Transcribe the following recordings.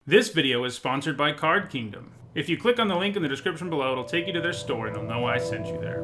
This video is sponsored by Card Kingdom. If you click on the link in the description below, it'll take you to their store and they'll know I sent you there.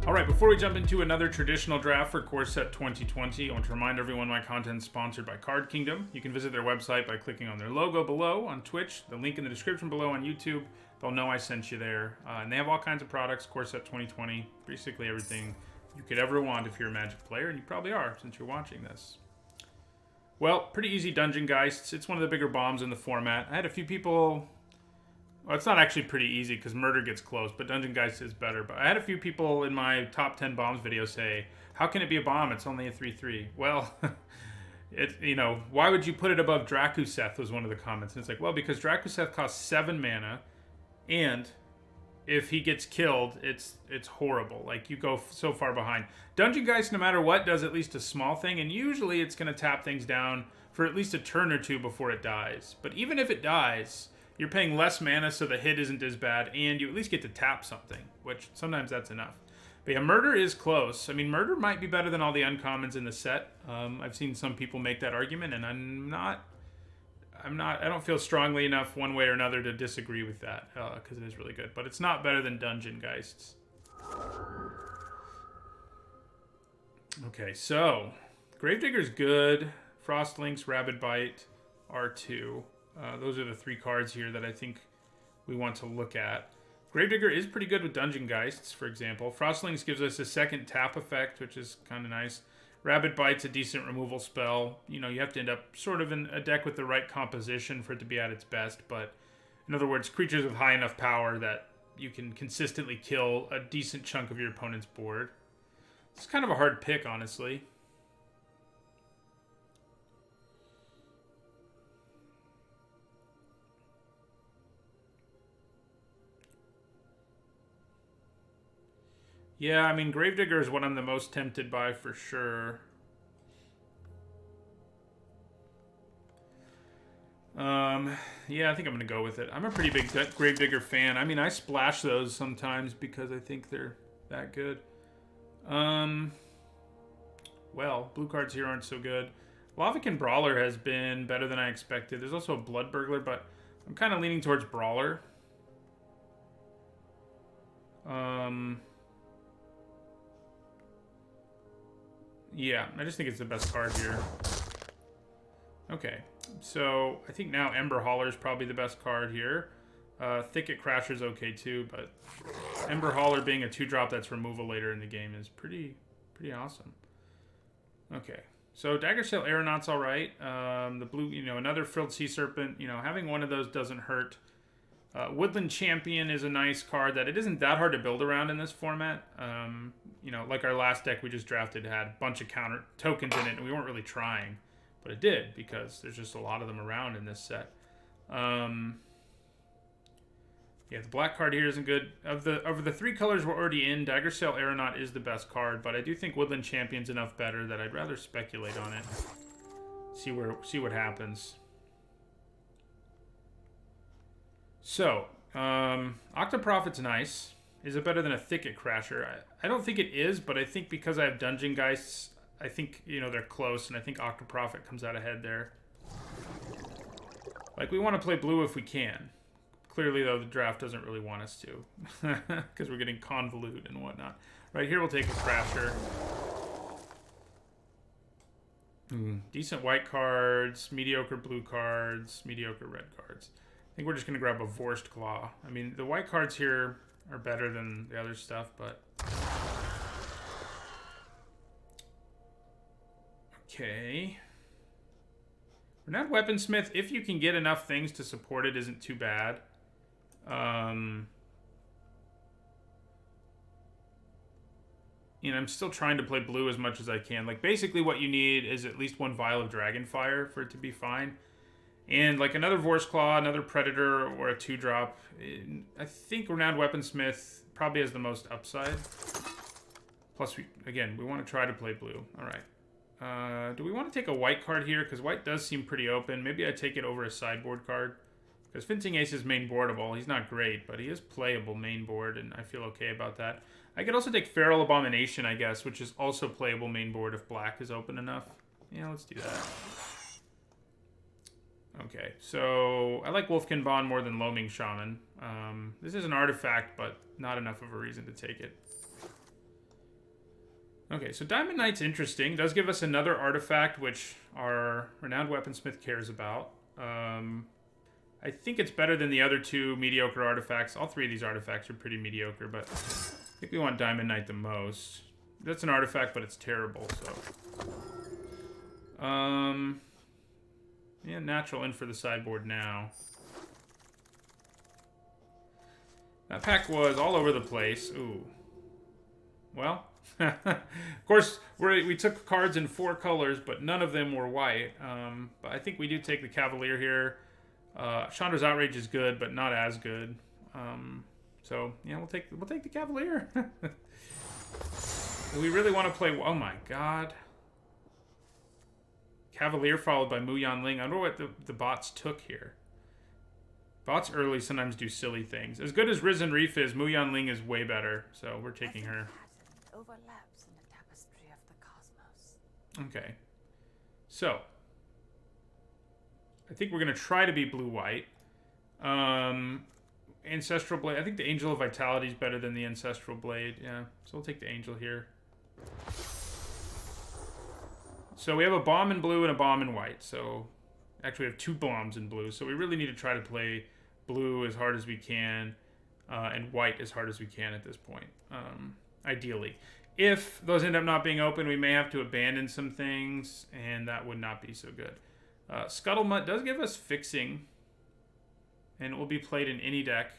Alright, before we jump into another traditional draft for Core Set 2020, I want to remind everyone my content is sponsored by Card Kingdom. You can visit their website by clicking on their logo below on Twitch, the link in the description below on YouTube. They'll know I sent you there. And they have all kinds of products, Core Set 2020, basically everything you could ever want if you're a Magic player, and you probably are since you're watching this. Well, pretty easy Dungeon Geists. It's one of the bigger bombs in the format. I had a few people... Well, it's not actually pretty easy because Murder gets close, but Dungeon Geist is better. But I had a few people in my top 10 bombs video say, how can it be a bomb? It's only a 3/3. Well, why would you put it above Drakuseth was one of the comments. And it's like, well, because Drakuseth costs 7 mana, and if he gets killed, it's horrible. Like, you go so far behind. Dungeon Geist, no matter what, does at least a small thing, and usually it's going to tap things down for at least a turn or two before it dies. But even if it dies... You're paying less mana, so the hit isn't as bad, and you at least get to tap something, which sometimes that's enough. But yeah, Murder is close. I mean, Murder might be better than all the uncommons in the set. I've seen some people make that argument, and I don't feel strongly enough one way or another to disagree with that, because it is really good. But it's not better than Dungeon Geists. Okay, so Gravedigger's good. Frostlinks, Rabid Bite, R2. Those are the 3 cards here that I think we want to look at. Gravedigger is pretty good with Dungeon Geists, for example. Frostlings gives us a second tap effect, which is kind of nice. Rabid Bite's a decent removal spell. You know, you have to end up sort of in a deck with the right composition for it to be at its best. But in other words, creatures with high enough power that you can consistently kill a decent chunk of your opponent's board. It's kind of a hard pick, honestly. Yeah, I mean, Gravedigger is what I'm the most tempted by for sure. Yeah, I think I'm going to go with it. I'm a pretty big Gravedigger fan. I mean, I splash those sometimes because I think they're that good. Well, blue cards here aren't so good. Lavakin Brawler has been better than I expected. There's also a Blood Burglar, but I'm kind of leaning towards Brawler. Yeah, I just think it's the best card here. Okay, so I think now Ember Hauler is probably the best card here. Thicket Crasher is okay too, but Ember Hauler being a 2-drop that's removal later in the game is pretty awesome. Okay, so Daggersail Aeronaut's all right. The blue, another Frilled Sea Serpent. Having one of those doesn't hurt. Woodland Champion is a nice card that it isn't that hard to build around in this format. Like our last deck we just drafted had a bunch of counter tokens in it, and we weren't really trying. But it did, because there's just a lot of them around in this set. Yeah, the black card here isn't good. Of the 3 colors we're already in, Daggersail Aeronaut is the best card, but I do think Woodland Champion's enough better that I'd rather speculate on it. See what happens. So, Octoprophet's nice. Is it better than a Thicket Crasher? I don't think it is, but I think because I have Dungeon Geists, I think, they're close, and I think Octoprophet comes out ahead there. Like, we want to play blue if we can. Clearly, though, the draft doesn't really want us to, because we're getting convoluted and whatnot. Right here, we'll take a Crasher. Decent white cards, mediocre blue cards, mediocre red cards. I think we're just going to grab a Vorst Claw. I mean, the white cards here are better than the other stuff, but... Okay. Renowned Weaponsmith, if you can get enough things to support it, isn't too bad. I'm still trying to play blue as much as I can. Like, basically what you need is at least 1 Vial of Dragonfire for it to be fine. And like another Vorst Claw, another Predator, or a 2-drop. I think Renowned Weaponsmith probably has the most upside. Plus, we want to try to play blue. All right. Do we want to take a white card here? Because white does seem pretty open. Maybe I take it over a sideboard card. Because Fencing Ace is main boardable. He's not great, but he is playable main board, and I feel okay about that. I could also take Feral Abomination, I guess, which is also playable main board if black is open enough. Yeah, let's do that. Okay, so I like Wolfkin Bond more than Loaming Shaman. This is an artifact, but not enough of a reason to take it. Okay, so Diamond Knight's interesting. Does give us another artifact, which our Renowned Weaponsmith cares about. I think it's better than the other two mediocre artifacts. All three of these artifacts are pretty mediocre, but I think we want Diamond Knight the most. That's an artifact, but it's terrible, so... yeah, natural in for the sideboard now. That pack was all over the place. Ooh. Well, of course, we took cards in 4 colors, but none of them were white. But I think we do take the Cavalier here. Chandra's Outrage is good, but not as good. So yeah, we'll take the Cavalier. Do we really want to play? Oh my God. Cavalier followed by Mu Yanling. I wonder what the bots took here. Bots early sometimes do silly things. As good as Risen Reef is, Mu Yanling is way better, so we're taking her. Overlaps in the tapestry of the cosmos. Okay. So, I think we're going to try to be blue-white. Ancestral Blade. I think the Angel of Vitality is better than the Ancestral Blade. Yeah, so we'll take the Angel here. So we have a bomb in blue and a bomb in white. So actually we have 2 bombs in blue. So we really need to try to play blue as hard as we can and white as hard as we can at this point, ideally. If those end up not being open, we may have to abandon some things, and that would not be so good. Scuttlemutt does give us fixing, and it will be played in any deck.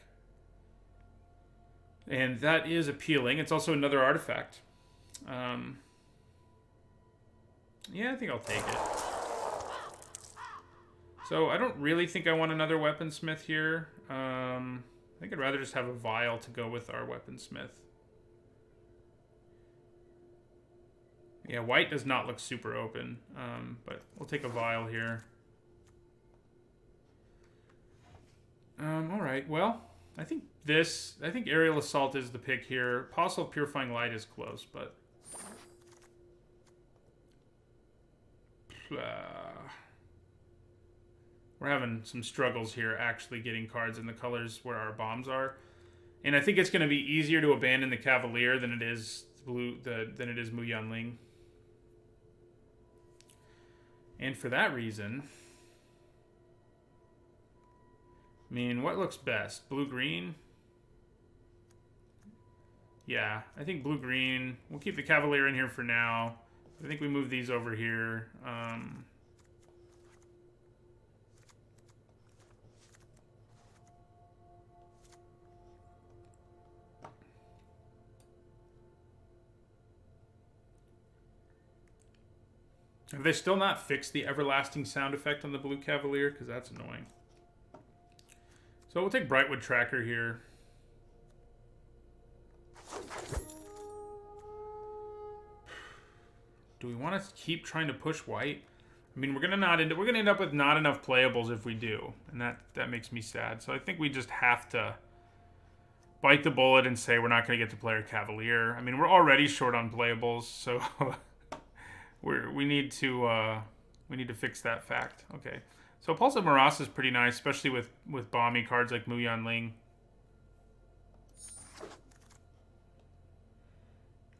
And that is appealing. It's also another artifact. Yeah, I think I'll take it. So I don't really think I want another Weaponsmith here. I think I'd rather just have a Vial to go with our Weaponsmith. Yeah, white does not look super open, but we'll take a Vial here. Alright, well, I think Aerial Assault is the pick here. Apostle of Purifying Light is close, but... we're having some struggles here actually getting cards in the colors where our bombs are. And I think it's going to be easier to abandon the Cavalier than it is Mu Yanling. And for that reason, I mean, what looks best? Blue-green? Yeah, I think blue-green. We'll keep the Cavalier in here for now. I think we move these over here. Have they still not fixed the everlasting sound effect on the blue Cavalier? Because that's annoying. So we'll take Brightwood Tracker here. Do we want to keep trying to push white? I mean, we're gonna end up with not enough playables if we do, and that makes me sad. So I think we just have to bite the bullet and say we're not going to get to play our Cavalier. I mean, we're already short on playables, so we need to fix that fact. Okay, so Pulse of Maras is pretty nice, especially with bomby cards like Mu Yanling.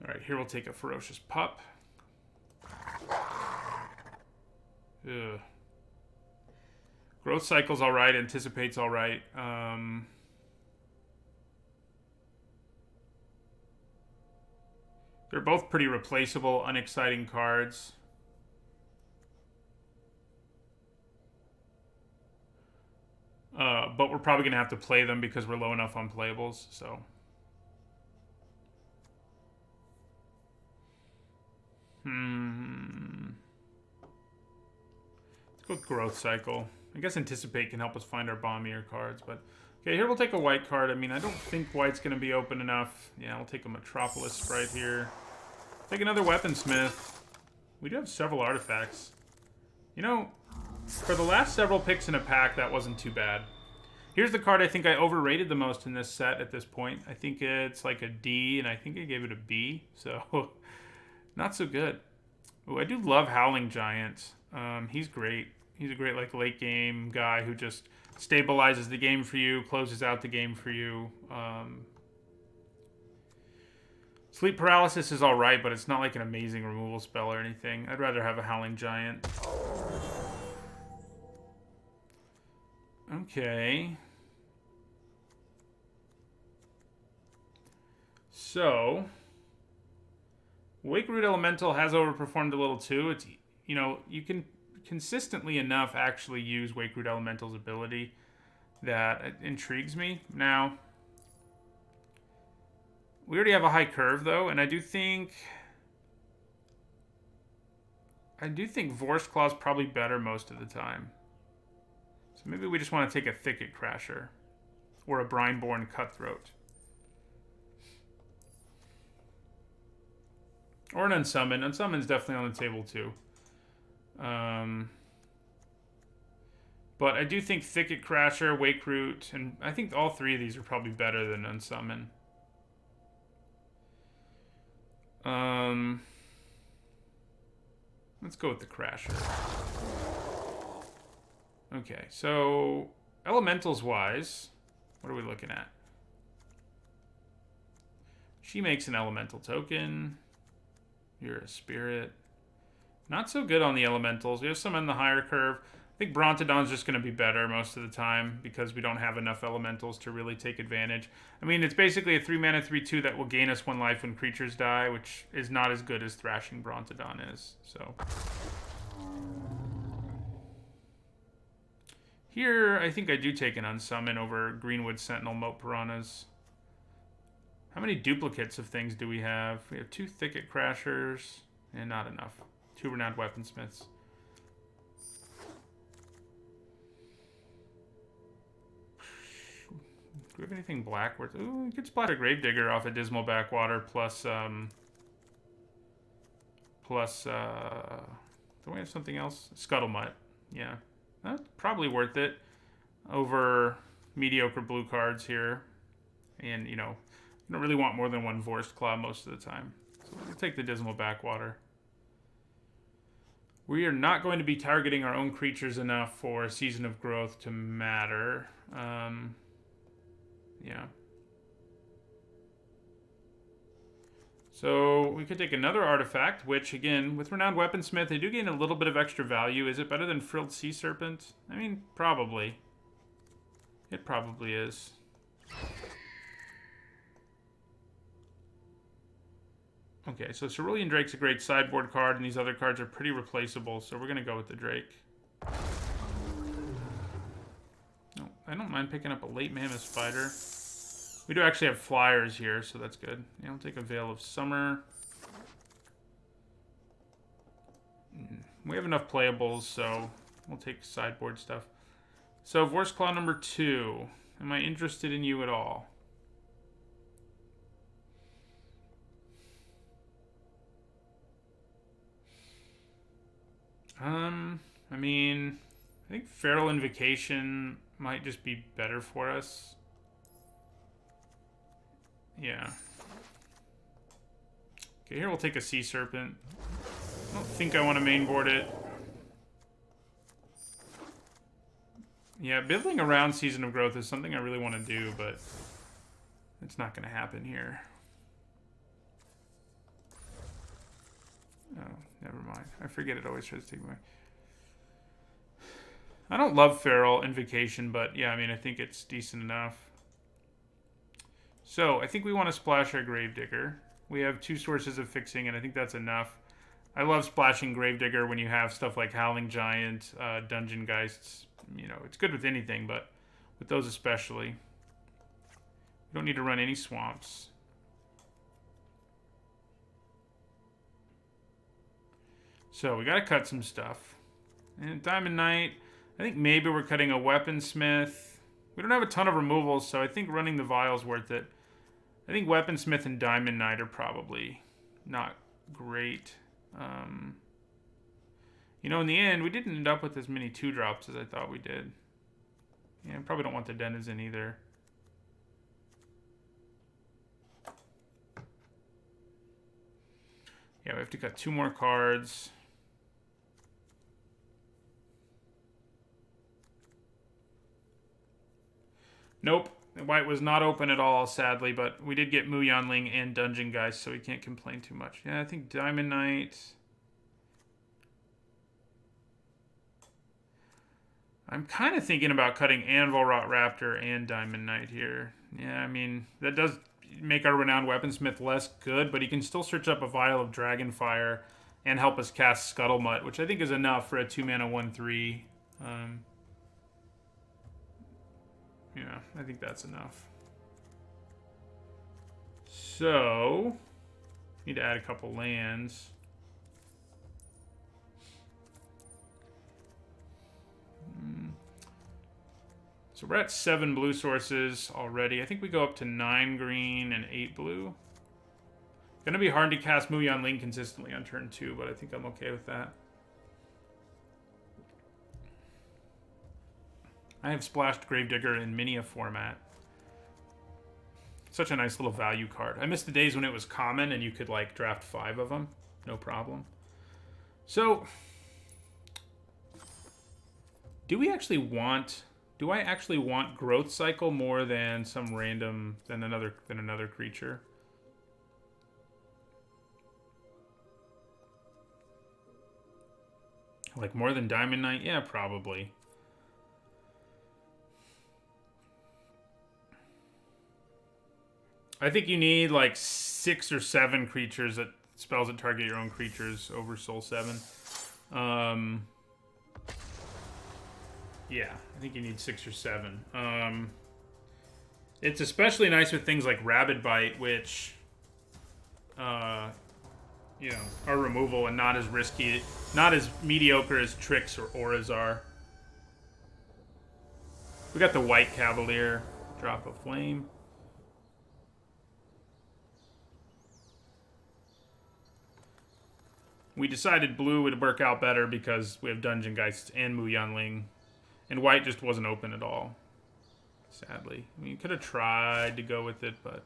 All right, here we'll take a Ferocious Pup. Ugh. Growth Cycle's alright, Anticipate's alright. They're both pretty replaceable, unexciting cards. But we're probably going to have to play them because we're low enough on playables, so... Let's go with Growth Cycle. I guess Anticipate can help us find our bombier cards, but... Okay, here we'll take a white card. I mean, I don't think white's going to be open enough. Yeah, we'll take a Metropolis Sprite here. Take another Weaponsmith. We do have several artifacts. You know, for the last several picks in a pack, that wasn't too bad. Here's the card I think I overrated the most in this set at this point. I think it's like a D, and I think I gave it a B. So, not so good. Ooh, I do love Howling Giant. He's great. He's a great like late game guy who just stabilizes the game for you, closes out the game for you. Sleep Paralysis is alright, but it's not like an amazing removal spell or anything. I'd rather have a Howling Giant. Okay. So, Wake Root Elemental has overperformed a little too. It's, you know, you can consistently enough actually use Wake Root Elemental's ability that it intrigues me. Now, we already have a high curve though, and I do think Vorst Claw is probably better most of the time. So maybe we just want to take a Thicket Crasher or a Brineborn Cutthroat. Or an Unsummon. Unsummon's definitely on the table too. But I do think Thicket Crasher, Wake Root, and I think all three of these are probably better than Unsummon. Let's go with the Crasher. Okay, so elementals wise, what are we looking at? She makes an elemental token. You're a spirit. Not so good on the elementals. We have some in the higher curve. I think Brontodon's just going to be better most of the time because we don't have enough elementals to really take advantage. I mean, it's basically a 3-mana 3/2 that will gain us 1 life when creatures die, which is not as good as Thrashing Brontodon is. So here, I think I do take an Unsummon over Greenwood Sentinel Moat Piranhas. How many duplicates of things do we have? We have 2 Thicket Crashers, and not enough. 2 Renowned Weaponsmiths. Do we have anything black worth? Ooh, we could splash a Gravedigger off a Dismal Backwater plus don't we have something else? Scuttlemutt. Yeah. That's probably worth it over mediocre blue cards here. And, you know, you don't really want more than 1 Vorst Claw most of the time. So we'll take the Dismal Backwater. We are not going to be targeting our own creatures enough for Season of Growth to matter. Yeah. So we could take another artifact, which again, with Renowned Weaponsmith, they do gain a little bit of extra value. Is it better than Frilled Sea Serpent? I mean, probably. It probably is. Okay, so Cerulean Drake's a great sideboard card, and these other cards are pretty replaceable, so we're going to go with the Drake. No, I don't mind picking up a late Mammoth Spider. We do actually have flyers here, so that's good. Yeah, I'll take a Veil of Summer. We have enough playables, so we'll take sideboard stuff. So, Vorst Claw number 2. Am I interested in you at all? I mean, I think Feral Invocation might just be better for us. Yeah. Okay, here we'll take a Sea Serpent. I don't think I want to mainboard it. Yeah, building around Season of Growth is something I really want to do, but it's not going to happen here. Oh, never mind. I forget it always tries to take my... I don't love Feral Invocation, but yeah, I mean, I think it's decent enough. So, I think we want to splash our Gravedigger. We have 2 sources of fixing, and I think that's enough. I love splashing Gravedigger when you have stuff like Howling Giant, Dungeon Geists. You know, it's good with anything, but with those especially. We don't need to run any swamps. So, we got to cut some stuff. And Diamond Knight, I think maybe we're cutting a Weaponsmith. We don't have a ton of removals, so I think running the Vial's worth it. I think Weaponsmith and Diamond Knight are probably not great. You know, in the end, we didn't end up with as many 2-drops as I thought we did. Yeah, I probably don't want the Denizen either. Yeah, we have to cut 2 more cards. Nope. White was not open at all, sadly, but we did get Mu Yanling and Dungeon Geist, so we can't complain too much. Yeah, I think Diamond Knight. I'm kind of thinking about cutting Anvil Rot Raptor and Diamond Knight here. Yeah, I mean, that does make our Renowned Weaponsmith less good, but he can still search up a Vial of Dragonfire and help us cast Scuttlemutt, which I think is enough for a 2-mana 1/3. Yeah, I think that's enough. So, need to add a couple lands. So we're at 7 blue sources already. I think we go up to 9 green and 8 blue. Gonna be hard to cast Mu Yanling consistently on turn 2, but I think I'm okay with that. I have splashed Gravedigger in Minia format. Such a nice little value card. I miss the days when it was common and you could like draft 5 of them. No problem. So, do I actually want Growth Cycle more than some random than another creature? Like more than Diamond Knight? Yeah, probably. I think you need like 6 or 7 creatures that spells that target your own creatures over Soul 7. Yeah, I think you need 6 or 7. It's especially nice with things like Rabid Bite, which, you know, are removal and not as risky, not as mediocre as Tricks or Auras are. We got the White Cavalier, Drop of Flame. We decided blue would work out better because we have Dungeon Geist and Mu Yanling. And white just wasn't open at all, sadly. I mean, you could have tried to go with it, but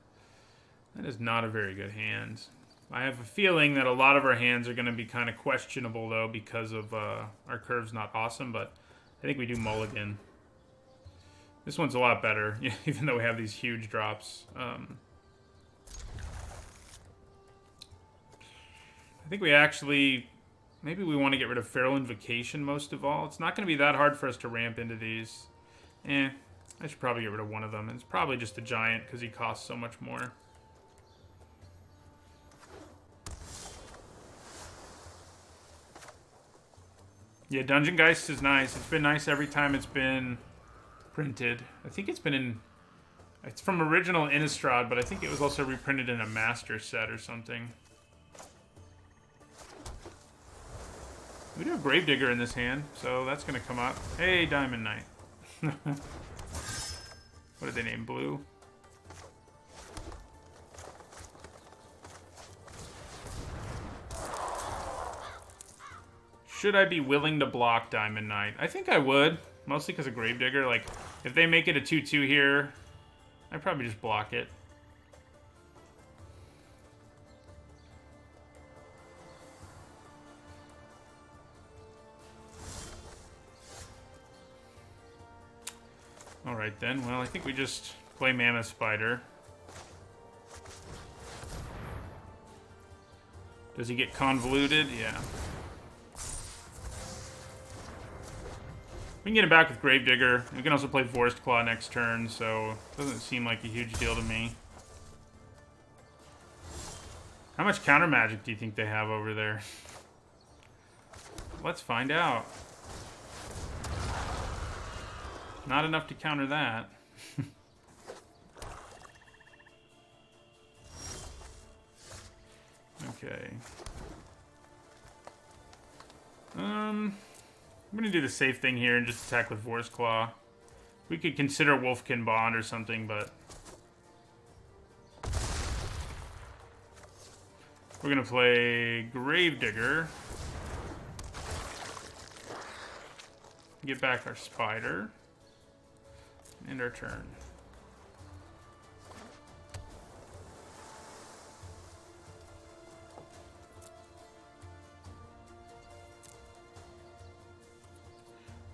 that is not a very good hand. I have a feeling that a lot of our hands are going to be kind of questionable, though, because of our curve's not awesome, but I think we do mulligan. This one's a lot better, even though we have these huge drops. I think we actually... Maybe we want to get rid of Feral Invocation most of all. It's not going to be that hard for us to ramp into these. I should probably get rid of one of them. It's probably just a Giant because he costs so much more. Yeah, Dungeon Geist is nice. It's been nice every time it's been printed. I think it's been in... It's from original Innistrad, but I think it was also reprinted in a Master set or something. We do have Gravedigger in this hand, so that's going to come up. Hey, Diamond Knight. What did they name? Blue? Should I be willing to block Diamond Knight? I think I would, mostly because of Gravedigger. Like, if they make it a 2/2 here, I'd probably just block it. Alright then, well, I think we just play Mammoth Spider. Does he get convoluted? Yeah. We can get him back with Gravedigger. We can also play Forest Claw next turn, so it doesn't seem like a huge deal to me. How much counter magic do you think they have over there? Let's find out. Not enough to counter that. Okay. I'm gonna do the safe thing here and just attack with Forest Claw. We could consider Wolfkin Bond or something, but we're gonna play Gravedigger. Get back our Spider. End our turn.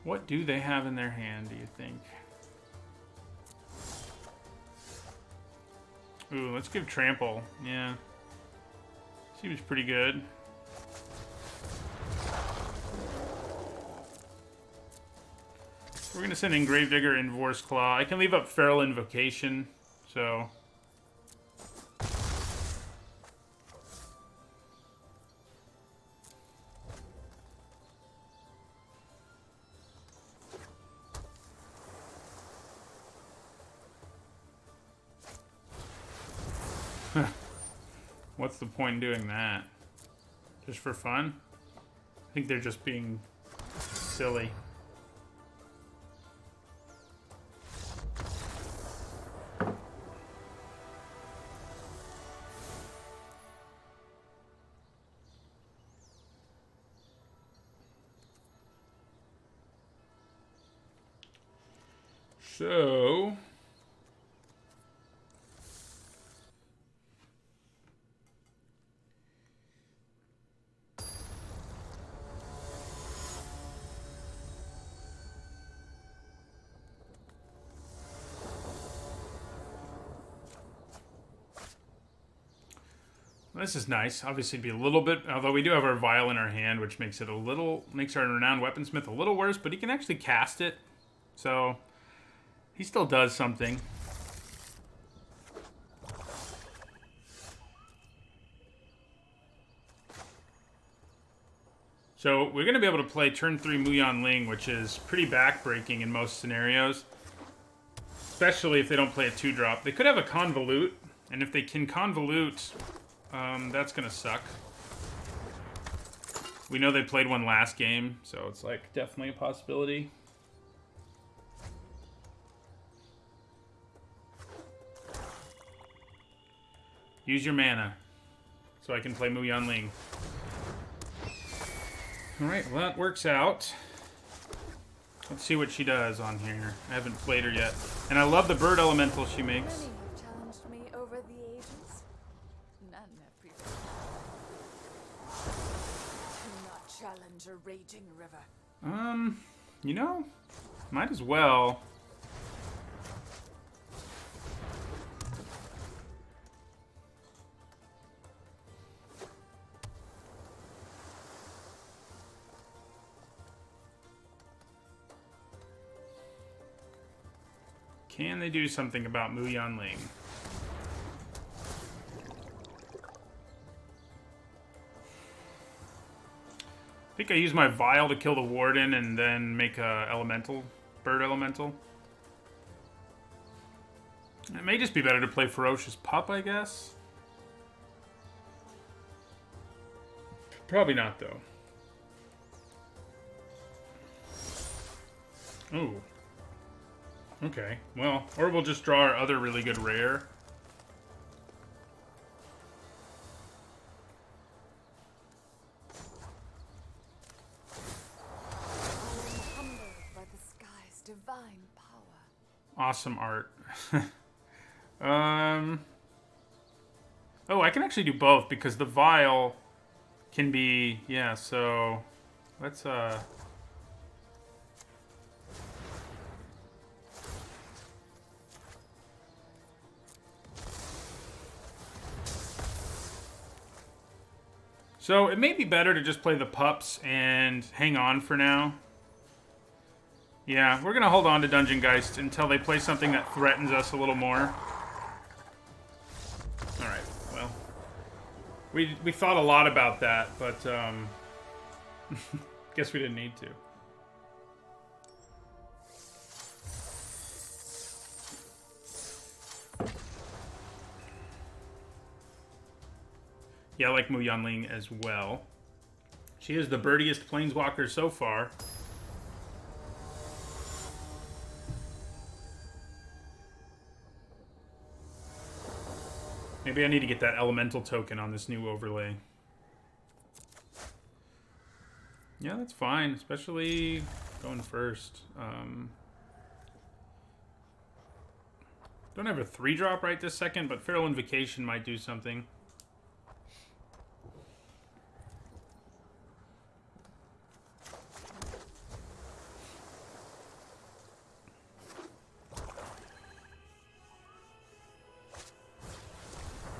What do they have in their hand, do you think? Ooh, let's give Trample. Yeah. Seems pretty good. We're going to send in Gravedigger and Vor's Claw. I can leave up Feral Invocation, so... What's the point in doing that? Just for fun? I think they're just being silly. So... This is nice. Obviously, it'd be a little bit. Although we do have our vial in our hand, which makes it a little makes our renowned weaponsmith a little worse. But he can actually cast it, so he still does something. So we're going to be able to play turn 3 Muyan Ling, which is pretty backbreaking in most scenarios, especially if they don't play a 2-drop. They could have a Convolute, and if they can Convolute. That's gonna suck. We know they played one last game, so it's like definitely a possibility. Use your mana so I can play Muyan Ling. Alright, well that works out. Let's see what she does on here. I haven't played her yet. And I love the bird elemental she makes. A raging river. You know, might as well. Can they do something about Muyan Ling? I think I use my vial to kill the warden and then make a elemental, bird elemental. It may just be better to play Ferocious Pup, I guess. Probably not, though. Ooh. Okay, well, or we'll just draw our other really good rare. Divine power. Awesome art. Oh, I can actually do both because the vial can be, yeah, so let's so it may be better to just play the pups and hang on for now. Yeah, we're going to hold on to Dungeon Geist until they play something that threatens us a little more. Alright, well. We thought a lot about that, but guess we didn't need to. Yeah, I like Muyan Ling as well. She is the birdiest planeswalker so far. Maybe I need to get that elemental token on this new overlay. Yeah, that's fine, especially going first. Don't have a 3-drop right this second, but Feral Invocation might do something.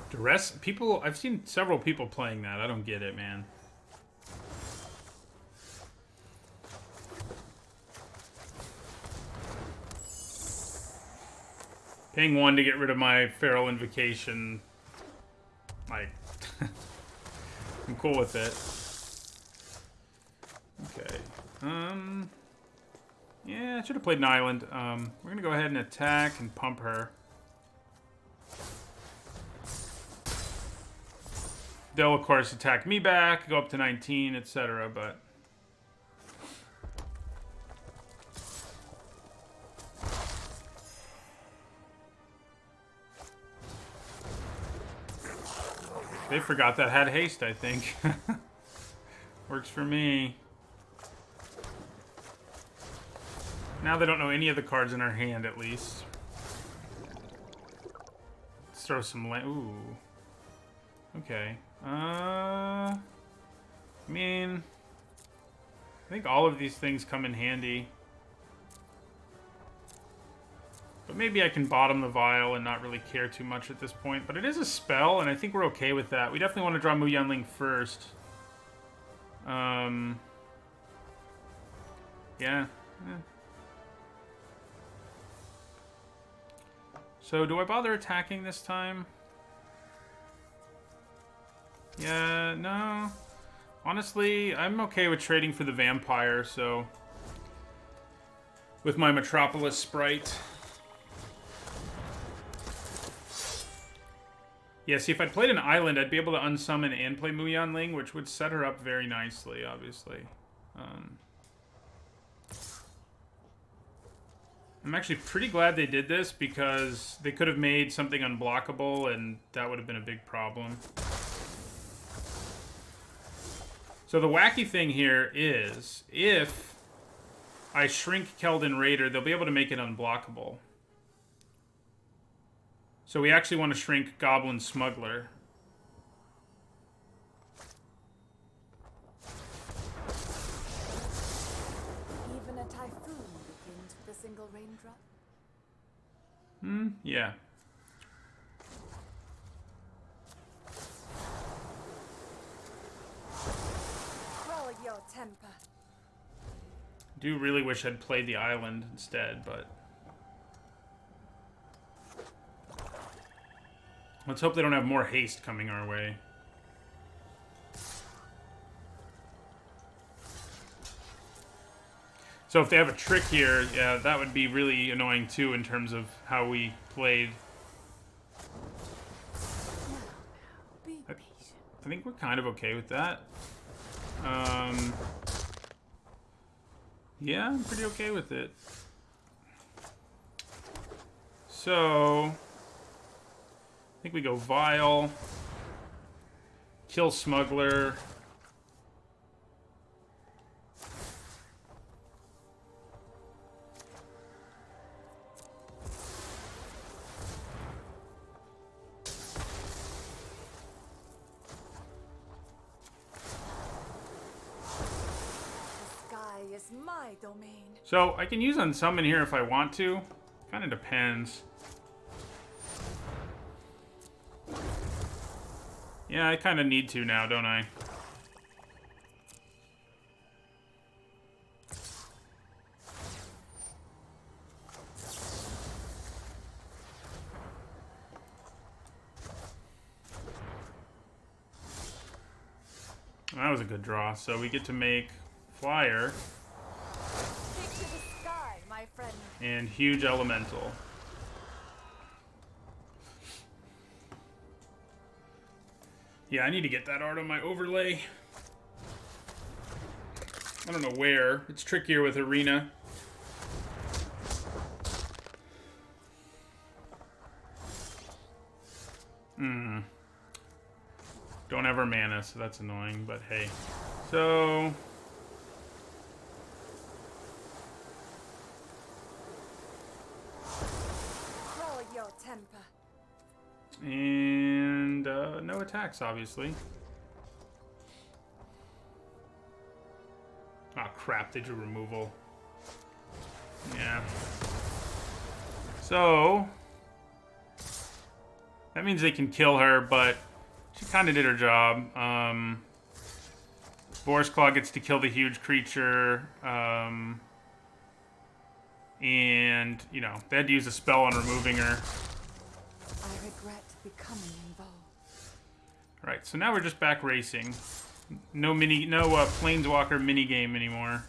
Duress? People, I've seen several people playing that. I don't get it, man. Paying 1 to get rid of my Feral Invocation. Like, I'm cool with it. Okay. Yeah, I should have played an island. We're gonna go ahead and attack and pump her. They'll, of course, attack me back, go up to 19, etc., but... They forgot that had haste, I think. Works for me. Now they don't know any of the cards in our hand, at least. Let's throw some land. Ooh. Okay. I mean... I think all of these things come in handy. But maybe I can bottom the vial and not really care too much at this point. But it is a spell, and I think we're okay with that. We definitely want to draw Mu Yanling first. Yeah. So, do I bother attacking this time? Yeah, no. Honestly, I'm okay with trading for the vampire, so... With my Metropolis Sprite. Yeah, see, if I'd played an island, I'd be able to unsummon and play Mu Yanling, which would set her up very nicely, obviously. I'm actually pretty glad they did this, because they could have made something unblockable, and that would have been a big problem. So the wacky thing here is, if I shrink Keldon Raider, they'll be able to make it unblockable. So we actually want to shrink Goblin Smuggler. Even a typhoon begins with a single raindrop. Yeah. Quell your temper. Do really wish I'd played the island instead, but... Let's hope they don't have more haste coming our way. So if they have a trick here, yeah, that would be really annoying too in terms of how we played. Be patient. I think we're kind of okay with that. Yeah, I'm pretty okay with it. So... I think we go Vial, kill Smuggler. The sky is my domain. So I can use Unsummon here if I want to. Kind of depends. Yeah, I kind of need to now, don't I? That was a good draw. So we get to make Flyer. Take to the sky, my friend. And Huge Elemental. Yeah, I need to get that art on my overlay. I don't know where. It's trickier with Arena. Don't have our mana, so that's annoying, but hey. So... Quell your temper. And no attacks, obviously. Oh crap, they drew removal. Yeah. So that means they can kill her, but she kind of did her job. Boar's Claw gets to kill the huge creature. And, you know, they had to use a spell on removing her. I regret becoming involved. Right, so now we're just back racing. No Planeswalker minigame anymore.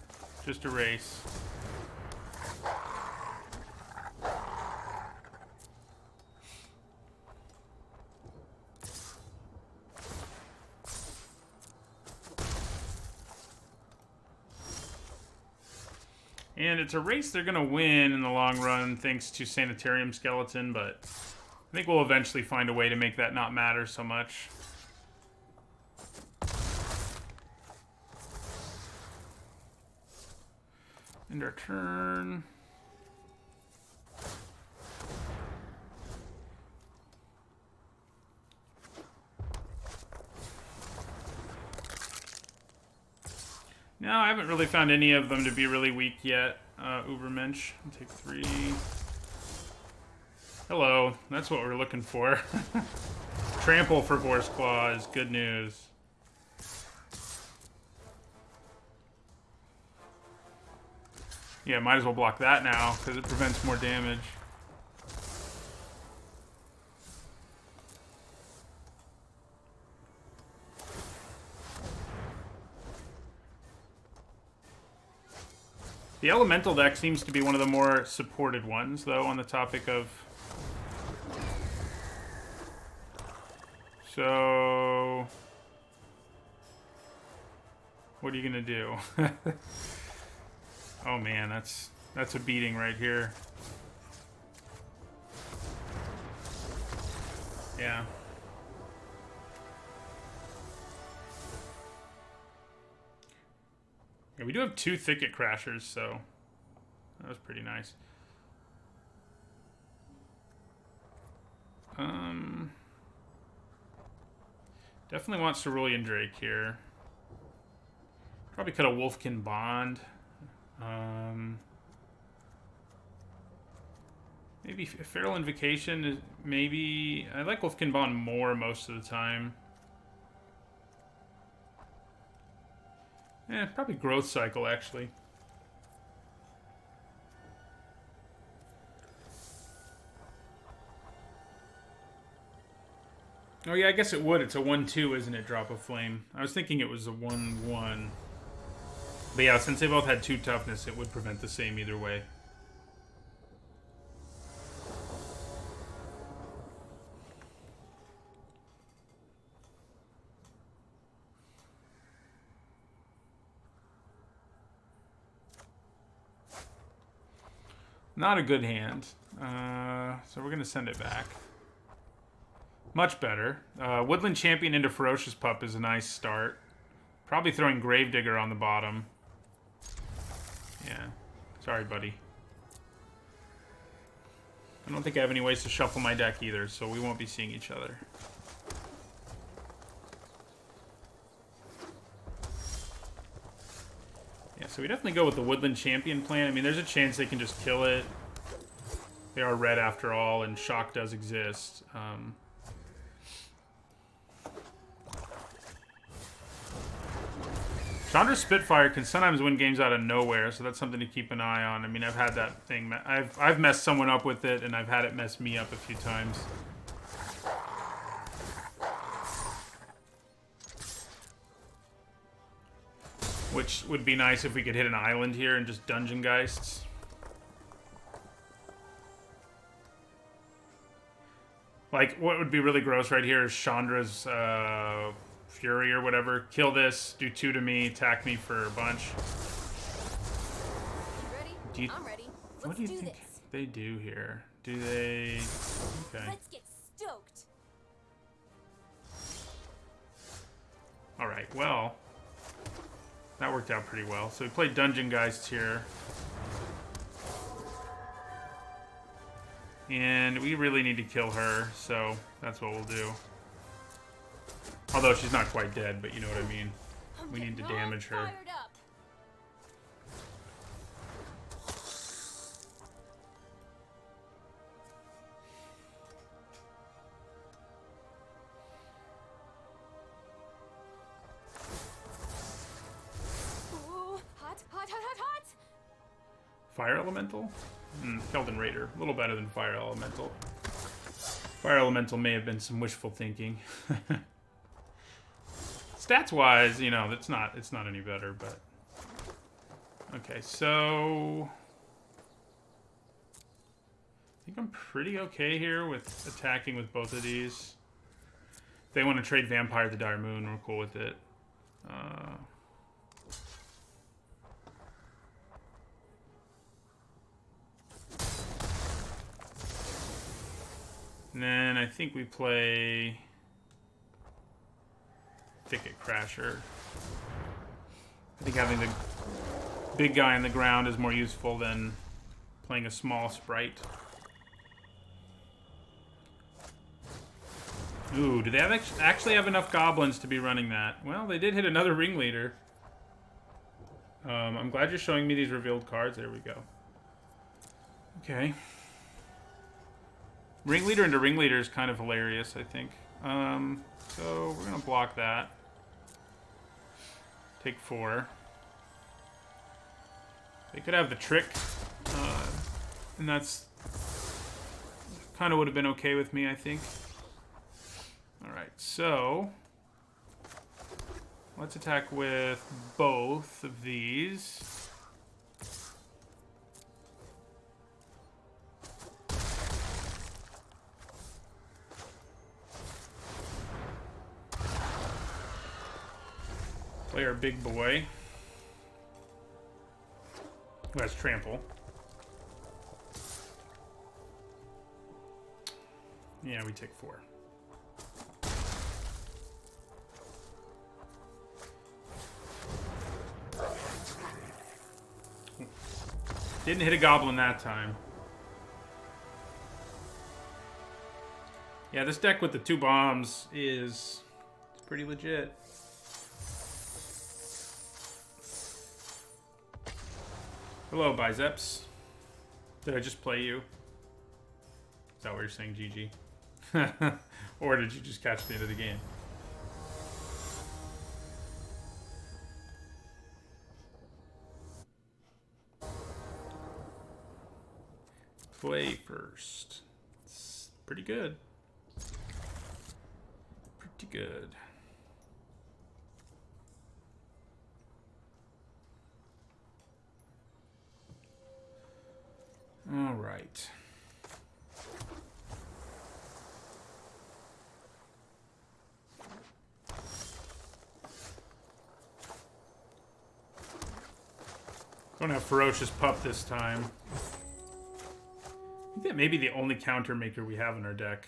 Just a race. And it's a race they're going to win in the long run thanks to Sanitarium Skeleton, but I think we'll eventually find a way to make that not matter so much. End our turn. No, I haven't really found any of them to be really weak yet. Ubermensch, I'll take 3. Hello, that's what we're looking for. Trample for Boar's Claw is good news. Yeah, might as well block that now, because it prevents more damage. The Elemental deck seems to be one of the more supported ones, though, on the topic of... So... What are you gonna do? Oh man, that's a beating right here. Yeah. Yeah, we do have 2 Thicket Crashers, so that was pretty nice. Definitely wants Cerulean Drake here. Probably could have Wolfkin Bond. Maybe Feral Invocation is maybe... I like Wolfkin Bond more most of the time. Yeah, probably Growth Cycle, actually. Oh yeah, I guess it would. It's a 1/2, isn't it? Drop of Flame. I was thinking it was a 1/1. But yeah, since they both had 2 toughness, it would prevent the same either way. Not a good hand. So we're going to send it back. Much better. Woodland Champion into Ferocious Pup is a nice start. Probably throwing Gravedigger on the bottom. Yeah. Sorry, buddy. I don't think I have any ways to shuffle my deck either, so we won't be seeing each other. Yeah, so we definitely go with the Woodland Champion plan. I mean, there's a chance they can just kill it. They are red after all, and shock does exist. Chandra's Spitfire can sometimes win games out of nowhere, so that's something to keep an eye on. I mean, I've had that thing. I've messed someone up with it, and I've had it mess me up a few times. Which would be nice if we could hit an island here and just Dungeon Geists. Like, what would be really gross right here is Chandra's Fury or whatever. Kill this, do 2 to me, attack me for a bunch. You ready? I'm ready. What do you think they do here? Do they... Okay. Let's get stoked. Alright, well... That worked out pretty well. So we played Dungeon Geist here. And we really need to kill her, so that's what we'll do. Although she's not quite dead, but you know what I mean. We need to damage her. Ooh, hot, hot, hot, hot, hot! Fire Elemental? Keldon Raider. A little better than Fire Elemental. Fire Elemental may have been some wishful thinking. Stats-wise, you know, it's not any better, but... Okay, so... I think I'm pretty okay here with attacking with both of these. If they want to trade Vampire the Dire Moon, we're cool with it. And then I think we play Thicket Crasher. I think having the big guy on the ground is more useful than playing a small sprite. Ooh, do they actually have enough goblins to be running that? Well, they did hit another ringleader. I'm glad you're showing me these revealed cards. There we go. Okay. Ringleader into ringleader is kind of hilarious, I think. So we're going to block that. Take 4. They could have the trick. And that's kind of would have been okay with me, I think. Alright, so let's attack with both of these. Play our big boy, who has trample. Yeah, we take 4. Didn't hit a goblin that time. Yeah, this deck with the 2 bombs is pretty legit. Hello, Biceps. Did I just play you? Is that what you're saying, GG? Or did you just catch the end of the game? Play first. It's pretty good. Pretty good. All right. Don't have Ferocious Pup this time. I think that may be the only counter maker we have in our deck.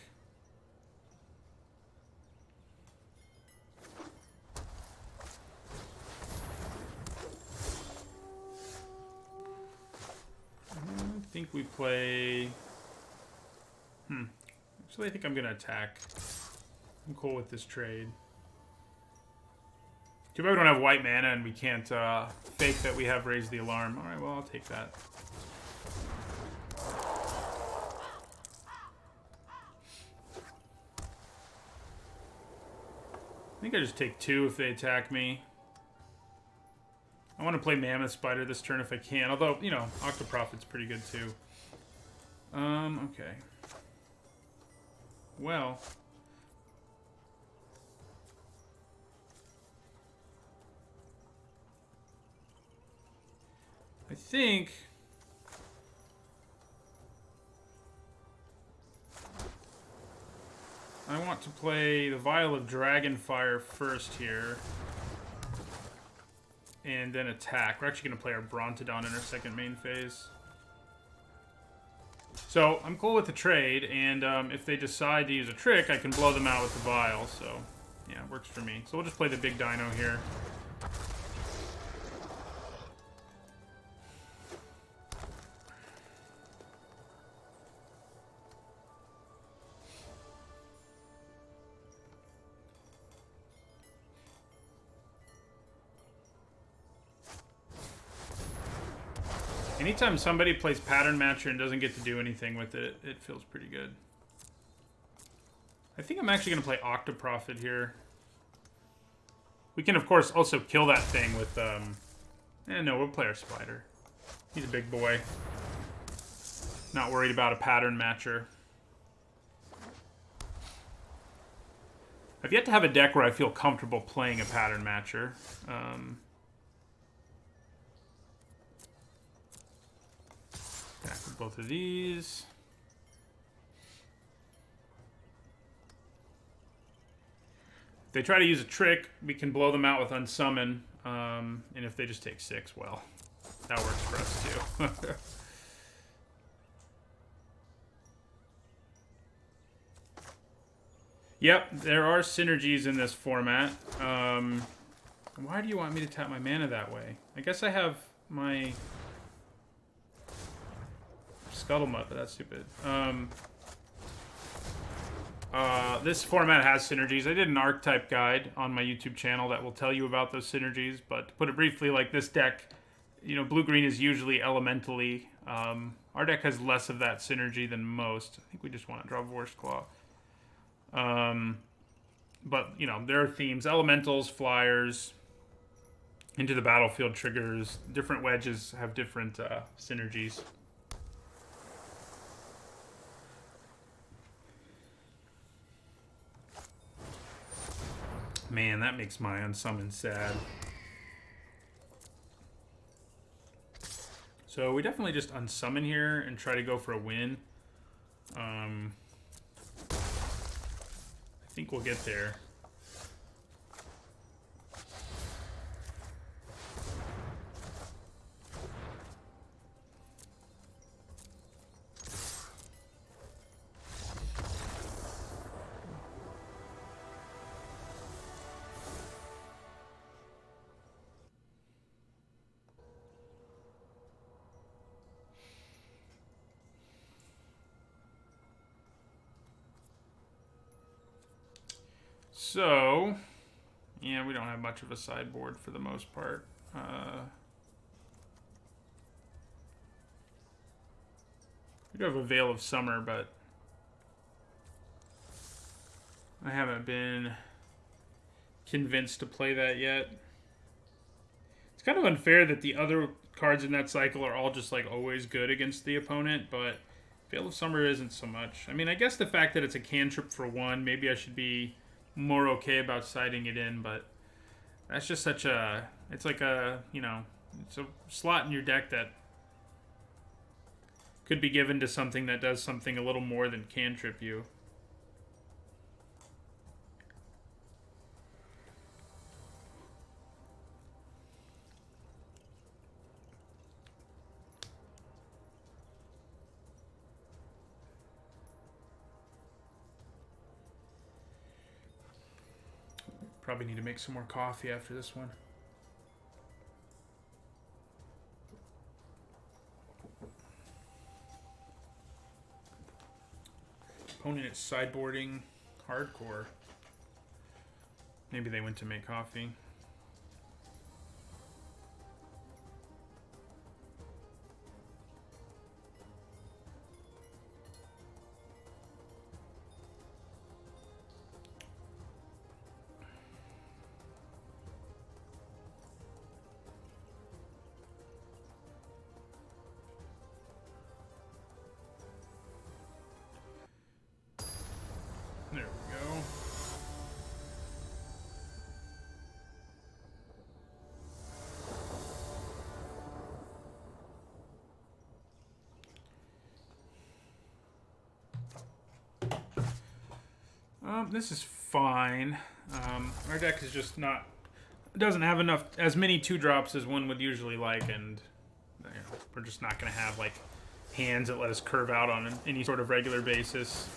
I think we play... Actually, I think I'm going to attack. I'm cool with this trade. Too bad we don't have white mana and we can't fake that we have raised the alarm. Alright, well, I'll take that. I think I just take 2 if they attack me. I want to play Mammoth Spider this turn if I can. Although, you know, Octoprofit's pretty good too. Okay. Well. I think... I want to play the Vial of Dragonfire first here. And then attack. We're actually going to play our Brontodon in our second main phase. So, I'm cool with the trade, and if they decide to use a trick, I can blow them out with the Vial, so... Yeah, it works for me. So we'll just play the big dino here. Anytime somebody plays Pattern Matcher and doesn't get to do anything with it, it feels pretty good. I think I'm actually going to play Octoprofit here. We can, of course, also kill that thing with... no, we'll play our Spider. He's a big boy. Not worried about a Pattern Matcher. I've yet to have a deck where I feel comfortable playing a Pattern Matcher. Back with both of these. If they try to use a trick, we can blow them out with Unsummon. And if they just take 6, well, that works for us too. Yep, there are synergies in this format. Why do you want me to tap my mana that way? I guess I have my Scuttlemutt, but that's stupid. This format has synergies. I did an archetype guide on my YouTube channel that will tell you about those synergies, but to put it briefly, like this deck, you know, blue-green is usually elementally. Our deck has less of that synergy than most. I think we just want to draw Vorst Claw. But, you know, there are themes. Elementals, flyers, into the battlefield triggers. Different wedges have different synergies. Man, that makes my Unsummon sad. So we definitely just Unsummon here and try to go for a win. I think we'll get there. So, yeah, we don't have much of a sideboard for the most part. We do have a Veil of Summer, but I haven't been convinced to play that yet. It's kind of unfair that the other cards in that cycle are all just like always good against the opponent, but Veil of Summer isn't so much. I mean, I guess the fact that it's a cantrip for 1, maybe I should be more okay about siding it in, but that's just such a... It's like a, you know, it's a slot in your deck that could be given to something that does something a little more than cantrip you. Probably need to make some more coffee after this one. Opponent is sideboarding hardcore. Maybe they went to make coffee. There we go. This is fine. Our deck is just not... doesn't have enough... as many 2-drops as one would usually like, and you know, we're just not going to have like hands that let us curve out on any sort of regular basis.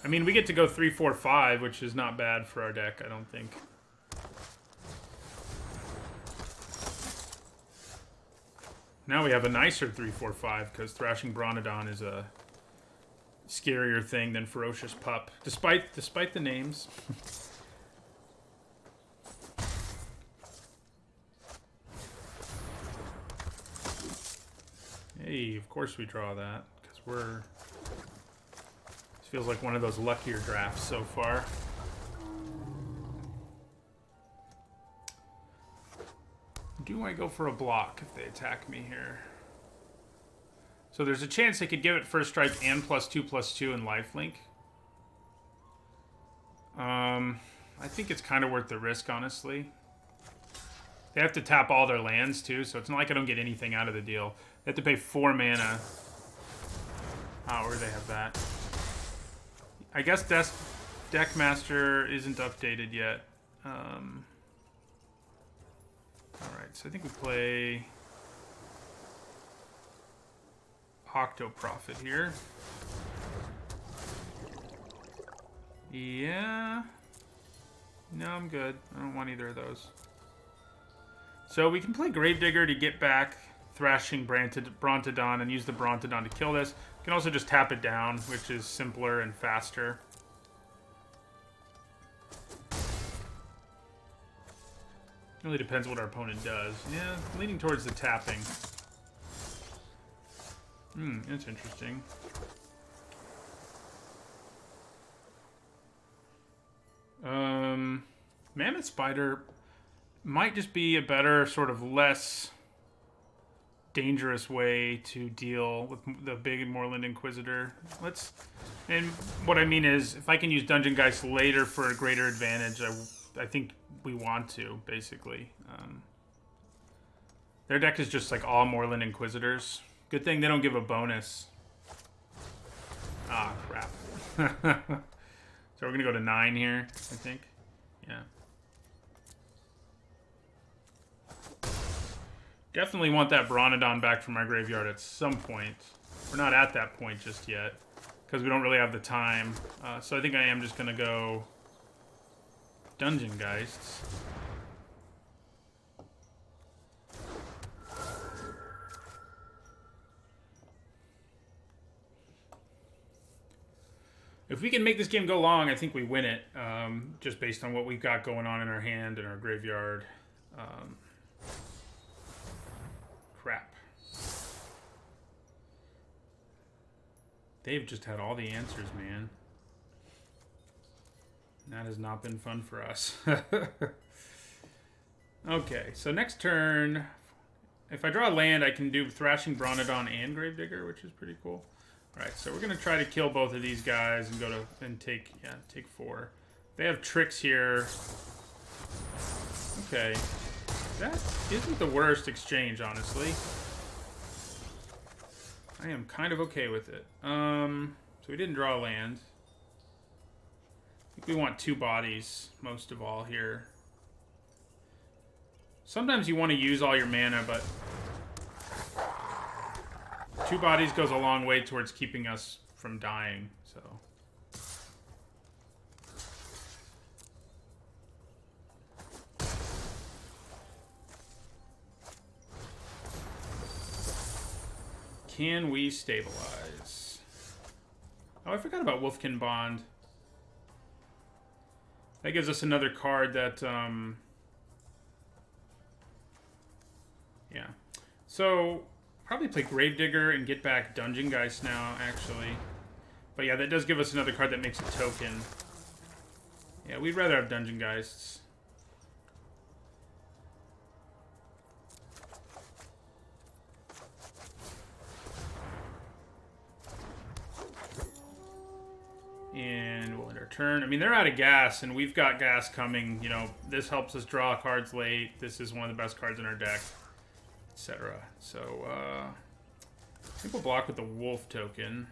I mean, we get to go 3, 4, 5, which is not bad for our deck, I don't think. Now we have a nicer 3, 4, 5, because Thrashing Bronodon is a scarier thing than Ferocious Pup, despite the names. Hey. MTG. Of course we draw that, because we're... This feels like one of those luckier drafts so far. Do I go for a block if they attack me here? So there's a chance they could give it first strike and +2/+2 and lifelink. I think it's kind of worth the risk, honestly. They have to tap all their lands, too, so it's not like I don't get anything out of the deal. They have to pay 4 mana. Oh, where do they have that? I guess Deckmaster isn't updated yet. Alright, so I think we play Octoprofit here. Yeah. No, I'm good. I don't want either of those. So we can play Gravedigger to get back Thrashing Brontodon and use the Brontodon to kill this. We can also just tap it down, which is simpler and faster. It really depends what our opponent does. Yeah, leaning towards the tapping. That's interesting. Mammoth Spider might just be a better, sort of less dangerous way to deal with the big Moorland Inquisitor. And what I mean is, if I can use Dungeon Geist later for a greater advantage, I think we want to, basically. Their deck is just like all Moorland Inquisitors. Good thing they don't give a bonus. Ah, crap. So we're going to go to 9 here, I think. Yeah. Definitely want that Bronodon back from our graveyard at some point. We're not at that point just yet, because we don't really have the time. So I think I am just going to go Dungeon Geists. If we can make this game go long, I think we win it, just based on what we've got going on in our hand and our graveyard. Crap. They've just had all the answers, man. That has not been fun for us. Okay, so next turn, if I draw a land, I can do Thrashing Bronodon and Gravedigger, which is pretty cool. Alright, so we're going to try to kill both of these guys and go to and take 4. They have tricks here. Okay. That isn't the worst exchange, honestly. I am kind of okay with it. So we didn't draw a land. I think we want 2 bodies, most of all, here. Sometimes you want to use all your mana, but 2 bodies goes a long way towards keeping us from dying, so... Can we stabilize? Oh, I forgot about Wolfkin Bond. That gives us another card that, yeah. So, probably play Gravedigger and get back Dungeon Geist now, actually. But yeah, that does give us another card that makes a token. Yeah, we'd rather have Dungeon Geists. And we'll end our turn. I mean, they're out of gas, and we've got gas coming. You know, this helps us draw cards late. This is one of the best cards in our deck, etc. So, I think we'll block with the Wolf token.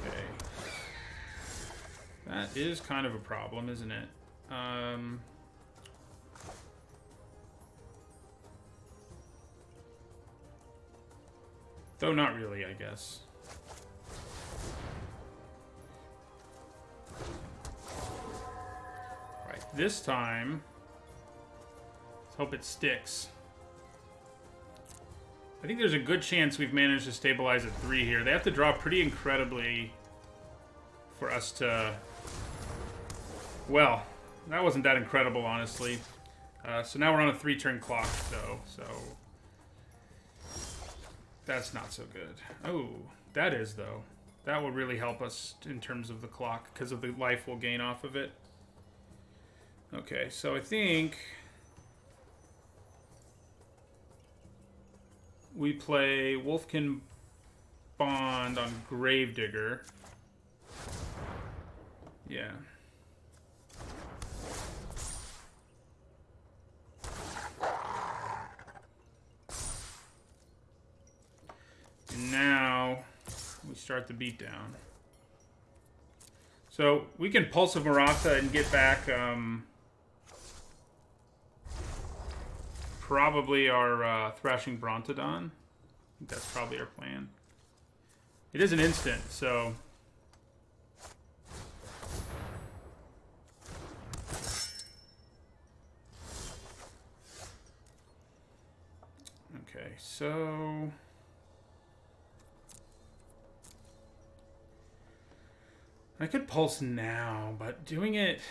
Okay. That is kind of a problem, isn't it? Though not really, I guess. Right, this time, let's hope it sticks. I think there's a good chance we've managed to stabilize at 3 here. They have to draw pretty incredibly for us to... Well, That wasn't that incredible, honestly. So now we're on a 3-turn clock, though. So that's not so good. Oh, that is, though. That will really help us in terms of the clock because of the life we'll gain off of it. Okay, so I think we play Wolfkin Bond on Gravedigger. Yeah. And now we start the beatdown. So we can Pulse of Maratha and get back probably our Thrashing Brontodon. I think that's probably our plan. It is an instant, so... Okay, so... I could Pulse now, but doing it...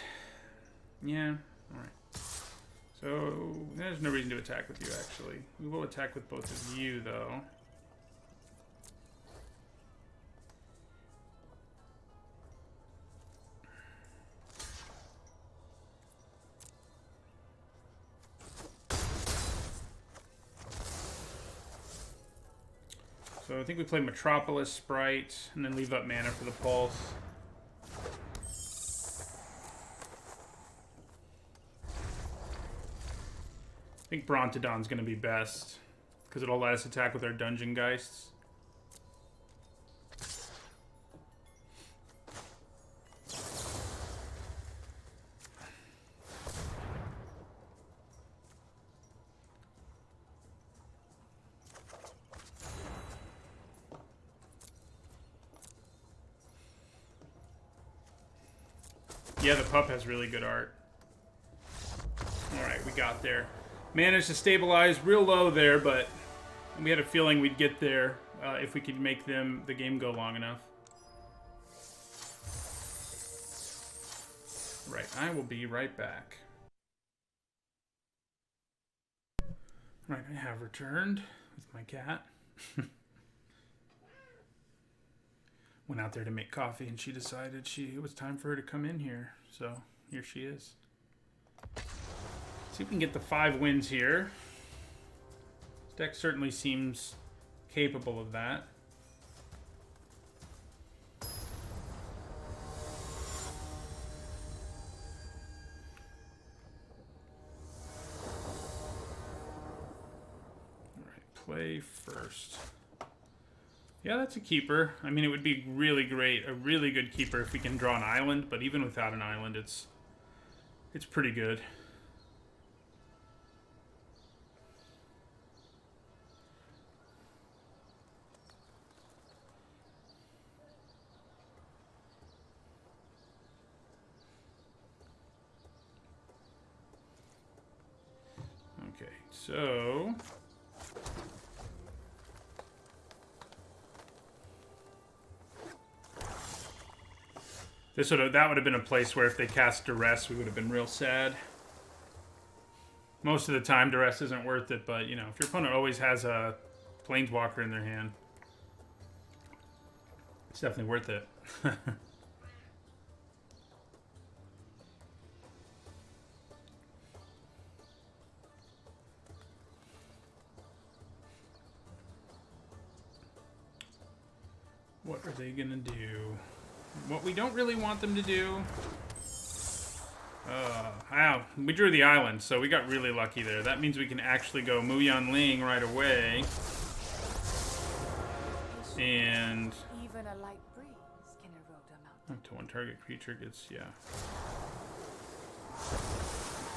Yeah, alright. So, there's no reason to attack with you, actually. We will attack with both of you, though. So I think we play Metropolis, Sprite, and then leave up mana for the Pulse. I think Brontodon's going to be best, because it'll let us attack with our Dungeon Geists. Yeah, the pup has really good art. Alright, we got there. Managed to stabilize real low there, but we had a feeling we'd get there if we could make the game go long enough. Right, I will be right back. Right, I have returned with my cat. Went out there to make coffee, and she decided it was time for her to come in here. So here she is. See if we can get the 5 wins here. This deck certainly seems capable of that. Alright, play first. Yeah, that's a keeper. I mean, it would be really great, a really good keeper if we can draw an island, but even without an island, it's pretty good. Okay, so... that would have been a place where if they cast Duress, we would have been real sad. Most of the time, Duress isn't worth it, but, you know, if your opponent always has a Planeswalker in their hand, it's definitely worth it. What are they gonna do? What we don't really want them to do... wow, we drew the island, so we got really lucky there. That means we can actually go Muyan Ling right away. And... Even a light breeze can erode a mountain. Up to one target creature gets, yeah.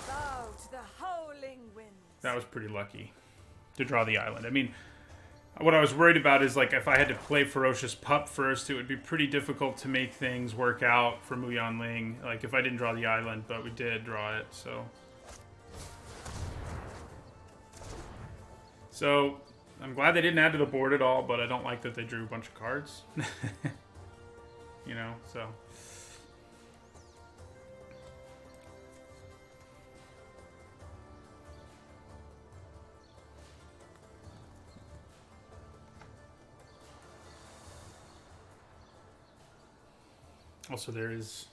Bow to the howling winds. That was pretty lucky to draw the island. I mean... What I was worried about is, like, if I had to play Ferocious Pup first, it would be pretty difficult to make things work out for Muyan Ling. Like, if I didn't draw the island, but we did draw it, so... So, I'm glad they didn't add to the board at all, but I don't like that they drew a bunch of cards. You know, so... Also, there is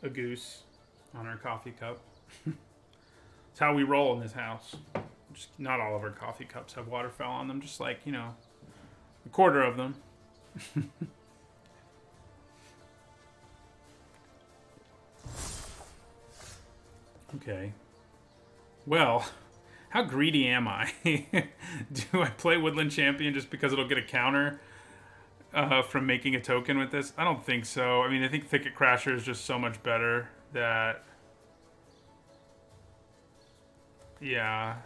a goose on our coffee cup. It's how we roll in this house. Just not all of our coffee cups have waterfowl on them. Just like, you know, a quarter of them. Okay. Well, how greedy am I? Do I play Woodland Champion just because it'll get a counter from making a token with this? I don't think so. I mean, I think Thicket Crasher is just so much better that... Yeah.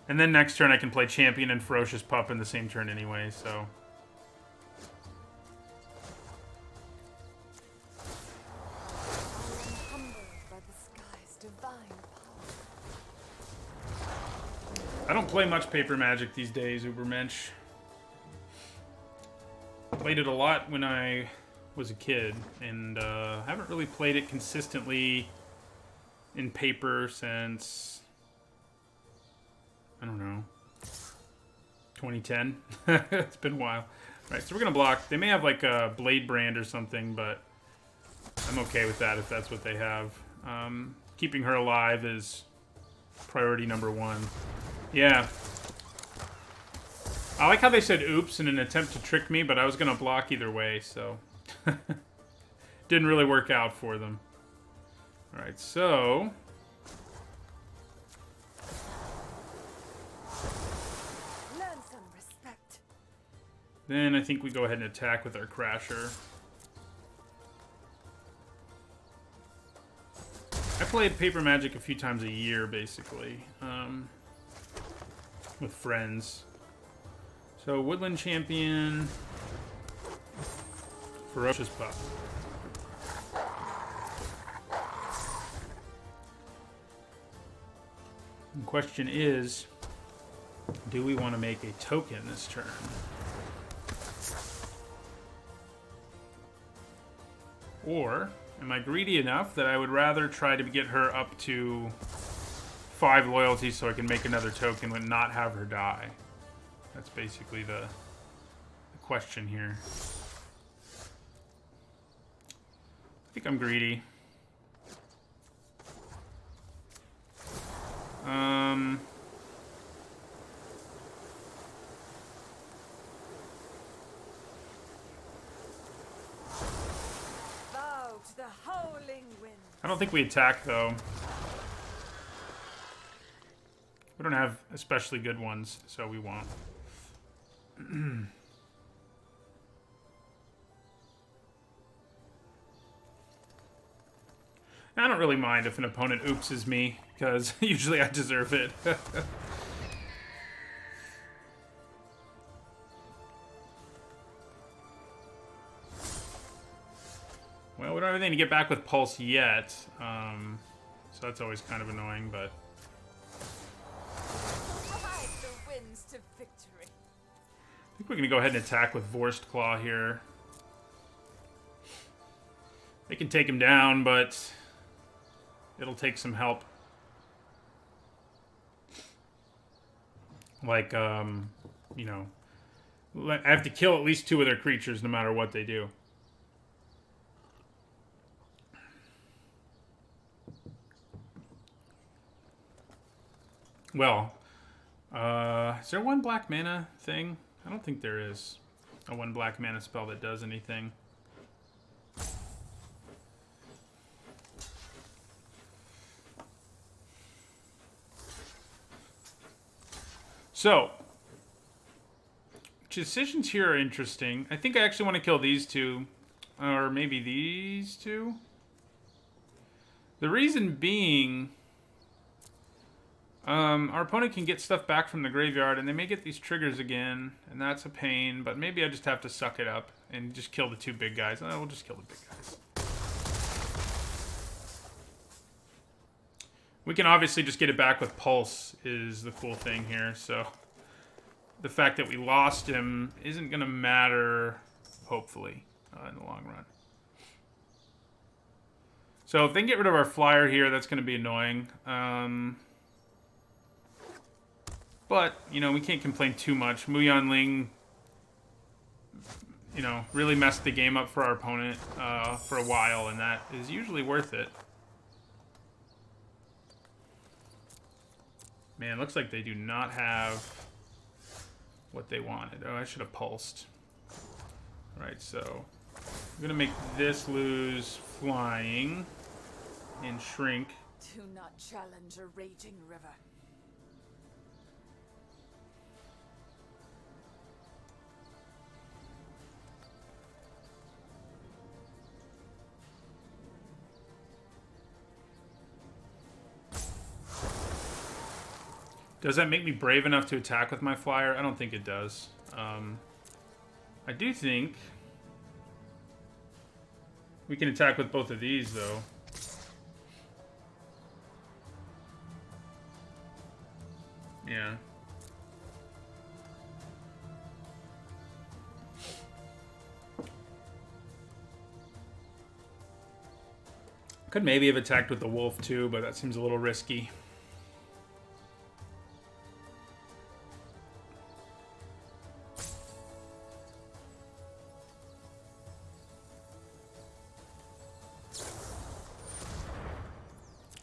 And then next turn I can play Champion and Ferocious Pup in the same turn anyway, so... I don't play much Paper Magic these days, Ubermensch. Played it a lot when I was a kid, and haven't really played it consistently in paper since, I don't know, 2010. It's been a while. Right, so we're going to block. They may have like a Blade Brand or something, but I'm okay with that if that's what they have. Keeping her alive is priority number one. Yeah. I like how they said oops in an attempt to trick me, but I was going to block either way, so... Didn't really work out for them. Alright, so... Learn some respect. Then I think we go ahead and attack with our Crasher. I played Paper Magic a few times a year, basically. With friends. So, Woodland Champion... Ferocious Pup. The question is, do we want to make a token this turn? Or am I greedy enough that I would rather try to get her up to 5 loyalty so I can make another token and not have her die? That's basically the question here. I think I'm greedy. Bow to the howling wind. I don't think we attack, though. We don't have especially good ones, so we won't. I don't really mind if an opponent oopses me, because usually I deserve it. Well, we don't have anything to get back with Pulse yet, so that's always kind of annoying, but... Ride the winds to victory. I think we're going to go ahead and attack with Vorst Claw here. They can take him down, but it'll take some help. Like, you know, I have to kill at least 2 of their creatures no matter what they do. Well, is there 1 black mana thing? I don't think there is a 1 black mana spell that does anything. So, decisions here are interesting. I think I actually want to kill these 2, or maybe these 2. The reason being... our opponent can get stuff back from the graveyard, and they may get these triggers again, and that's a pain, but maybe I just have to suck it up and just kill the 2 big guys. Oh, we'll just kill the big guys. We can obviously just get it back with Pulse is the cool thing here, so the fact that we lost him isn't going to matter, hopefully, in the long run. So if they can get rid of our flyer here, that's going to be annoying. But, you know, we can't complain too much. Muyan Ling you know, really messed the game up for our opponent for a while, and that is usually worth it. Man, looks like they do not have what they wanted. Oh, I should have pulsed. Right, so I'm gonna make this lose flying and shrink. Do not challenge a raging river. Does that make me brave enough to attack with my flyer? I don't think it does. I do think we can attack with both of these, though. Yeah. Could maybe have attacked with the wolf, too, but that seems a little risky.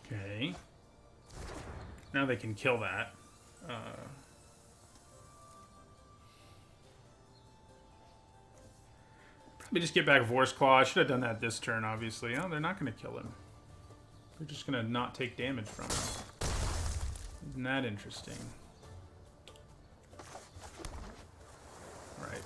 Okay. Now they can kill that. Probably just get back Vor's Claw. I should have done that this turn, obviously. Oh, they're not going to kill him. They're just going to not take damage from him. Isn't that interesting? Right.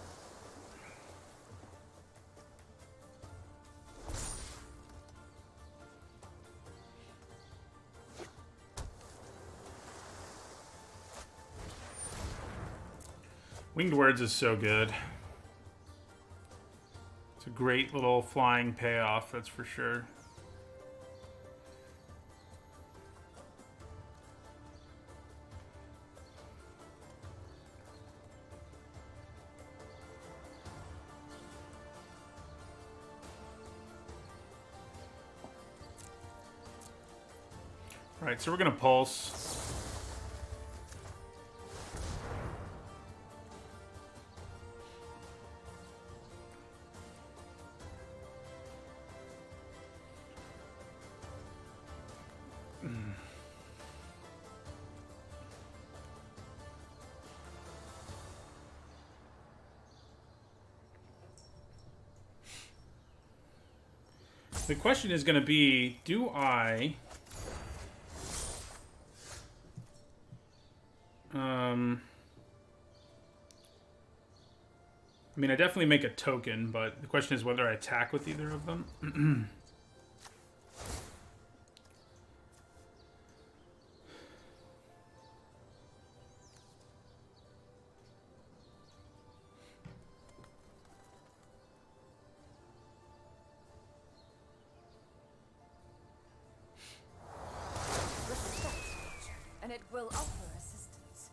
Winged Words is so good. It's a great little flying payoff, that's for sure. Right, so we're gonna pulse. The question is going to be, do I... I mean, I definitely make a token, but the question is whether I attack with either of them. And it will offer assistance.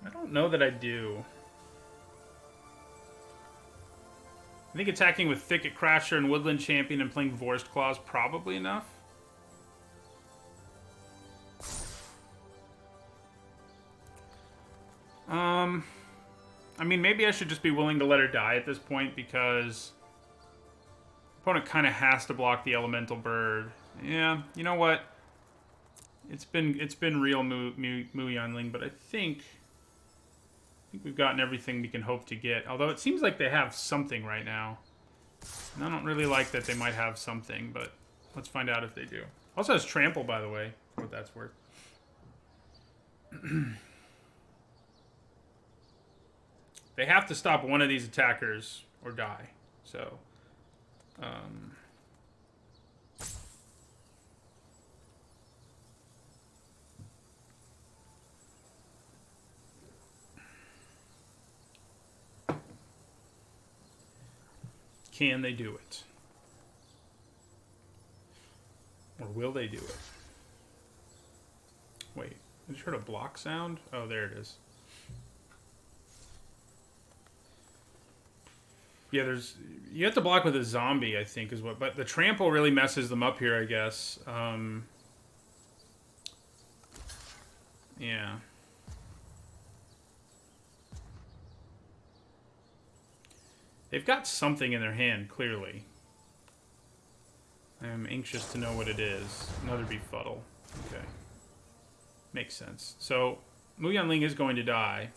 I don't know that I do. I think attacking with Thicket Crasher and Woodland Champion and playing Vorst Claw is probably enough. I mean, maybe I should just be willing to let her die at this point because opponent kind of has to block the Elemental Bird. Yeah, you know what? It's been real Mu Yanling, but I think we've gotten everything we can hope to get. Although it seems like they have something right now. And I don't really like that they might have something, but let's find out if they do. Also has Trample, by the way, what that's worth. They have to stop one of these attackers or die. So, can they do it? Or will they do it? Wait, I just heard a block sound? Oh, there it is. Yeah, you have to block with a zombie, I think, is what. But the trample really messes them up here, I guess. Yeah. They've got something in their hand, clearly. I am anxious to know what it is. Another befuddle. Okay. Makes sense. So, Mu Yanling is going to die.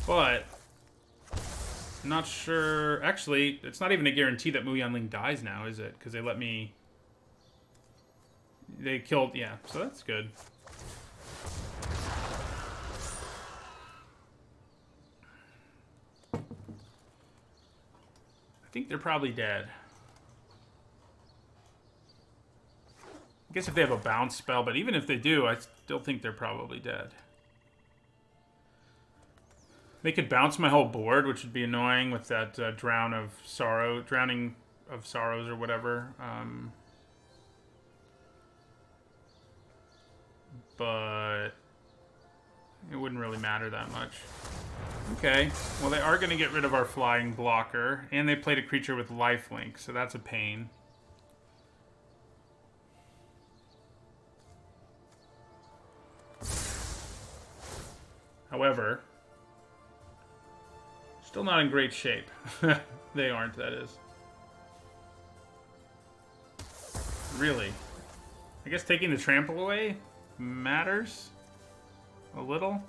But, I'm not sure... Actually, it's not even a guarantee that Mu Yanling dies now, is it? Because they let me... They killed... Yeah, so that's good. I think they're probably dead. I guess if they have a bounce spell, but even if they do, I still think they're probably dead. They could bounce my whole board, which would be annoying with that drowning of sorrows or whatever. But it wouldn't really matter that much. Okay, well they are going to get rid of our flying blocker, and they played a creature with lifelink, so that's a pain. However, still not in great shape. They aren't, that is. Really? I guess taking the trample away matters a little.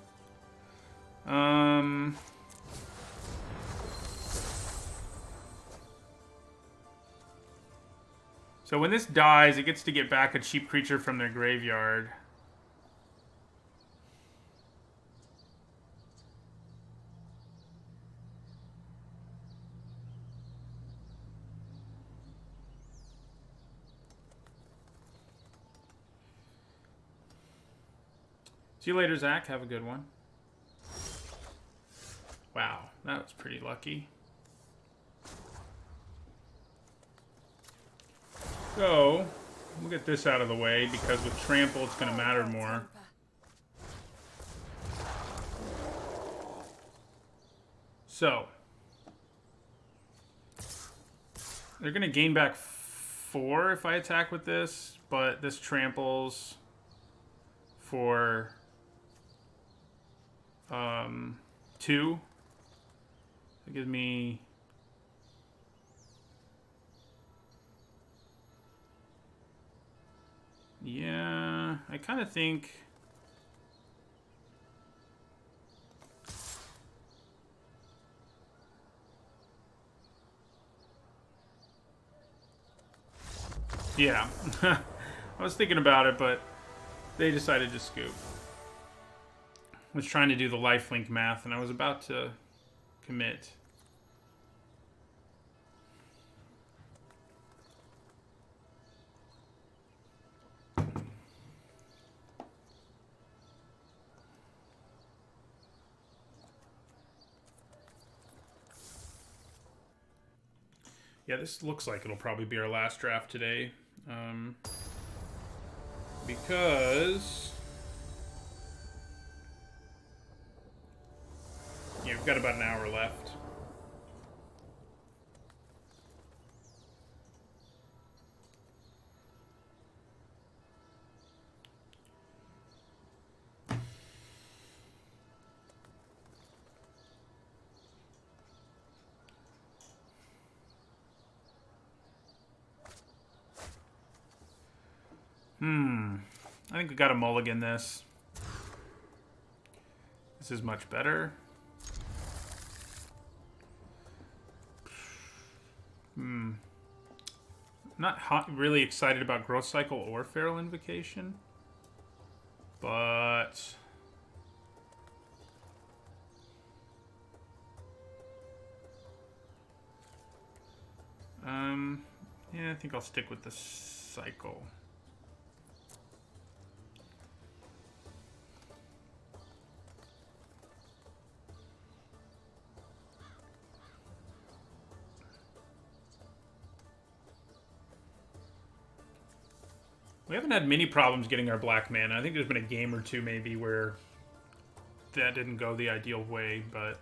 So when this dies, it gets to get back a cheap creature from their graveyard. See you later, Zach. Have a good one. Wow, that was pretty lucky. So, we'll get this out of the way, because with trample, it's going to matter more. So, they're going to gain back 4 if I attack with this, but this tramples for 2. It gives me... Yeah, I kind of think... Yeah. I was thinking about it, but they decided to scoop. I was trying to do the lifelink math, and I was about to commit. Yeah, this looks like it'll probably be our last draft today. Because... yeah, we've got about an hour left. I think we got to mulligan this. This is much better. Not really excited about Growth Cycle or Feral Invocation. But... yeah, I think I'll stick with the cycle. We haven't had many problems getting our black mana. I think there's been a game or two maybe where that didn't go the ideal way, but...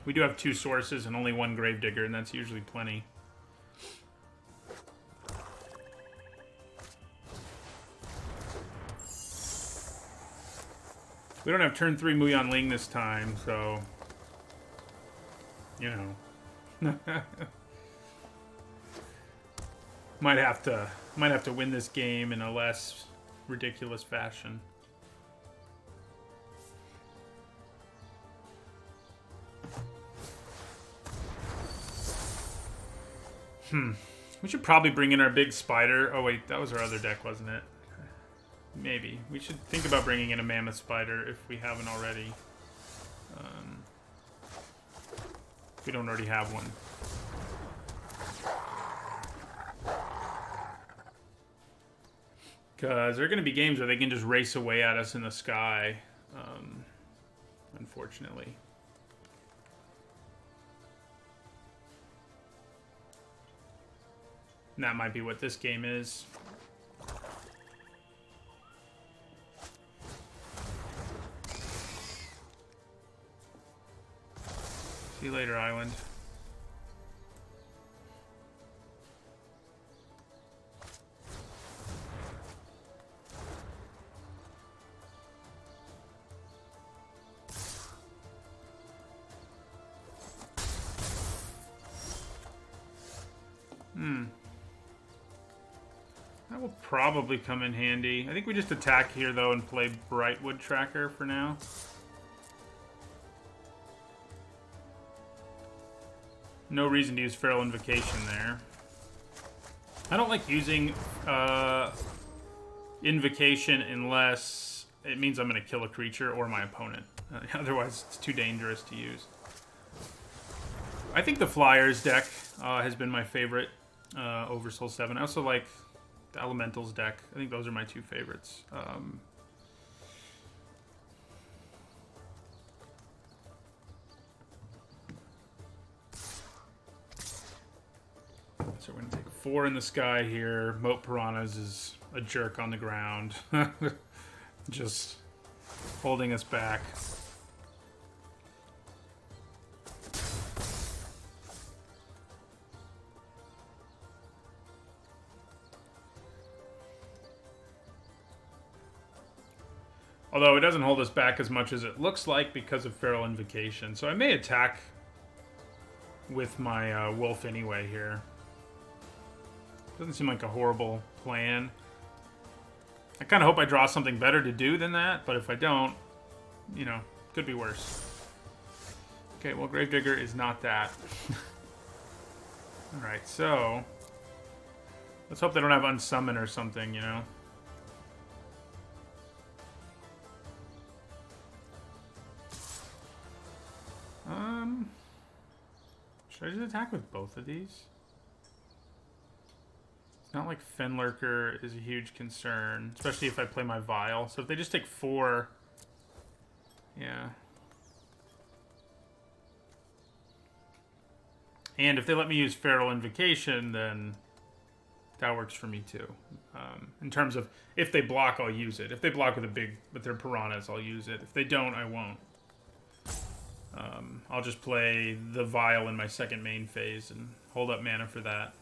we do have 2 sources and only 1 Gravedigger, and that's usually plenty. We don't have turn 3 Muyan Ling this time, so you know. might have to win this game in a less ridiculous fashion. We should probably bring in our big spider. Oh wait, that was our other deck, wasn't it? Maybe. We should think about bringing in a mammoth spider if we haven't already. If we don't already have one. Because there are going to be games where they can just race away at us in the sky. Unfortunately. And that might be what this game is. See you later, Island. That will probably come in handy. I think we just attack here, though, and play Brightwood Tracker for now. No reason to use Feral Invocation there. I don't like using Invocation unless it means I'm going to kill a creature or my opponent. Otherwise, it's too dangerous to use. I think the Flyers deck has been my favorite over Soul 7. I also like the Elementals deck. I think those are my two favorites. So we're going to take 4 in the sky here. Moat Piranhas is a jerk on the ground. Just holding us back. Although it doesn't hold us back as much as it looks like because of Feral Invocation. So I may attack with my wolf anyway here. Doesn't seem like a horrible plan. I kind of hope I draw something better to do than that, but if I don't, you know, could be worse. Okay, well, Gravedigger is not that. Alright, so let's hope they don't have Unsummon or something, you know? Should I just attack with both of these? It's not like Fenlurker is a huge concern, especially if I play my Vial. So if they just take 4... Yeah. And if they let me use Feral Invocation, then that works for me too. In terms of, if they block, I'll use it. If they block with their Piranhas, I'll use it. If they don't, I won't. I'll just play the Vial in my second main phase and hold up mana for that.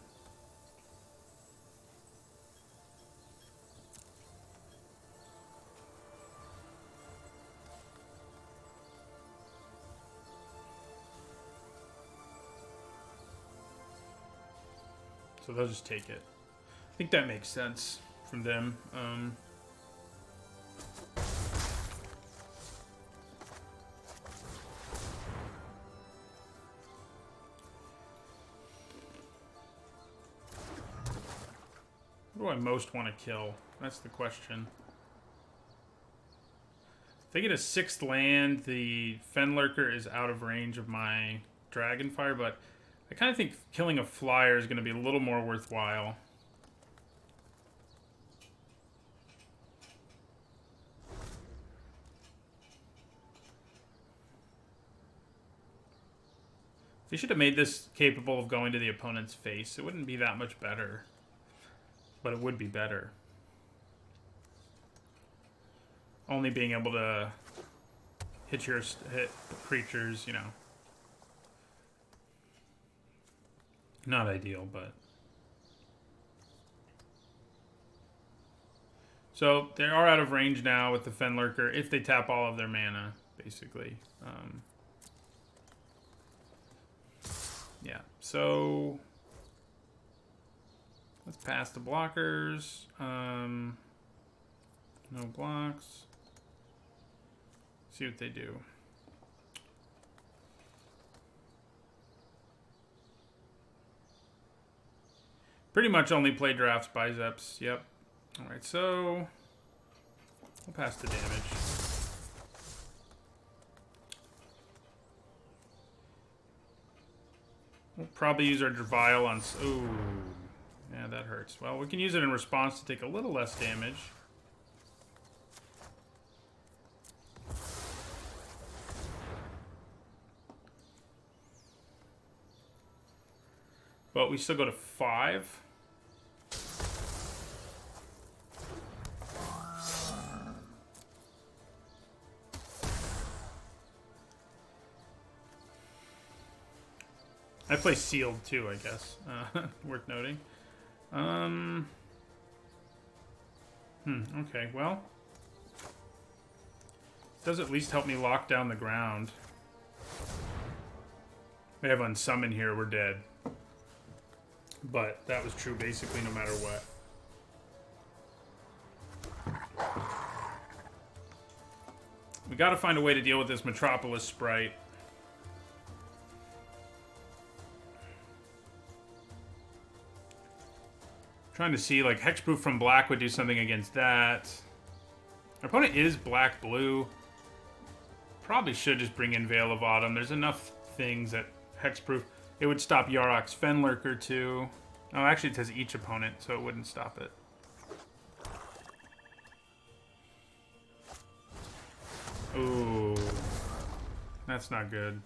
So they'll just take it. I think that makes sense from them. What do I most want to kill? That's the question. If they get a 6th land, the Fenlurker is out of range of my Dragonfire, but I kind of think killing a Flyer is going to be a little more worthwhile. They should have made this capable of going to the opponent's face. It wouldn't be that much better. But it would be better. Only being able to hit creatures, you know. Not ideal, but... So they are out of range now with the Fenlurker if they tap all of their mana, basically. Yeah, so let's pass the blockers. No blocks. See what they do. Pretty much only play drafts by Zeps. Yep. Alright, so we'll pass the damage. We'll probably use our Vial on... Ooh. Yeah, that hurts. Well, we can use it in response to take a little less damage. But we still go to 5. I play sealed too, I guess. Worth noting. Okay, well. Does at least help me lock down the ground. We have unsummon here, we're dead. But that was true basically no matter what. We gotta find a way to deal with this Metropolis Sprite. Trying to see, like, Hexproof from black would do something against that. Our opponent is black-blue. Probably should just bring in Veil of Autumn. There's enough things that Hexproof... It would stop Yarok's Fenlurker, too. Oh, actually, it says each opponent, so it wouldn't stop it. Ooh. That's not good.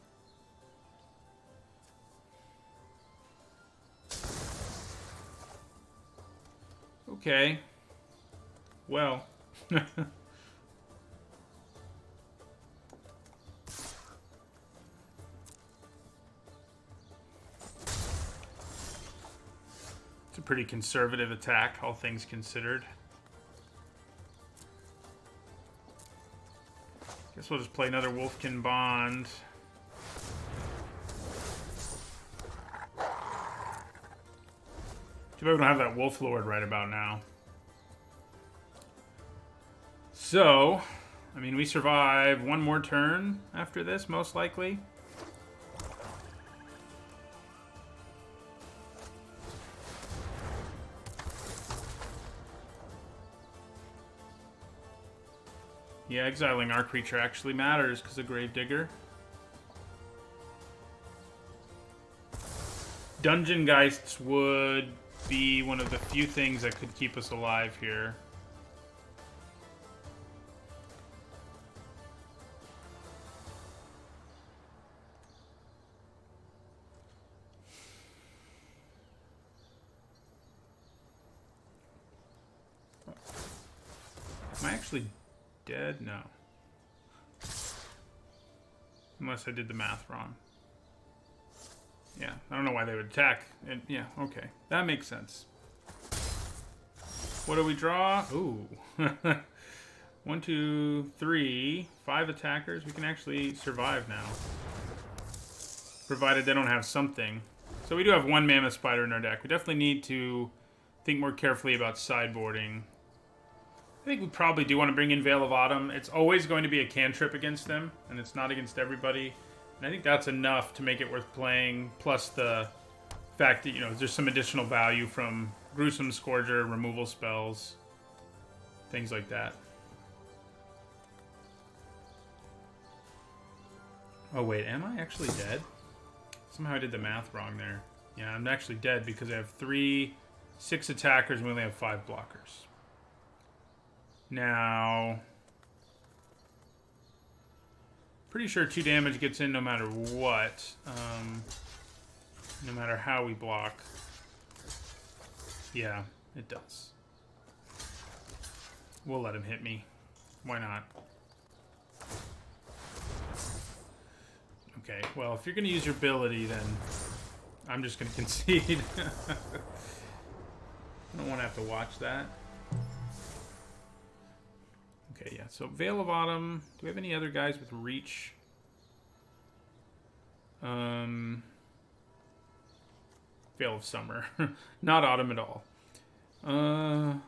Okay. Well. It's a pretty conservative attack, all things considered. Guess we'll just play another Wolfkin Bond. Too bad we don't have that Wolf Lord right about now. So, I mean, we survive one more turn after this, most likely. Yeah, exiling our creature actually matters because of Gravedigger. Dungeon Geists would be one of the few things that could keep us alive here. Am I actually dead? No. Unless I did the math wrong. Yeah, I don't know why they would attack. And yeah, okay. That makes sense. What do we draw? Ooh. 1, 2, 3. 5 attackers. We can actually survive now. Provided they don't have something. So we do have 1 Mammoth Spider in our deck. We definitely need to think more carefully about sideboarding. I think we probably do want to bring in Veil of Autumn. It's always going to be a cantrip against them, and it's not against everybody. And I think that's enough to make it worth playing, plus the fact that, you know, there's some additional value from Gruesome Scourger, removal spells, things like that. Oh, wait, am I actually dead? Somehow I did the math wrong there. Yeah, I'm actually dead because I have 6 attackers, and we only have 5 blockers. Now, pretty sure 2 damage gets in no matter what, no matter how we block. Yeah, it does. We'll let him hit me. Why not? Okay, well, if you're going to use your ability, then I'm just going to concede. I don't want to have to watch that. Okay, yeah. So Veil of Autumn. Do we have any other guys with reach? Veil of Summer. Not Autumn at all. And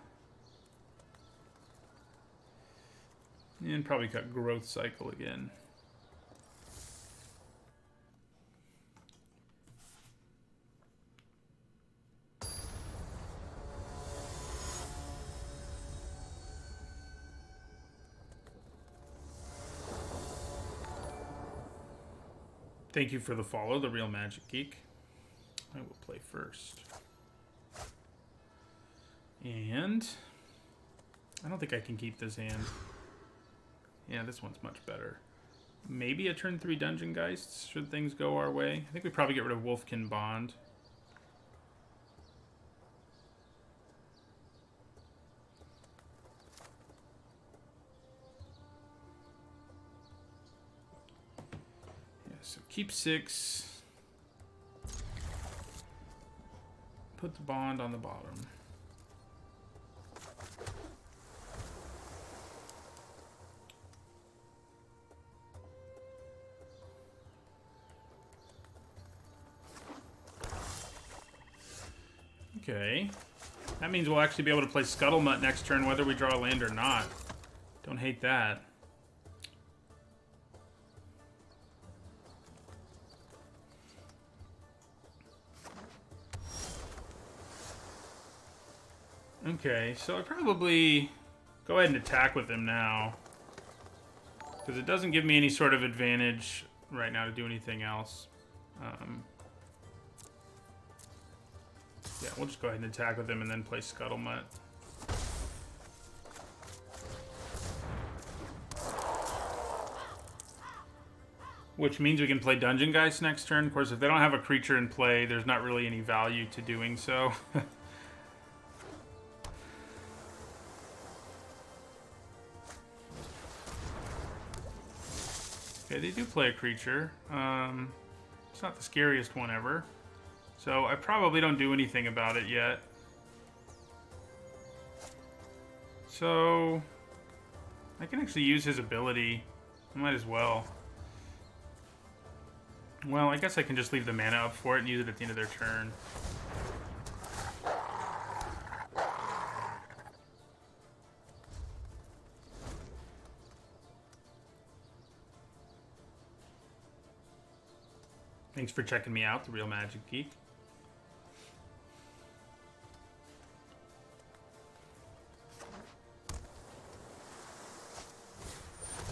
probably cut Growth Cycle again. Thank you for the follow, The Real Magic Geek. I will play first. And I don't think I can keep this hand. Yeah, this one's much better. Maybe a turn 3 Dungeon Geists, should things go our way. I think we probably get rid of Wolfkin Bond. Yeah, so keep 6. Put the Bond on the bottom. Okay. That means we'll actually be able to play Scuttlemutt next turn whether we draw a land or not. Don't hate that. Okay, so I probably go ahead and attack with him now. Because it doesn't give me any sort of advantage right now to do anything else. Yeah, we'll just go ahead and attack with him and then play Scuttlemutt. Which means we can play Dungeon Geist next turn. Of course, if they don't have a creature in play, there's not really any value to doing so. Okay, they do play a creature. It's not the scariest one ever. So I probably don't do anything about it yet. So I can actually use his ability. I might as well. Well, I guess I can just leave the mana up for it and use it at the end of their turn. Thanks for checking me out, The Real Magic Geek.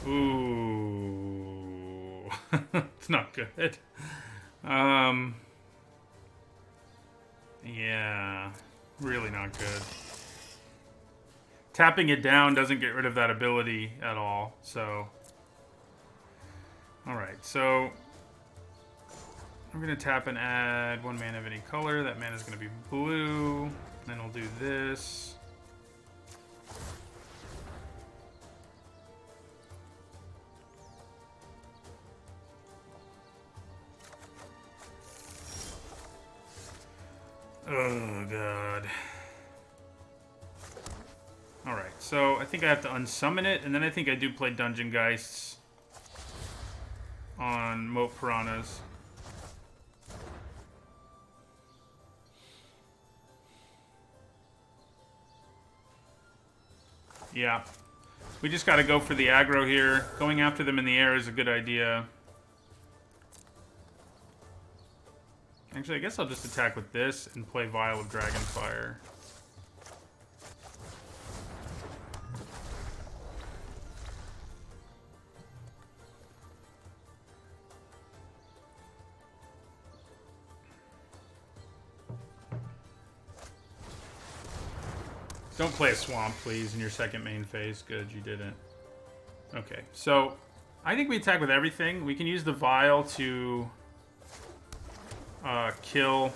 Ooh. It's not good. Yeah. Really not good. Tapping it down doesn't get rid of that ability at all, so... Alright, so... I'm going to tap and add 1 mana of any color. That mana is going to be blue. Then I'll do this. Oh, God. Alright, so I think I have to unsummon it, and then I think I do play Dungeon Geists on Moat Piranhas. Yeah. We just got to go for the aggro here. Going after them in the air is a good idea. Actually, I guess I'll just attack with this and play Vial of Dragonfire. Don't play a swamp, please, in your second main phase. Good, you didn't. Okay, so I think we attack with everything. We can use the Vial to kill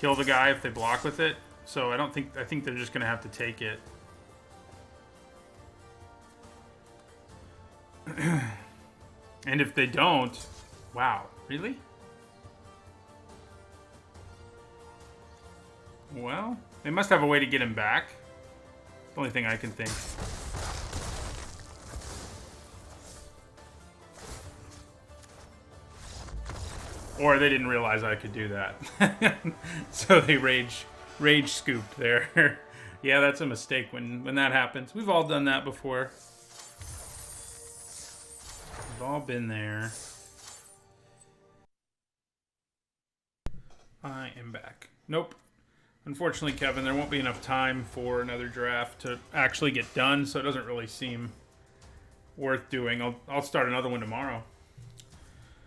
the guy if they block with it. So I think they're just gonna have to take it. And if they don't, wow, really? Well, they must have a way to get him back. The only thing I can think. Or they didn't realize I could do that. So they rage scooped there. Yeah, that's a mistake when that happens. We've all done that before. We've all been there. I am back. Nope. Unfortunately, Kevin, there won't be enough time for another draft to actually get done, so it doesn't really seem worth doing. I'll start another one tomorrow.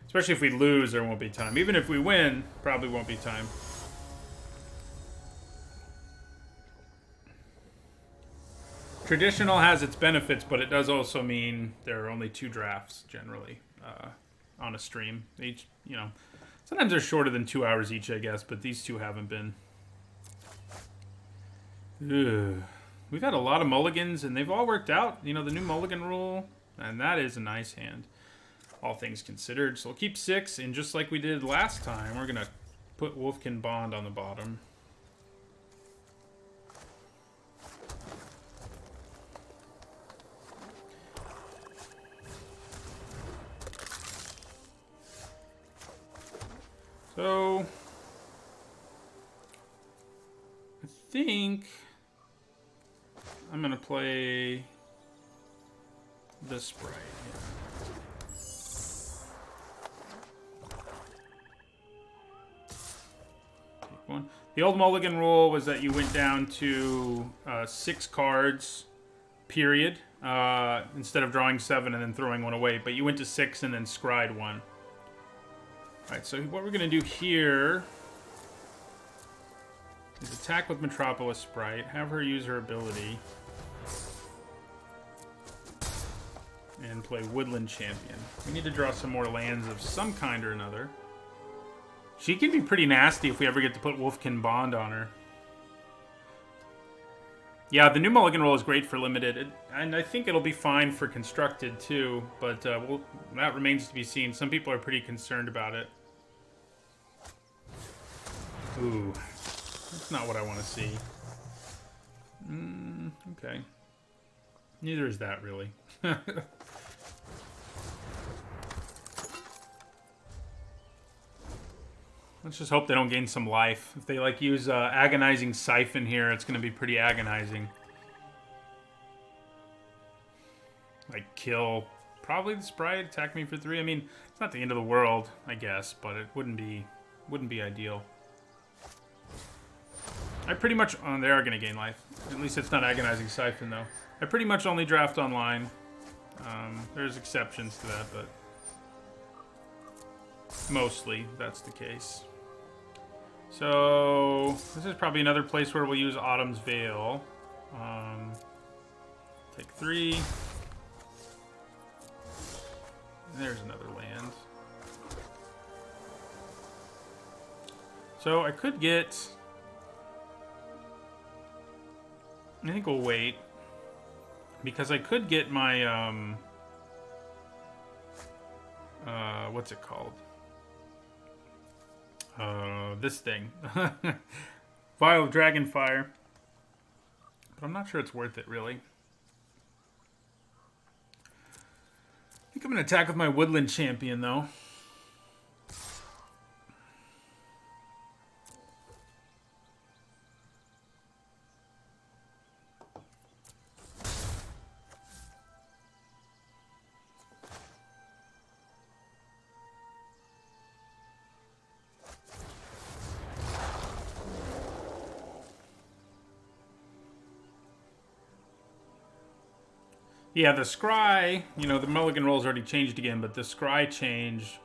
Especially if we lose, there won't be time. Even if we win, probably won't be time. Traditional has its benefits, but it does also mean there are only 2 drafts generally on a stream. Each, sometimes they're shorter than 2 hours each, I guess, but these 2 haven't been. Ugh. We've had a lot of mulligans, and they've all worked out. The new mulligan rule, and that is a nice hand, all things considered. So we'll keep 6, and just like we did last time, we're going to put Wolfkin Bond on the bottom. So I think I'm going to play the Sprite. Take one. The old mulligan rule was that you went down to 6 cards, period, instead of drawing 7 and then throwing 1 away. But you went to 6 and then scryed 1. Alright, so what we're going to do here is attack with Metropolis Sprite, have her use her ability, and play Woodland Champion. We need to draw some more lands of some kind or another. She can be pretty nasty if we ever get to put Wolfkin Bond on her. Yeah, the new mulligan roll is great for limited, and I think it'll be fine for constructed too, but that remains to be seen. Some people are pretty concerned about it. Ooh, that's not what I want to see. Okay. Neither is that, really. Let's just hope they don't gain some life. If they, use Agonizing Siphon here, it's going to be pretty agonizing. Kill probably the Sprite, attack me for 3. I mean, it's not the end of the world, I guess, but it wouldn't be ideal. I pretty much... Oh, they are going to gain life. At least it's not Agonizing Siphon, though. I pretty much only draft online. There's exceptions to that, but... mostly, that's the case. So... this is probably another place where we'll use Autumn's Veil. Take 3. There's another land. So I could get... I think we'll wait. Because I could get my, what's it called? This thing. Vial of Dragonfire. But I'm not sure it's worth it, really. I think I'm going to attack with my Woodland Champion, though. Yeah, the scry, the mulligan roll's already changed again, but the scry change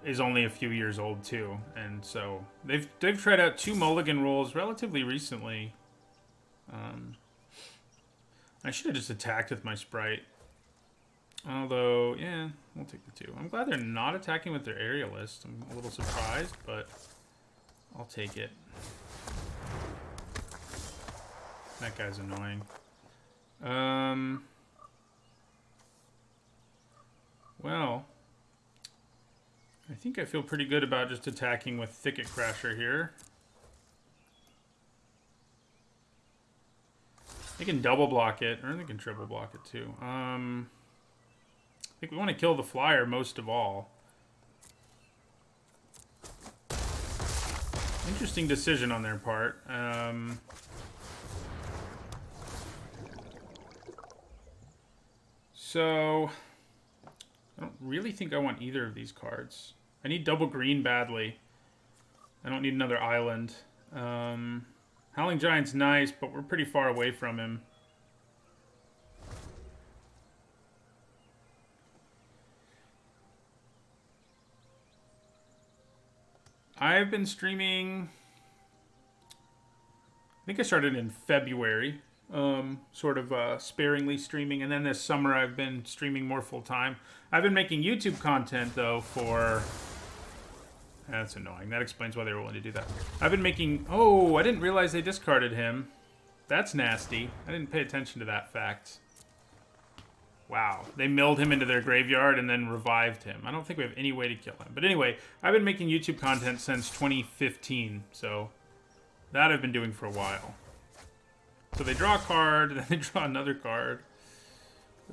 is only a few years old too. And so they've tried out 2 mulligan rolls relatively recently. I should have just attacked with my Sprite. Although, yeah, we'll take the 2. I'm glad they're not attacking with their Aerialist. I'm a little surprised, but I'll take it. That guy's annoying. Well, I think I feel pretty good about just attacking with Thicket Crasher here. They can double block it, or they can triple block it too. I think we want to kill the flyer most of all. Interesting decision on their part. So, I don't really think I want either of these cards. I need double green badly. I don't need another island. Howling Giant's nice, but we're pretty far away from him. I've been streaming... I think I started in February. Sort of sparingly streaming. And then this summer I've been streaming more full-time. I've been making YouTube content, though, for... That's annoying. That explains why they were willing to do that. I've been making... Oh, I didn't realize they discarded him. That's nasty. I didn't pay attention to that fact. Wow. They milled him into their graveyard and then revived him. I don't think we have any way to kill him. But anyway, I've been making YouTube content since 2015. So that I've been doing for a while. So they draw a card, then they draw another card.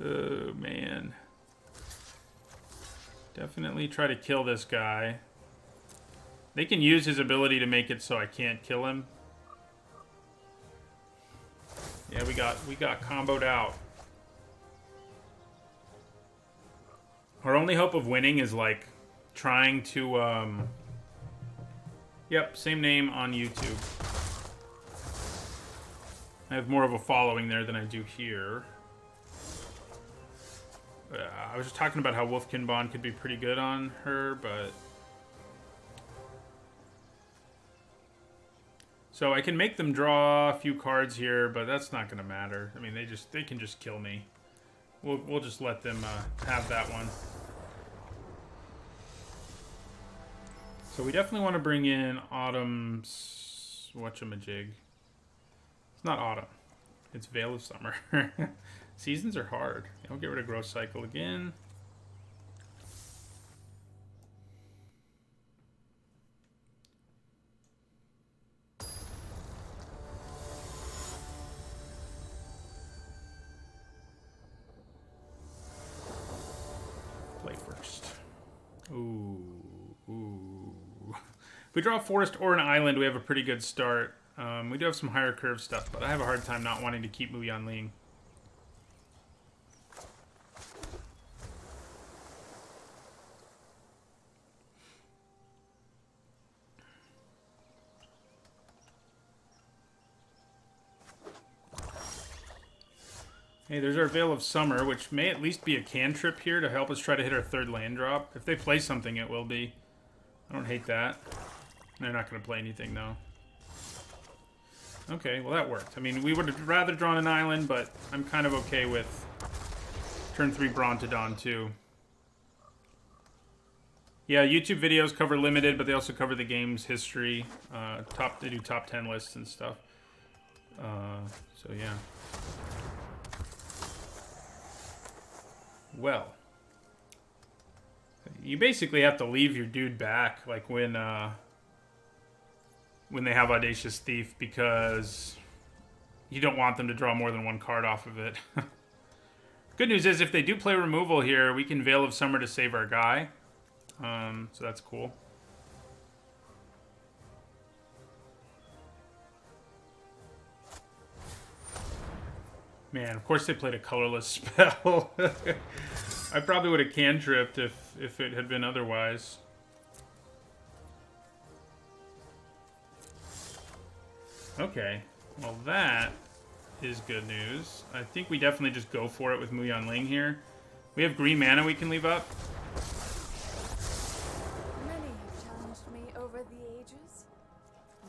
Oh, man. Definitely try to kill this guy. They can use his ability to make it so I can't kill him. Yeah, we got comboed out. Our only hope of winning is like trying to yep, same name on YouTube. I have more of a following there than I do here. I was just talking about how Wolfkin Bond could be pretty good on her, but... So I can make them draw a few cards here, but that's not going to matter. I mean, they can just kill me. We'll just let them have that one. So we definitely want to bring in Autumn's whatchamajig. It's not Autumn. It's Veil of Summer. Seasons are hard. I'll get rid of Growth Cycle again. Play first. Ooh. If we draw a forest or an island, we have a pretty good start. We do have some higher curve stuff, but I have a hard time not wanting to keep Mu Yanling. Hey, there's our Veil of Summer, which may at least be a cantrip here to help us try to hit our third land drop. If they play something, it will be. I don't hate that. They're not going to play anything, though. Okay, well that worked. I mean, we would have rather drawn an island, but I'm kind of okay with turn 3 Brontodon, too. Yeah, YouTube videos cover limited, but they also cover the game's history. They do top 10 lists and stuff. So, yeah. Well, you basically have to leave your dude back, like when they have Audacious Thief, because you don't want them to draw more than one card off of it. Good news is, if they do play removal here, we can Veil of Summer to save our guy. So that's cool. Man, of course they played a colorless spell. I probably would have cantripped if it had been otherwise. Okay, well that is good news. I think we definitely just go for it with Mu Yanling here. We have green mana we can leave up. Many have challenged me over the ages.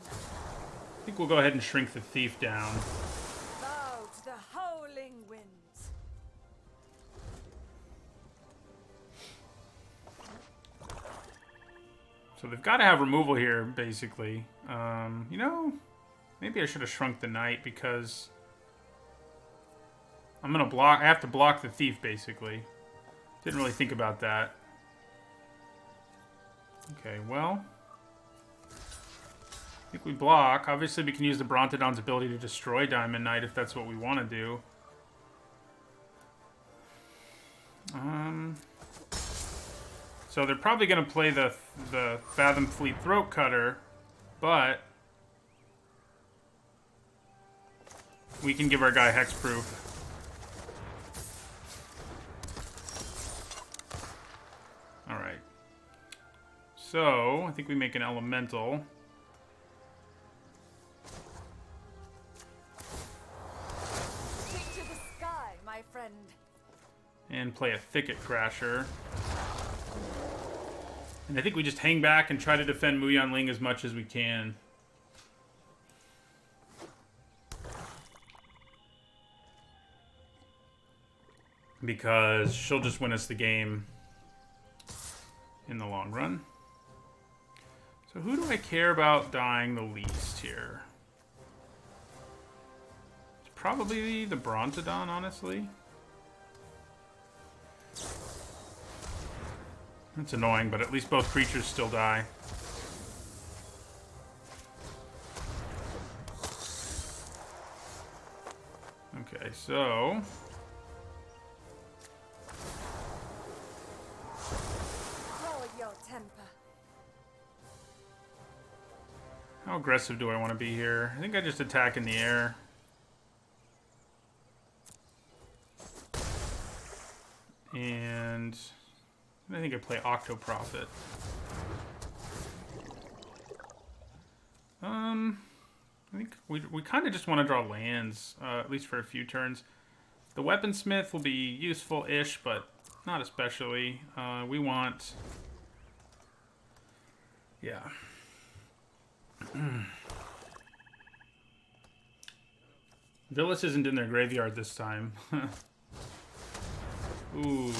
I think we'll go ahead and shrink the thief down. Bow to the howling winds. So they've got to have removal here, basically. You know, maybe I should have shrunk the knight because I'm gonna block. I have to block the thief, basically. Didn't really think about that. Okay, well, I think we block. Obviously, we can use the Brontodon's ability to destroy Diamond Knight if that's what we want to do. So they're probably going to play the Fathom Fleet Throat Cutter. But we can give our guy hexproof. Alright. So, I think we make an elemental. Take to the sky, my friend. And play a Thicket Crasher. And I think we just hang back and try to defend Mu Yanling as much as we can. Because she'll just win us the game in the long run. So who do I care about dying the least here? It's probably the Brontodon, honestly. That's annoying, but at least both creatures still die. Okay, so... Your temper. How aggressive do I want to be here? I think I just attack in the air. And I think I play Octoprofit. I think we kind of just want to draw lands, at least for a few turns. The Weaponsmith will be useful-ish, but not especially. We want... Yeah. Villas isn't in their graveyard this time. Ooh.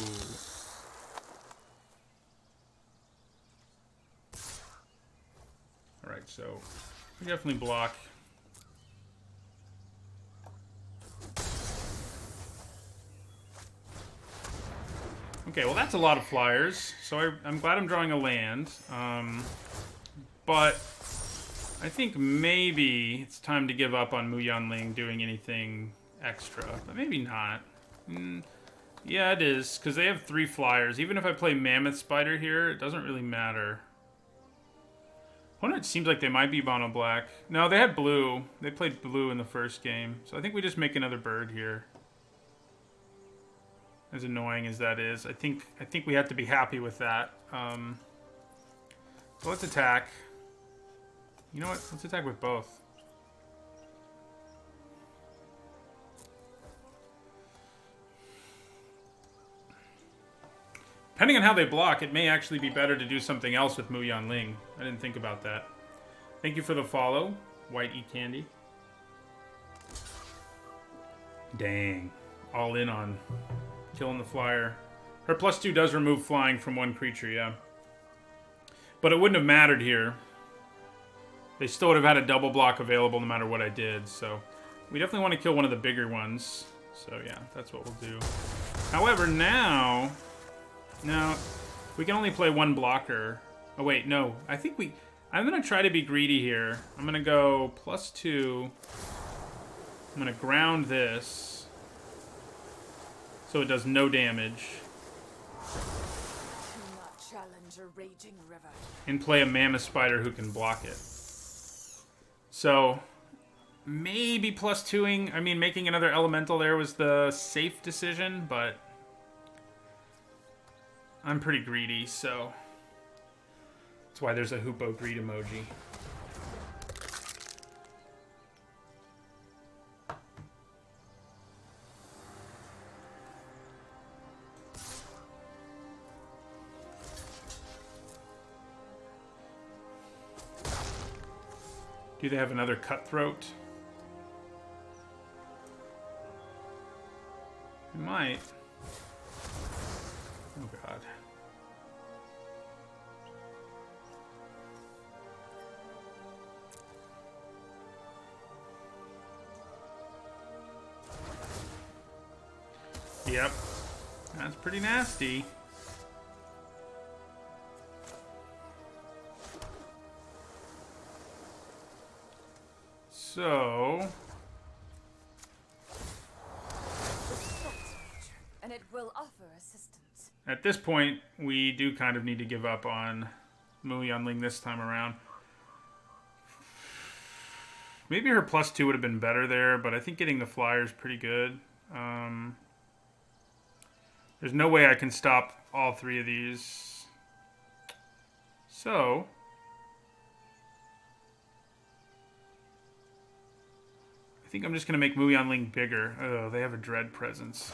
Alright, so we definitely block. Okay, well that's a lot of flyers. So I'm glad I'm drawing a land. But I think maybe it's time to give up on Mu Yanling doing anything extra. But maybe not. Yeah, it is, because they have 3 flyers. Even if I play Mammoth Spider here, it doesn't really matter. Opponent seems like they might be mono black. No, they had blue. They played blue in the first game. So I think we just make another bird here. As annoying as that is. I think we have to be happy with that. So let's attack. You know what? Let's attack with both. Depending on how they block, it may actually be better to do something else with Mu Yanling. I didn't think about that. Thank you for the follow, White Eat Candy. Dang. All in on killing the flyer. Her +2 does remove flying from one creature, yeah. But it wouldn't have mattered here. They still would have had a double block available no matter what I did, so... We definitely want to kill one of the bigger ones. So yeah, that's what we'll do. However, now... Now, we can only play one blocker. Oh wait, no. I think we... I'm going to try to be greedy here. I'm going to go +2. I'm going to ground this. So it does no damage. Do not challenge a raging river. And play a Mammoth Spider who can block it. So, maybe +2ing. I mean, making another elemental there was the safe decision, but I'm pretty greedy, so that's why there's a Hoopo greed emoji. Do they have another Cutthroat? They might. Oh god. Yep. That's pretty nasty. So... And it will offer assistance. At this point, we do kind of need to give up on Mu Yanling this time around. Maybe her +2 would have been better there, but I think getting the flyer is pretty good. There's no way I can stop all 3 of these. So I think I'm just going to make Muyan Ling bigger. Oh, they have a Dread presence.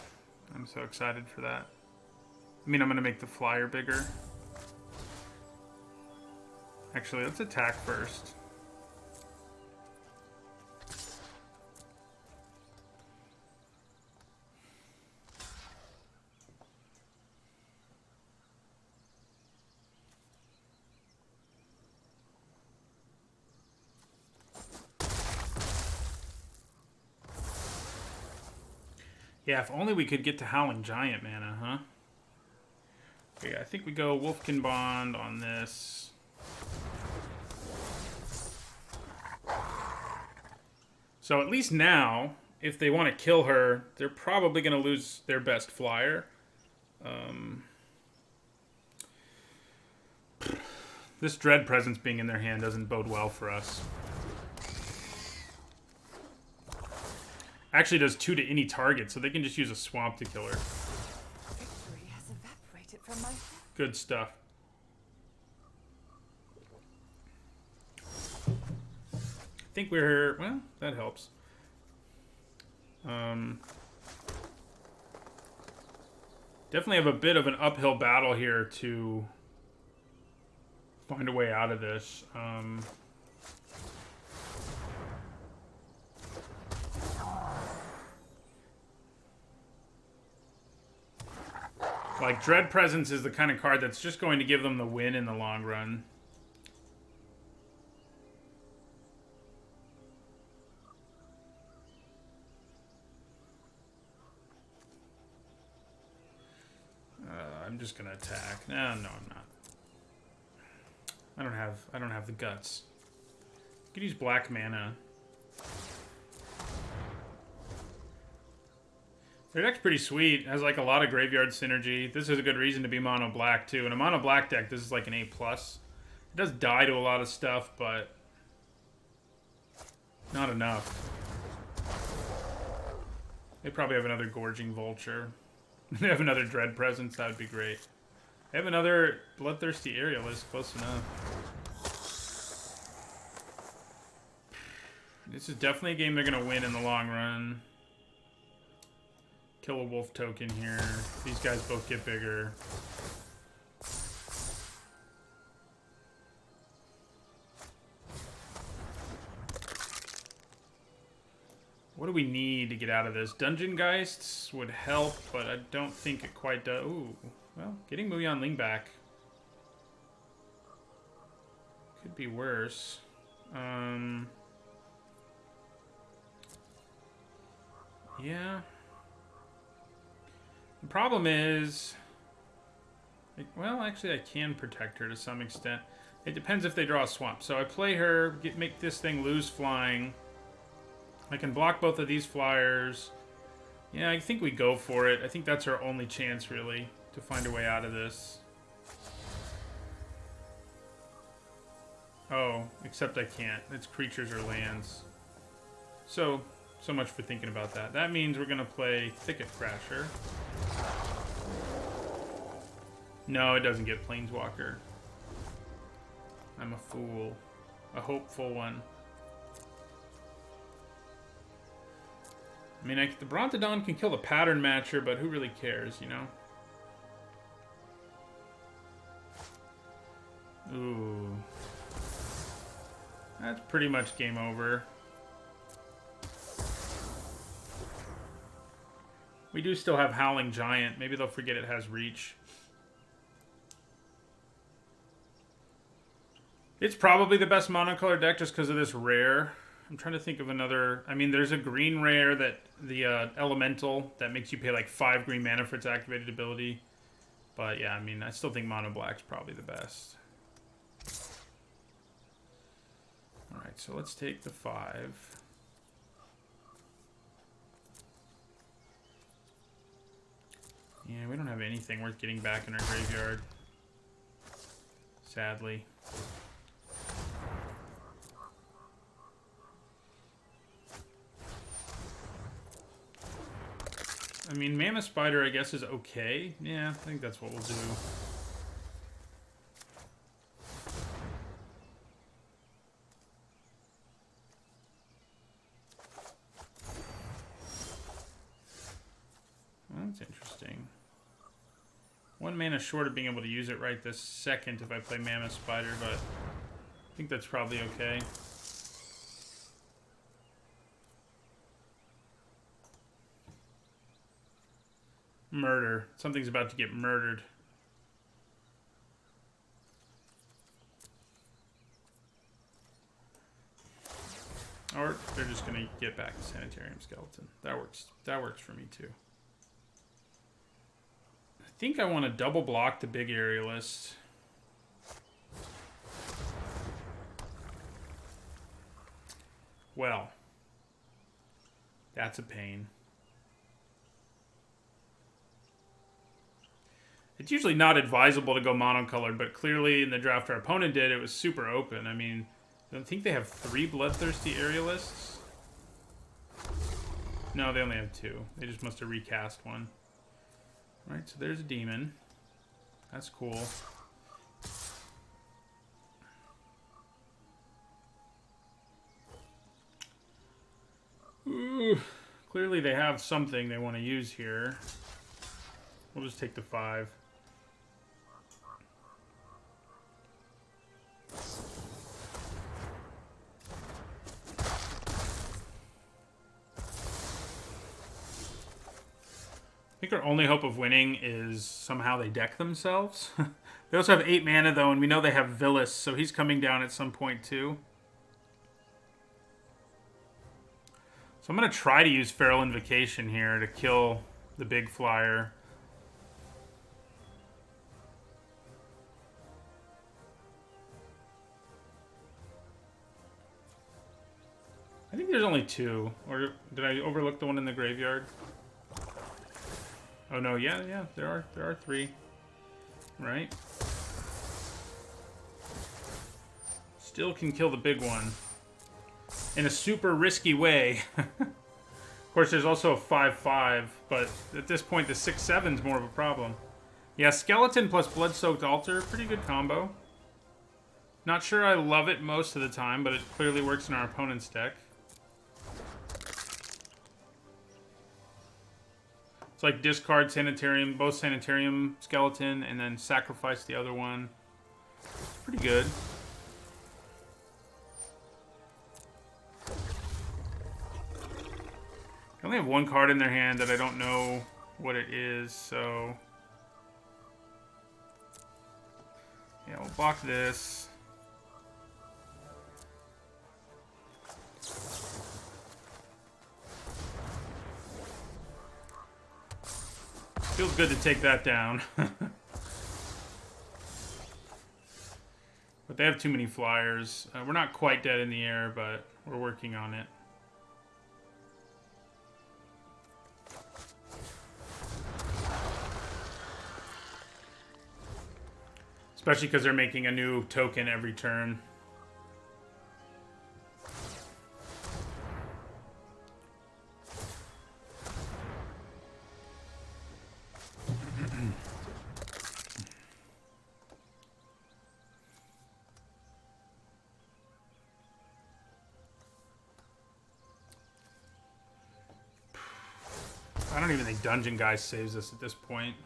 I'm so excited for that. I mean, I'm going to make the flyer bigger. Actually, let's attack first. Yeah, if only we could get to Howling Giant mana, huh? Okay, I think we go Wolfkin Bond on this. So at least now, if they want to kill her, they're probably going to lose their best flyer. This Dread presence being in their hand doesn't bode well for us. Actually does 2 to any target, so they can just use a swamp to kill her. Victory has evaporated from my head. Good stuff. I think we're... well, that helps. Definitely have a bit of an uphill battle here to find a way out of this. Like, Dread Presence is the kind of card that's just going to give them the win in the long run. I'm just gonna attack. No, I'm not. I don't have the guts. I could use black mana. Their deck's pretty sweet. It has like a lot of graveyard synergy. This is a good reason to be mono black too. In a mono black deck, this is like an A+. It does die to a lot of stuff, but not enough. They probably have another Gorging Vulture. They have another Dread Presence. That would be great. They have another Bloodthirsty Aerialist. Close enough. This is definitely a game they're going to win in the long run. Kill a wolf token here. These guys both get bigger. What do we need to get out of this? Dungeon Geists would help, but I don't think it quite does. Ooh, well, getting Muyan Ling back could be worse. Yeah. The problem is, well, actually I can protect her to some extent. It depends if they draw a swamp. So I play her, make this thing lose flying. I can block both of these flyers. Yeah, I think we go for it. I think that's our only chance, really, to find a way out of this. Oh, except I can't. It's creatures or lands. So much for thinking about that. That means we're going to play Thicket Crasher. No, it doesn't get Planeswalker. I'm a fool. A hopeful one. I mean, the Brontodon can kill the Pattern Matcher, but who really cares, you know? Ooh. That's pretty much game over. We do still have Howling Giant. Maybe they'll forget it has reach. It's probably the best monocolor deck just because of this rare. I'm trying to think of another. I mean, there's a green rare that the Elemental that makes you pay like 5 green mana for its activated ability. But yeah, I mean, I still think mono black's probably the best. Alright, so let's take the 5. Yeah, we don't have anything worth getting back in our graveyard. Sadly. I mean, Mammoth Spider, I guess, is okay. Yeah, I think that's what we'll do. Well, that's interesting. 1 mana short of being able to use it right this second if I play Mammoth Spider, but I think that's probably okay. Murder. Something's about to get murdered. Or they're just gonna get back the Sanitarium Skeleton. That works. That works for me too. I think I want to double block the big aerialist. Well, that's a pain. It's usually not advisable to go monocolored, but clearly in the draft our opponent did, it was super open. I mean, I don't think they have 3 Bloodthirsty aerialists. No, they only have 2. They just must have recast one. Right, so there's a demon. That's cool. Ooh, clearly they have something they want to use here. We'll just take the 5. I think our only hope of winning is somehow they deck themselves. They also have 8 mana, though, and we know they have Villas, so he's coming down at some point, too. So I'm going to try to use Feral Invocation here to kill the big flyer. I think there's only 2. Or did I overlook the one in the graveyard? Oh no, yeah, there are 3. Right? Still can kill the big one. In a super risky way. Of course, there's also a 5/5, but at this point, the 6/7 is more of a problem. Yeah, Skeleton plus Blood-Soaked Altar, pretty good combo. Not sure I love it most of the time, but it clearly works in our opponent's deck. It's like discard Sanitarium, both Sanitarium Skeleton, and then sacrifice the other one. Pretty good. They only have 1 card in their hand that I don't know what it is, so... yeah, we'll block this. Feels good to take that down. But they have too many flyers. We're not quite dead in the air, but we're working on it. Especially because they're making a new token every turn. I don't even think Dungeon Guy saves us at this point.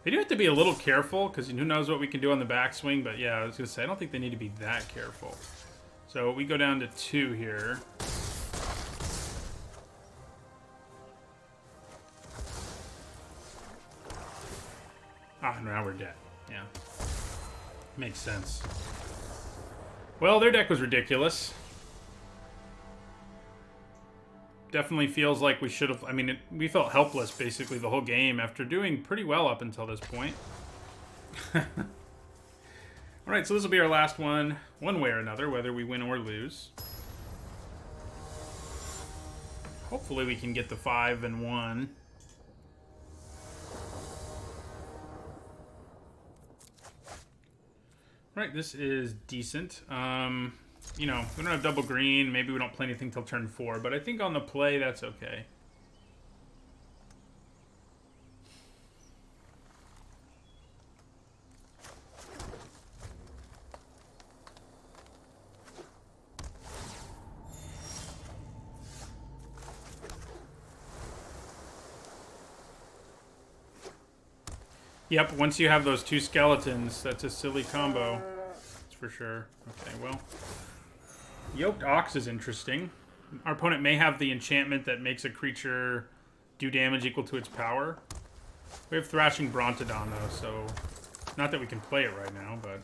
They do have to be a little careful, because who knows what we can do on the backswing, but yeah, I was going to say, I don't think they need to be that careful. So we go down to 2 here. Ah, now we're dead. Yeah. Makes sense. Well, their deck was ridiculous. Definitely feels like we should have... I mean, we felt helpless basically the whole game after doing pretty well up until this point. Alright, so this will be our last one way or another, whether we win or lose. Hopefully we can get the 5 and 1. Right, this is decent. you know, we don't have double green. Maybe we don't play anything till turn 4. But I think on the play, that's okay. Yep, once you have those 2 skeletons, that's a silly combo. That's for sure. Okay, well. Yoked Ox is interesting. Our opponent may have the enchantment that makes a creature do damage equal to its power. We have Thrashing Brontodon, though, so... Not that we can play it right now, but...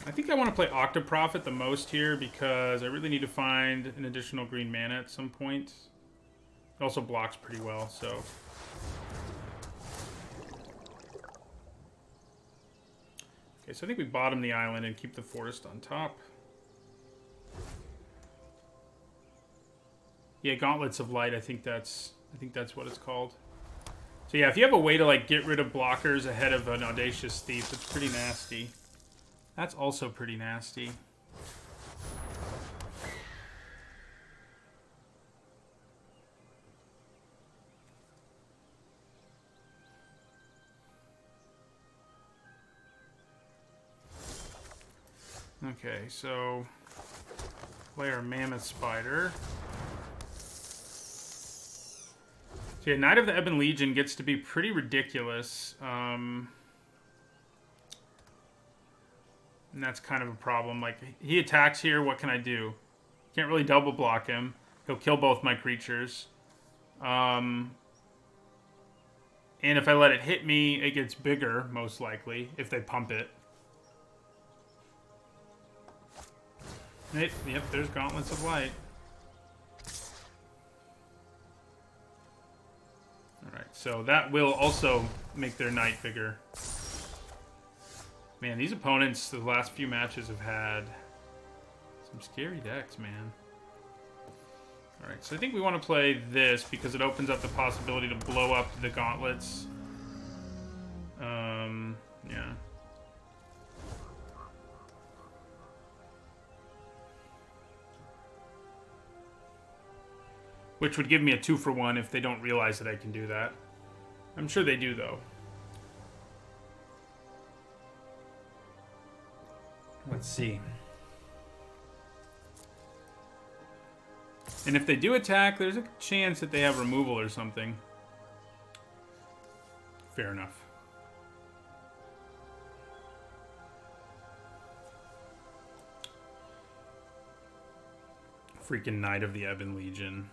I think I want to play Octoprophet the most here because I really need to find an additional green mana at some point. It also blocks pretty well, so... Okay, so I think we bottom the island and keep the forest on top. Yeah, Gauntlets of Light, I think that's what it's called. So yeah, if you have a way to like get rid of blockers ahead of an Audacious Thief, it's pretty nasty. That's also pretty nasty. Okay, so play our Mammoth Spider. So yeah, Knight of the Ebon Legion gets to be pretty ridiculous. And that's kind of a problem. Like, he attacks here, what can I do? Can't really double block him. He'll kill both my creatures. And if I let it hit me, it gets bigger, most likely, if they pump it. Yep, there's Gauntlets of Light. Alright, so that will also make their knight bigger. Man, these opponents the last few matches have had some scary decks, man. Alright, so I think we want to play this because it opens up the possibility to blow up the gauntlets. Yeah. Which would give me a 2-for-1 if they don't realize that I can do that. I'm sure they do, though. Let's see. And if they do attack, there's a chance that they have removal or something. Fair enough. Freaking Knight of the Ebon Legion.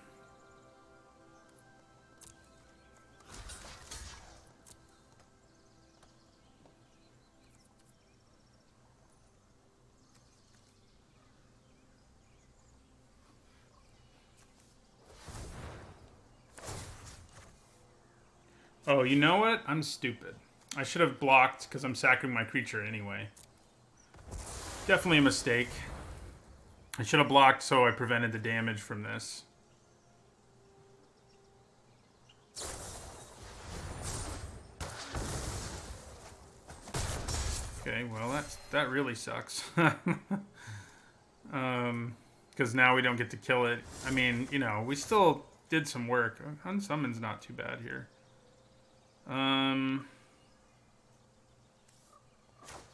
Oh, you know what? I'm stupid. I should have blocked because I'm sacking my creature anyway. Definitely a mistake. I should have blocked so I prevented the damage from this. Okay, well that really sucks. Because now we don't get to kill it. I mean, you know, we still did some work. Unsummon's not too bad here.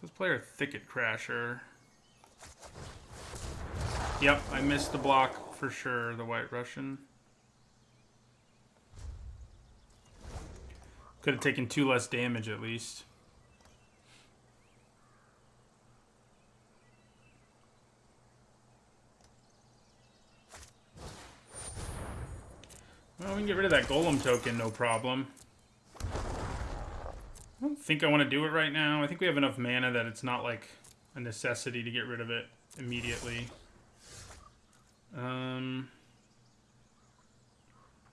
Let's play our Thicket Crasher. Yep, I missed the block for sure, the White Russian. Could have taken 2 less damage at least. Well, we can get rid of that Golem token, no problem. I don't think I want to do it right now. I think we have enough mana that it's not like a necessity to get rid of it immediately.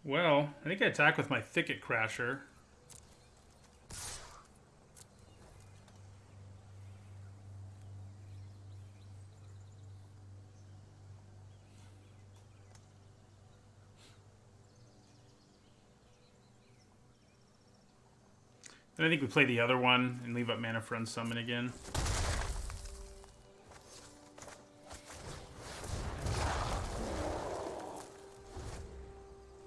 Well, I think I attack with my Thicket Crasher. And I think we play the other one and leave up mana for Unsummon again.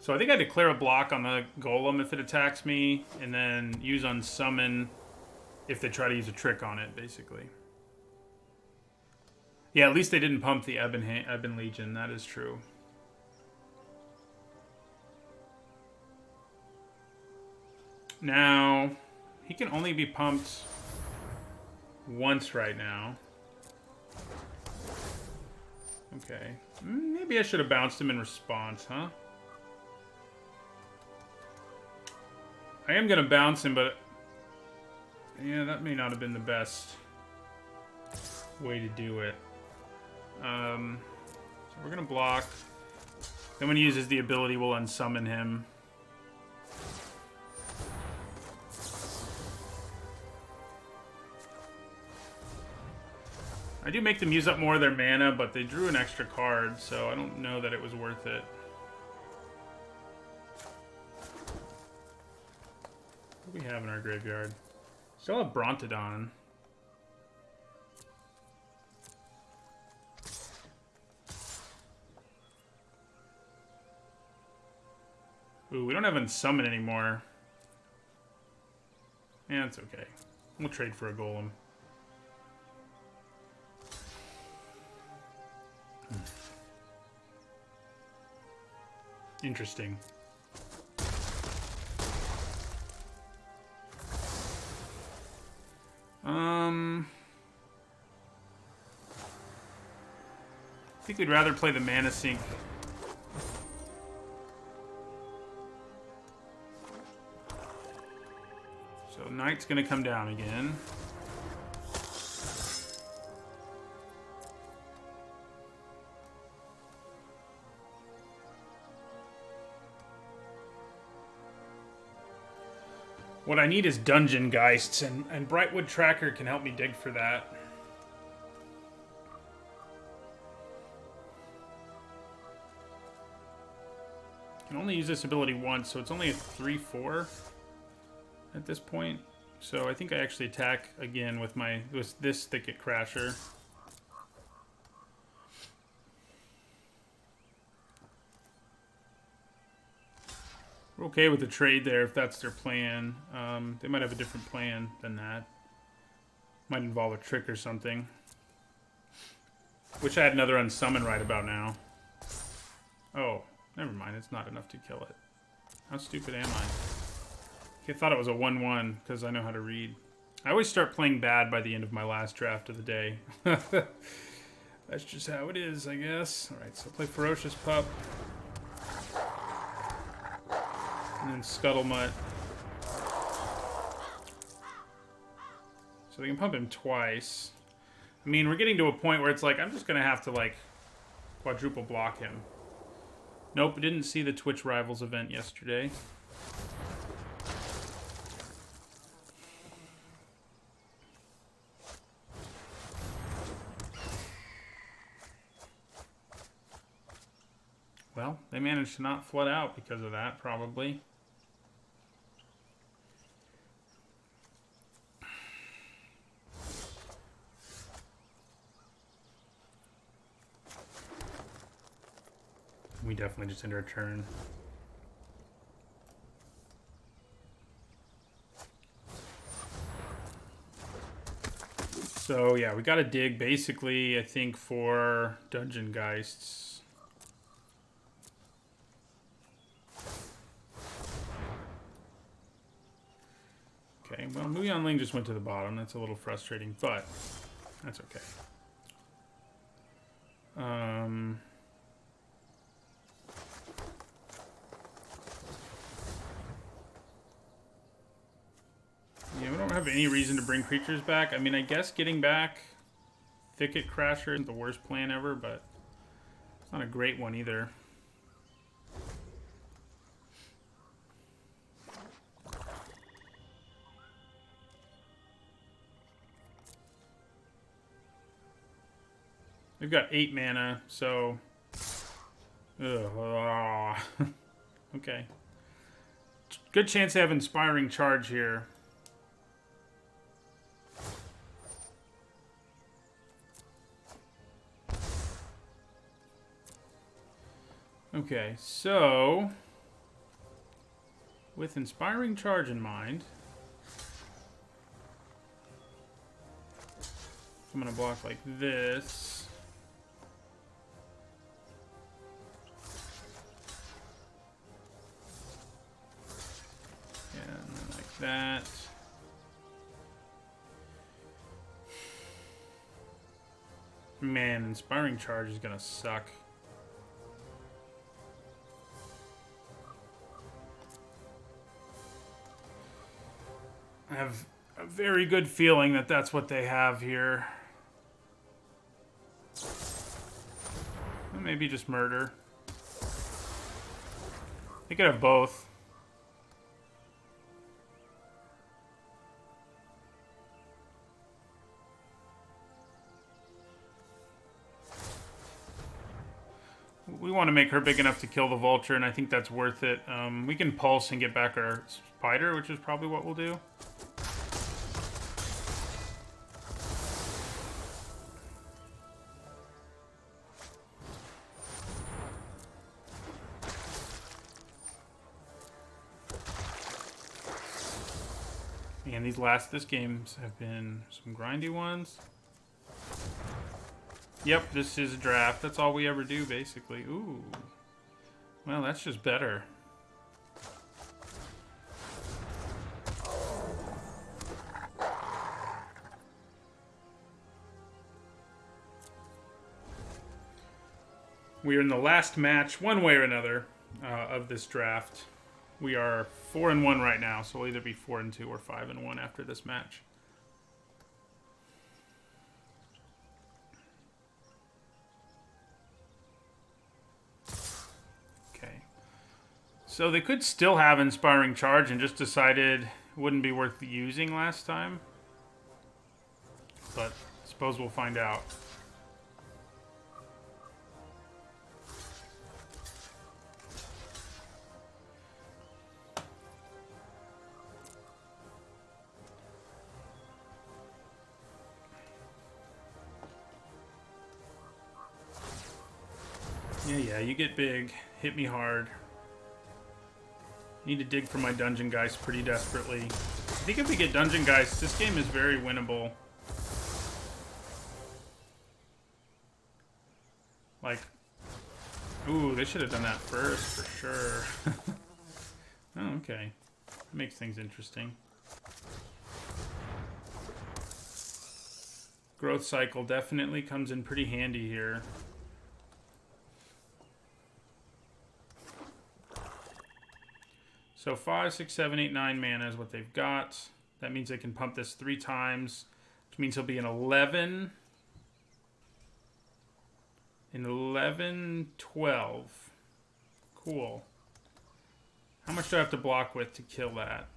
So I think I declare a block on the golem if it attacks me, and then use unsummon if they try to use a trick on it, basically. Yeah, at least they didn't pump the Ebon Legion. That is true. Now, he can only be pumped once right now. Okay. Maybe I should have bounced him in response, huh? I am going to bounce him, but... yeah, that may not have been the best way to do it. So we're going to block. Then when he uses the ability, we'll unsummon him. I do make them use up more of their mana, but they drew an extra card, so I don't know that it was worth it. What do we have in our graveyard? Still have Brontodon. Ooh, we don't have Unsummon anymore. Yeah, it's okay. We'll trade for a Golem. Interesting. I think we'd rather play the Mana Sink. So Knight's gonna come down again. What I need is Dungeon Geists, and Brightwood Tracker can help me dig for that. Can only use this ability once, so it's only a 3/4 at this point. So I think I actually attack again with this Thicket Crasher. We're okay with the trade there if that's their plan. They might have a different plan than that. Might involve a trick or something. Wish I had another Unsummon right about now. Oh, never mind. It's not enough to kill it. How stupid am I? I thought it was a 1/1 because I know how to read. I always start playing bad by the end of my last draft of the day. That's just how it is, I guess. Alright, so play Ferocious Pup. And then Scuttlemutt. So they can pump him twice. I mean, we're getting to a point where it's like, I'm just going to have to, like, quadruple block him. Nope, didn't see the Twitch Rivals event yesterday. Well, they managed to not flood out because of that, probably. We definitely just ended our turn. So, yeah, we got to dig, basically, I think, for Dungeon Geists. Okay, well, Muyan Ling just went to the bottom. That's a little frustrating, but that's okay. Yeah, we don't have any reason to bring creatures back. I mean, I guess getting back Thicket Crasher isn't the worst plan ever, but it's not a great one either. We've got 8 mana, so... Okay. Good chance to have Inspiring Charge here. Okay, so... With Inspiring Charge in mind, I'm going to block like this. And then like that. Man, Inspiring Charge is going to suck. I have a very good feeling that that's what they have here. Or maybe just murder. They could have both. We want to make her big enough to kill the vulture, and I think that's worth it. We can pulse and get back our spider, which is probably what we'll do. And these games have been some grindy ones. Yep, this is a draft. That's all we ever do, basically. Ooh. Well, that's just better. We are in the last match, one way or another, of this draft. We are 4-1 right now, so we'll either be 4-2 or 5-1 after this match. Okay. So they could still have Inspiring Charge and just decided it wouldn't be worth using last time. But I suppose we'll find out. Yeah, you get big. Hit me hard. Need to dig for my Dungeon Geist pretty desperately. I think if we get Dungeon Geist, this game is very winnable. Like, ooh, they should have done that first for sure. Oh, okay. That makes things interesting. Growth Cycle definitely comes in pretty handy here. So 5, 6, 7, 8, 9 mana is what they've got. That means they can pump this 3 times, which means he'll be an 11. An 11, 12. Cool. How much do I have to block with to kill that?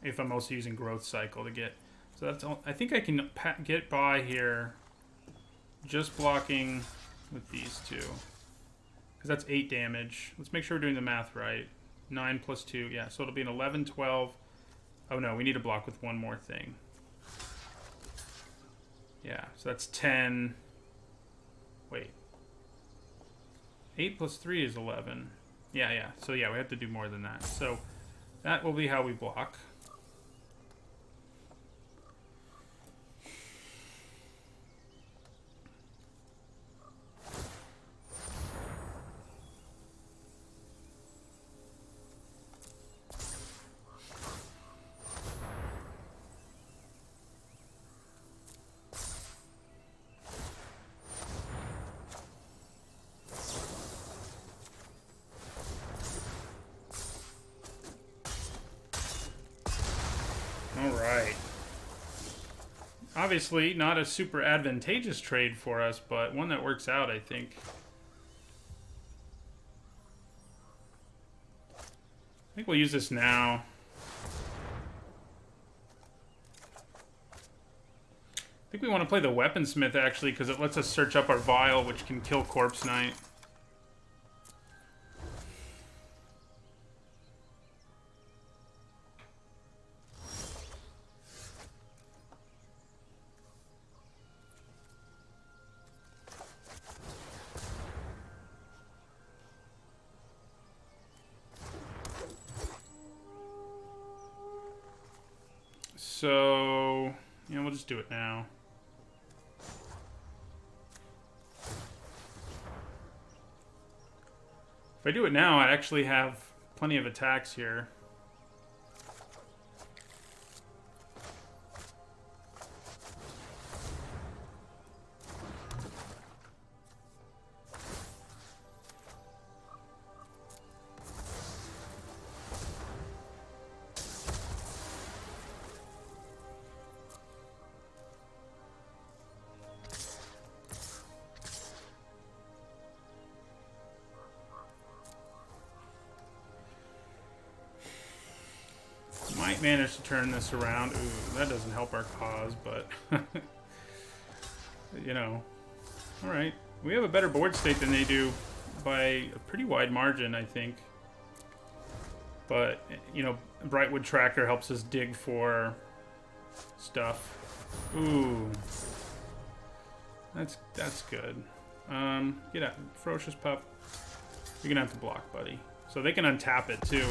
If I'm also using Growth Cycle to get... So that's all, I think I can get by here just blocking with these two. Because that's 8 damage. Let's make sure we're doing the math right. 9 plus 2. Yeah, so it'll be an 11, 12. Oh no, we need to block with one more thing. Yeah, so that's 10. Wait. 8 plus 3 is 11. Yeah. So yeah, we have to do more than that. So that will be how we block. Obviously, not a super advantageous trade for us, but one that works out, I think. I think we'll use this now. I think we want to play the Weaponsmith, actually, because it lets us search up our Vial, which can kill Corpse Knight. So, yeah, we'll just do it now. If I do it now, I actually have plenty of attacks here. Might manage to turn this around. Ooh, that doesn't help our cause, but you know. Alright. We have a better board state than they do by a pretty wide margin, I think. But, you know, Brightwood Tracker helps us dig for stuff. Ooh. That's good. Get out. Ferocious Pup. You're gonna have to block, buddy. So they can untap it, too.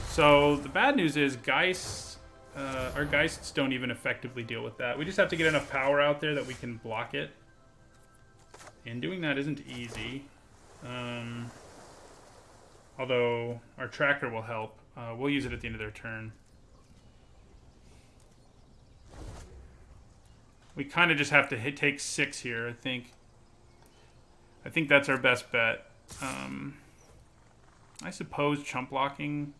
So the bad news is Geists, our Geists don't even effectively deal with that. We just have to get enough power out there that we can block it. And doing that isn't easy. Although our tracker will help. We'll use it at the end of their turn. We kind of just have to take 6 here, I think. I think that's our best bet. I suppose chump blocking...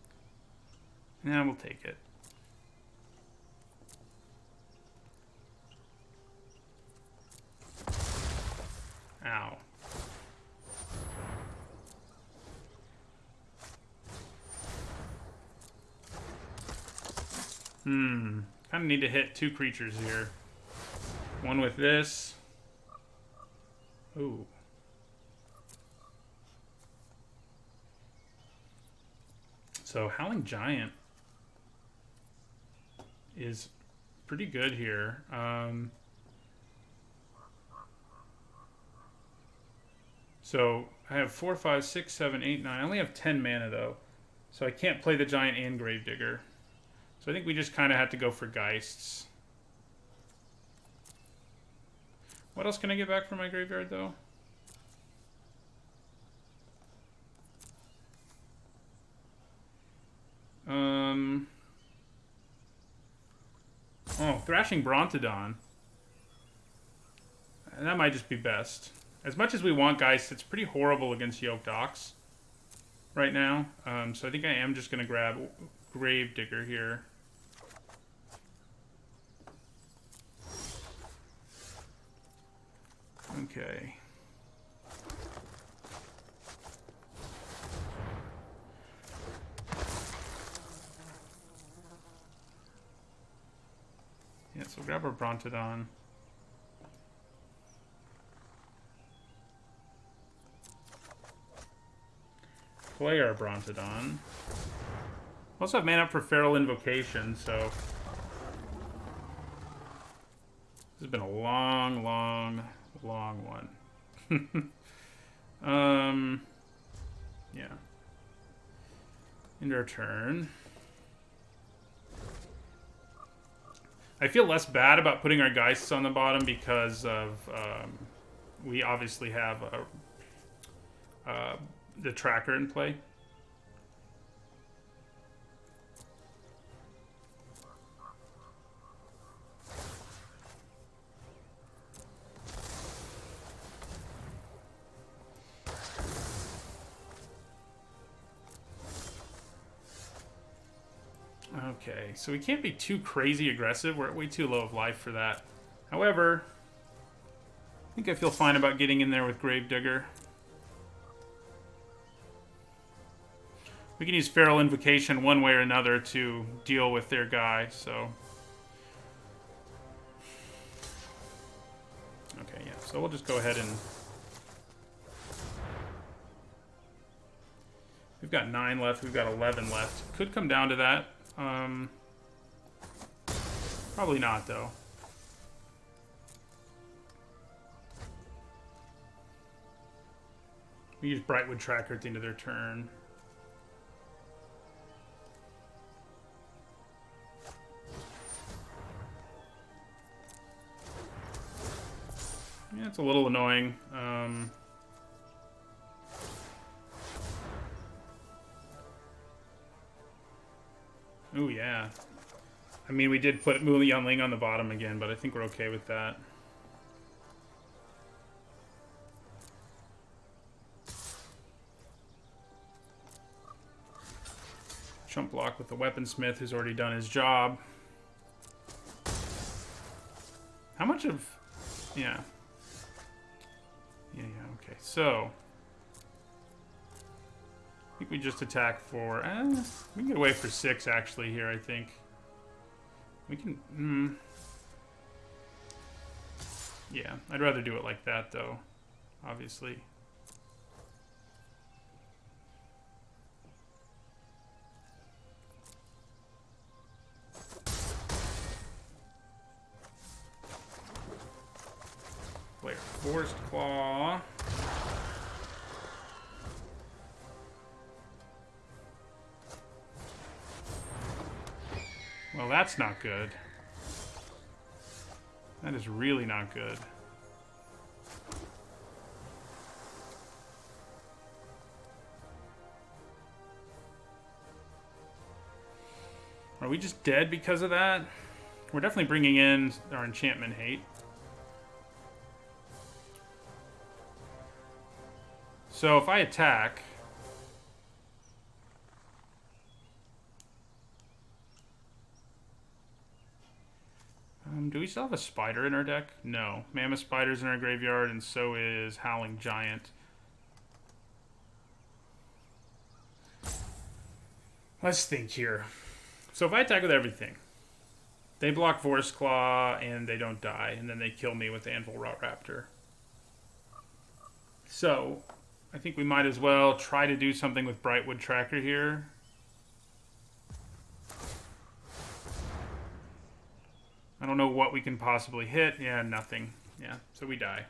Yeah, we'll take it. Ow. Kind of need to hit 2 creatures here. One with this. Ooh. So Howling Giant is pretty good here. So I have 4, 5, 6, 7, 8, 9. I only have 10 mana though. So I can't play the Giant and Gravedigger. So I think we just kind of have to go for Geists. What else can I get back from my graveyard though? Oh, Thrashing Brontodon. And that might just be best. As much as we want Geist, it's pretty horrible against Yoked Ox right now. So I think I am just going to grab Gravedigger here. Okay. Yeah, so grab our Brontodon. Play our Brontodon. Also have mana up for Feral Invocation, so... This has been a long one. Yeah. End our turn. I feel less bad about putting our Geists on the bottom because of we obviously have the tracker in play. Okay, so we can't be too crazy aggressive. We're at way too low of life for that. However, I think I feel fine about getting in there with Gravedigger. We can use Feral Invocation one way or another to deal with their guy, so... Okay, yeah, so we'll just go ahead and... We've got 9 left, we've got 11 left. Could come down to that. Probably not, though. We use Brightwood Tracker at the end of their turn. That's a little annoying. Oh, yeah. I mean, we did put Mu Yanling on the bottom again, but I think we're okay with that. Chump block with the Weaponsmith, who's already done his job. How much of... Yeah. Yeah, okay. So... I think we just attack for... we can get away for 6, actually, here, I think. We can... Yeah, I'd rather do it like that, though. Obviously. Player Forced Claw. Well, that's not good. That is really not good. Are we just dead because of that? We're definitely bringing in our enchantment hate. So if I attack... do we still have a spider in our deck? No. Mammoth Spider's in our graveyard, and so is Howling Giant. Let's think here. So if I attack with everything, they block Force Claw, and they don't die, and then they kill me with Anvil Rot Raptor. So, I think we might as well try to do something with Brightwood Tracker here. I don't know what we can possibly hit. Yeah, nothing. Yeah, so we die.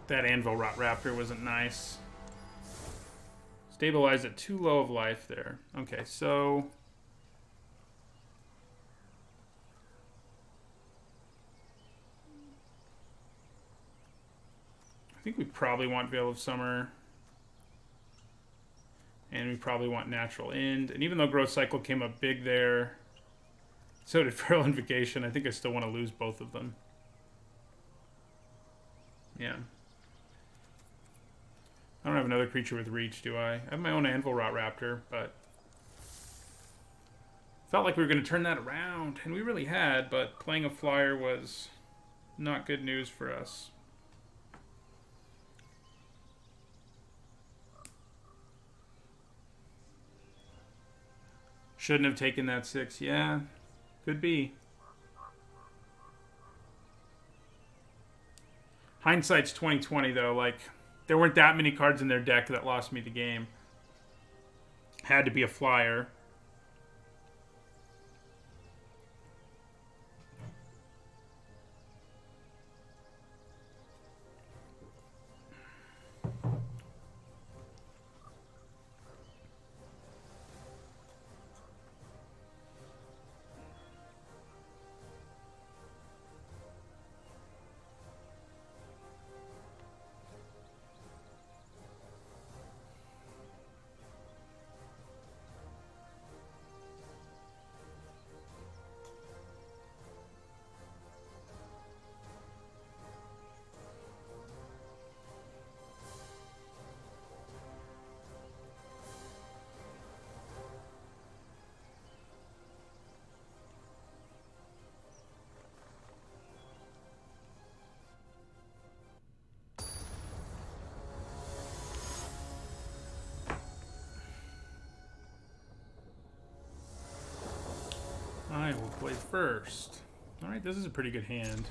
That Anvil Rot Raptor wasn't nice. Stabilized at too low of life there. Okay, so... I think we probably want Veil of Summer. And we probably want Natural End. And even though Growth Cycle came up big there, so did Feral Invocation, I think I still want to lose both of them. Yeah. I don't have another creature with reach, do I? I have my own Anvil Rot Raptor, but... Felt like we were going to turn that around, and we really had, but playing a flyer was not good news for us. Shouldn't have taken that 6. Yeah, could be. Hindsight's 2020, though. Like, there weren't that many cards in their deck that lost me the game. Had to be a flyer. I will play first. Alright, this is a pretty good hand.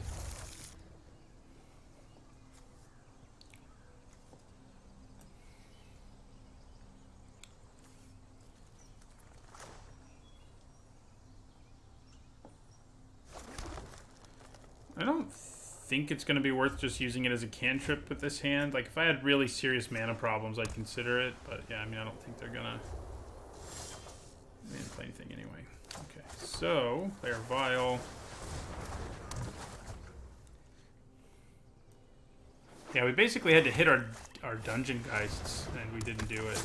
I don't think it's going to be worth just using it as a cantrip with this hand. Like, if I had really serious mana problems, I'd consider it. But, yeah, I mean, I don't think they're going to... They didn't play anything anyway. Okay, so, player Vile. Yeah, we basically had to hit our Dungeon Geists, and we didn't do it.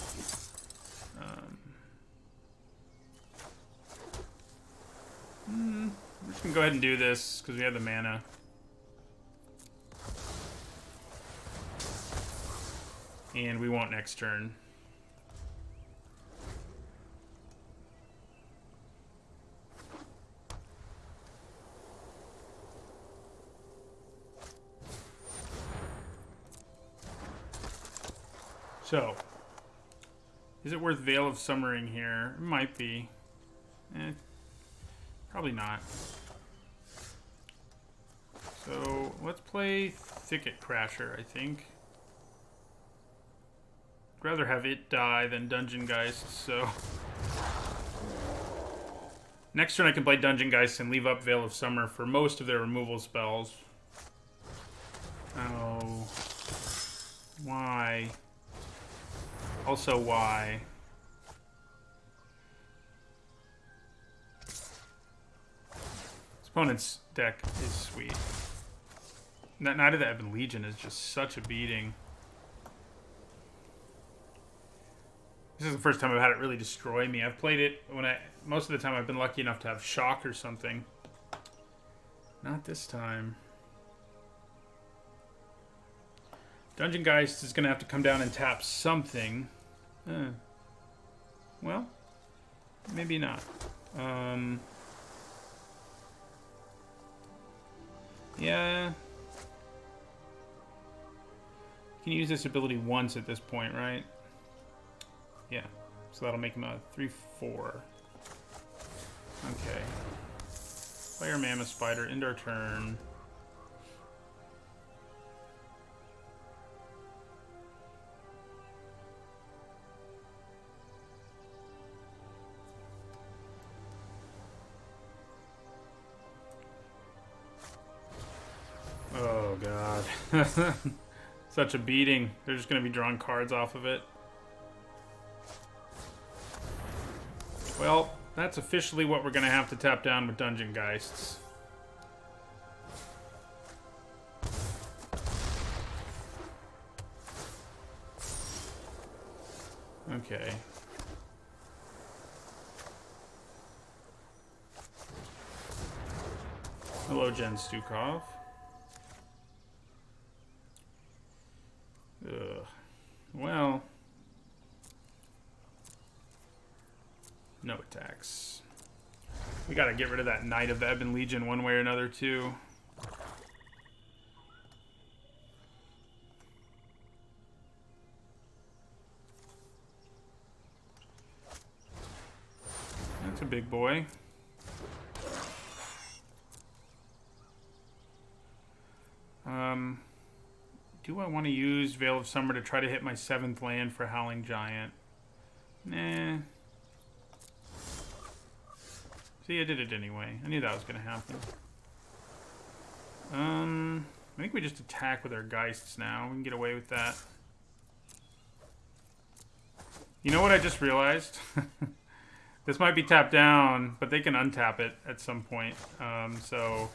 We're just gonna go ahead and do this, because we have the mana. And we won't next turn. So, is it worth Veil of Summering here? It might be. Probably not. So, let's play Thicket Crasher, I think. I'd rather have it die than Dungeon Geist, so... Next turn I can play Dungeon Geist and leave up Veil of Summer for most of their removal spells. Oh. Why? Also, why? This opponent's deck is sweet. Night of the Ebon Legion is just such a beating. This is the first time I've had it really destroy me. I've played it when most of the time I've been lucky enough to have shock or something. Not this time. Dungeon Geist is going to have to come down and tap something. Well, maybe not. Yeah. You can use this ability once at this point, right? Yeah. So that'll make him a 3/4. Okay. Fire Mammoth Spider, end our turn. Oh, God. Such a beating. They're just going to be drawing cards off of it. Well, that's officially what we're going to have to tap down with Dungeon Geists. Okay. Hello, Jen Stukov. Ugh. Well, no attacks. We gotta get rid of that Knight of the Ebon Legion one way or another, too. That's a big boy. Do I want to use Veil of Summer to try to hit my 7th land for Howling Giant? Nah. See, I did it anyway. I knew that was going to happen. I think we just attack with our Geists now. We can get away with that. You know what I just realized? This might be tapped down, but they can untap it at some point. So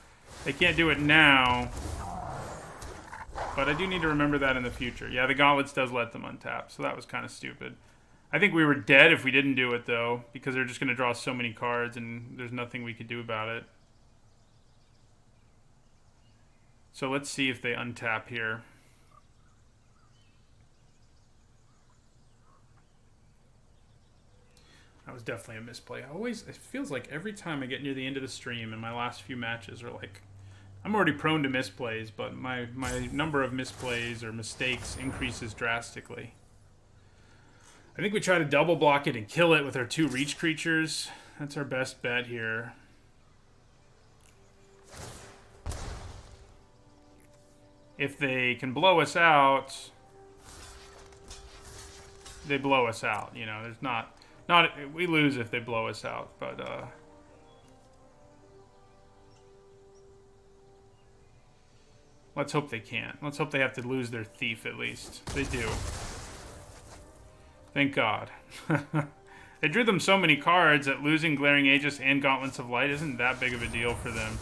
they can't do it now. But I do need to remember that in the future. Yeah, the Gauntlets does let them untap, so that was kind of stupid. I think we were dead if we didn't do it, though, because they're just going to draw so many cards, and there's nothing we could do about it. So let's see if they untap here. That was definitely a misplay. It feels like every time I get near the end of the stream, and my last few matches are like... I'm already prone to misplays, but my number of misplays or mistakes increases drastically. I think we try to double block it and kill it with our 2 reach creatures. That's our best bet here. If they can blow us out, they blow us out. You know, there's not we lose if they blow us out, but let's hope they can't. Let's hope they have to lose their thief at least. They do. Thank God. They drew them so many cards that losing Glaring Aegis and Gauntlets of Light isn't that big of a deal for them.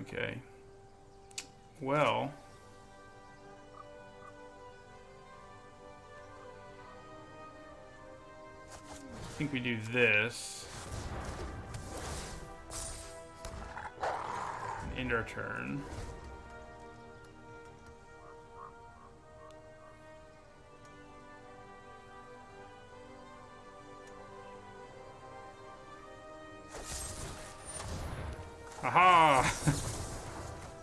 Okay. well, I think we do this. And end our turn. Aha!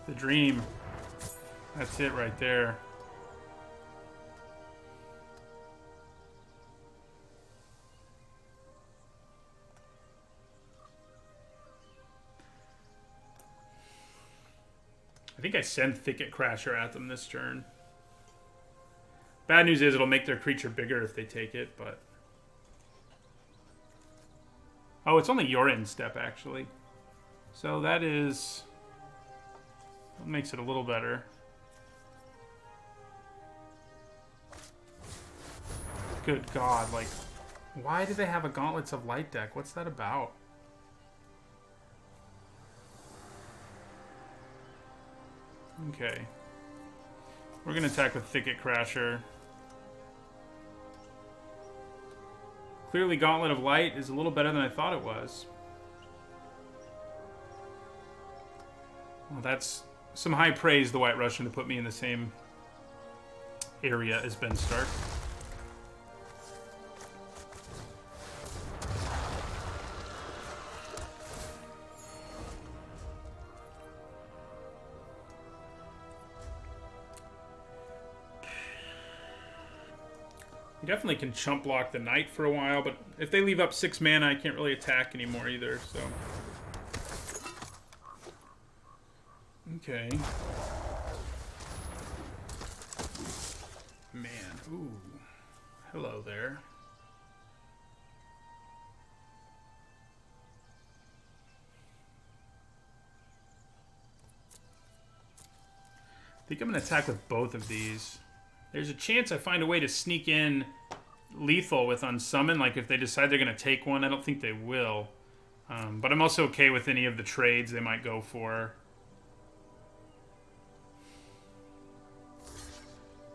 The dream. That's it right there. I think I send Thicket Crasher at them this turn. Bad news is it'll make their creature bigger if they take it, but... Oh, it's only your end step, actually. So that is... That makes it a little better. Good God, like... Why do they have a Gauntlets of Light deck? What's that about? Okay. We're going to attack with Thicket Crasher. Clearly Gauntlet of Light is a little better than I thought it was. Well, that's some high praise, the White Russian, to put me in the same area as Ben Stark. You definitely can chump block the Knight for a while, but if they leave up 6 mana, I can't really attack anymore either, so... Okay. Man, ooh. Hello there. I think I'm going to attack with both of these. There's a chance I find a way to sneak in lethal with Unsummon, like if they decide they're going to take one. I don't think they will. But I'm also okay with any of the trades they might go for.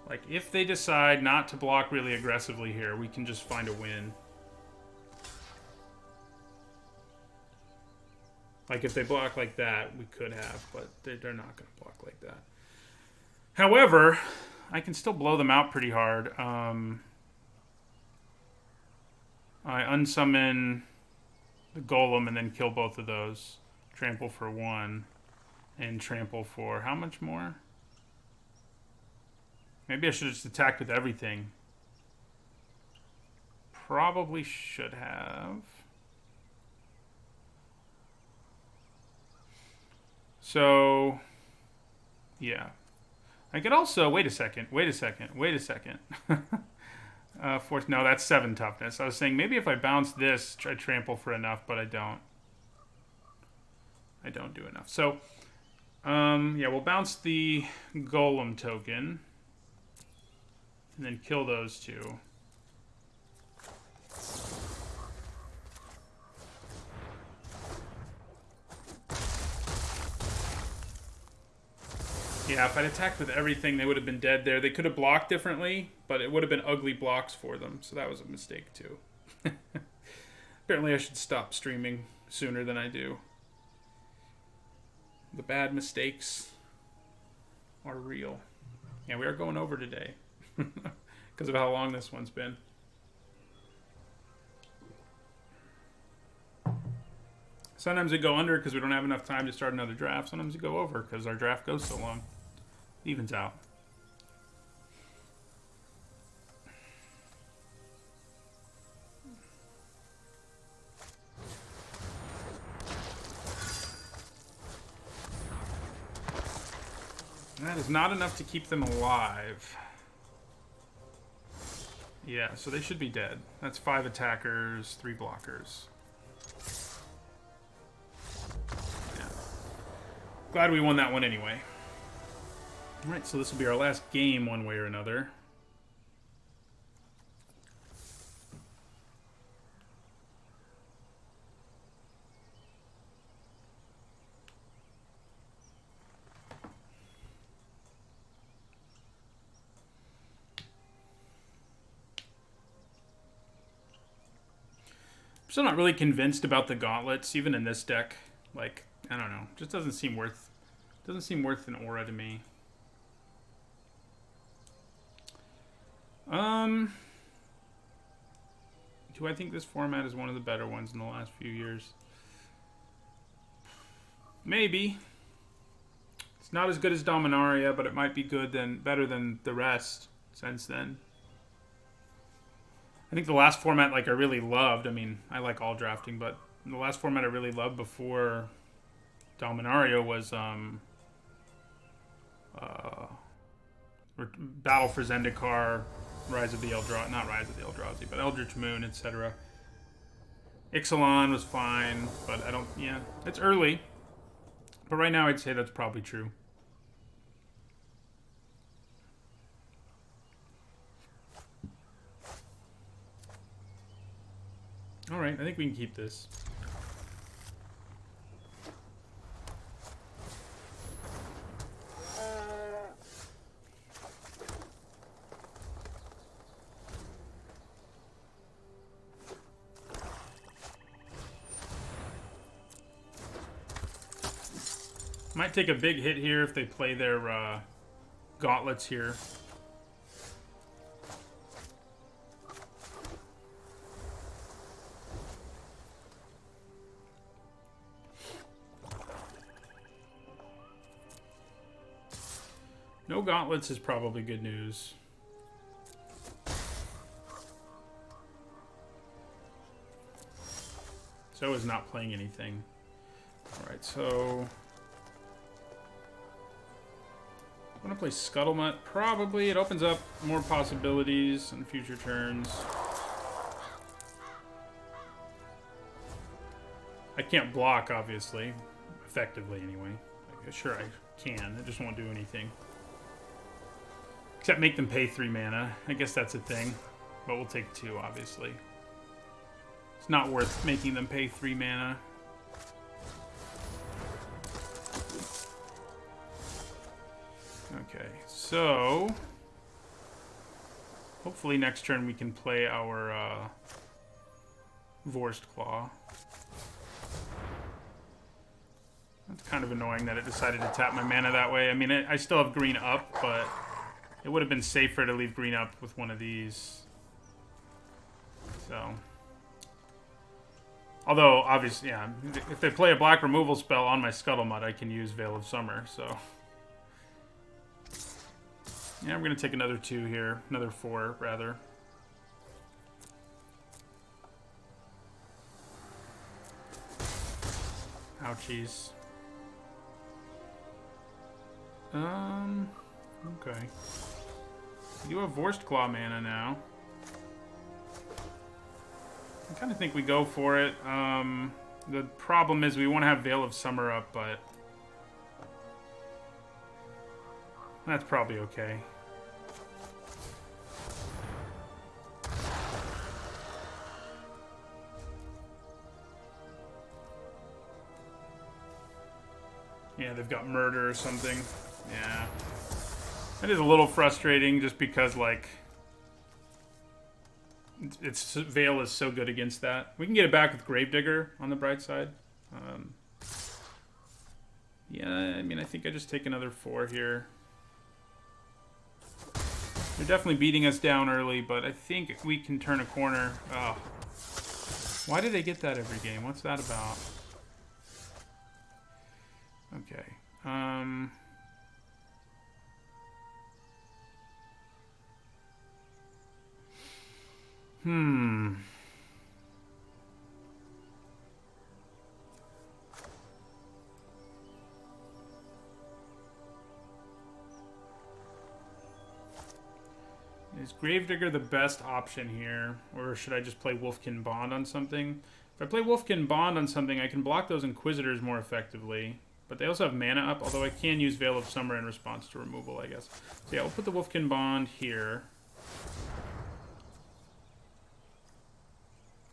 Like, if they decide not to block really aggressively here, we can just find a win. Like, if they block like that, we could have, but they're not going to block like that. However, I can still blow them out pretty hard. I unsummon the Golem and then kill both of those. Trample for 1 and trample for how much more? Maybe I should have just attacked with everything. Probably should have. So, yeah. I could also... Wait a second. No, that's 7 toughness. I was saying maybe if I bounce this, I trample for enough, but I don't. I don't do enough. So, yeah, we'll bounce the Golem token. And then kill those two. Yeah, if I'd attacked with everything, they would have been dead there. They could have blocked differently, but it would have been ugly blocks for them. So that was a mistake, too. Apparently I should stop streaming sooner than I do. The bad mistakes are real. Yeah, we are going over today. Because of how long this one's been. Sometimes we go under because we don't have enough time to start another draft. Sometimes we go over because our draft goes so long. It evens out. That is not enough to keep them alive. Yeah, so they should be dead. That's 5 attackers, 3 blockers. Yeah. Glad we won that one anyway. Alright, so this will be our last game one way or another. still not really convinced about the gauntlets, even in this deck. Like, I don't know. Just doesn't seem worth an aura to me. Do I think this format is one of the better ones in the last few years? Maybe. It's not as good as Dominaria, but it might be better than the rest since then. I think the last format like I really loved, I mean, I like all drafting, but the last format I really loved before Dominaria was Battle for Zendikar, Rise of the Eldrazi, not Rise of the Eldrazi, but Eldritch Moon, etc. Ixalan was fine, but I don't, yeah, it's early. But right now I'd say that's probably true. Alright, I think we can keep this. Might take a big hit here if they play their gauntlets here. No gauntlets is probably good news. So is not playing anything. Alright, so I'm gonna play Scuttlemutt. Probably. It opens up more possibilities in future turns. I can't block, obviously. Effectively, anyway. Sure, I can. I just won't do anything. Except make them pay 3 mana. I guess that's a thing. But we'll take 2, obviously. It's not worth making them pay 3 mana. Okay, so hopefully next turn we can play our Vorst Claw. That's kind of annoying that it decided to tap my mana that way. I mean, I still have green up, but it would have been safer to leave green up with one of these. So, although obviously, yeah, if they play a black removal spell on my Scuttlemutt, I can use Veil of Summer. So. Yeah, I'm going to take another 2 here. Another 4, rather. Ouchies. Okay. You have Vorst Claw mana now. I kind of think we go for it. The problem is we want to have Veil of Summer up, but that's probably okay. Yeah, they've got murder or something. Yeah. That is a little frustrating just because, like, its Veil is so good against that. We can get it back with Gravedigger on the bright side. Yeah, I mean, I think I just take another 4 here. They're definitely beating us down early, but I think we can turn a corner. Oh. Why do they get that every game? What's that about? Okay. Is Gravedigger the best option here? Or should I just play Wolfkin Bond on something? If I play Wolfkin Bond on something, I can block those Inquisitors more effectively. But they also have mana up, although I can use Veil of Summer in response to removal, I guess. So yeah, we'll put the Wolfkin Bond here.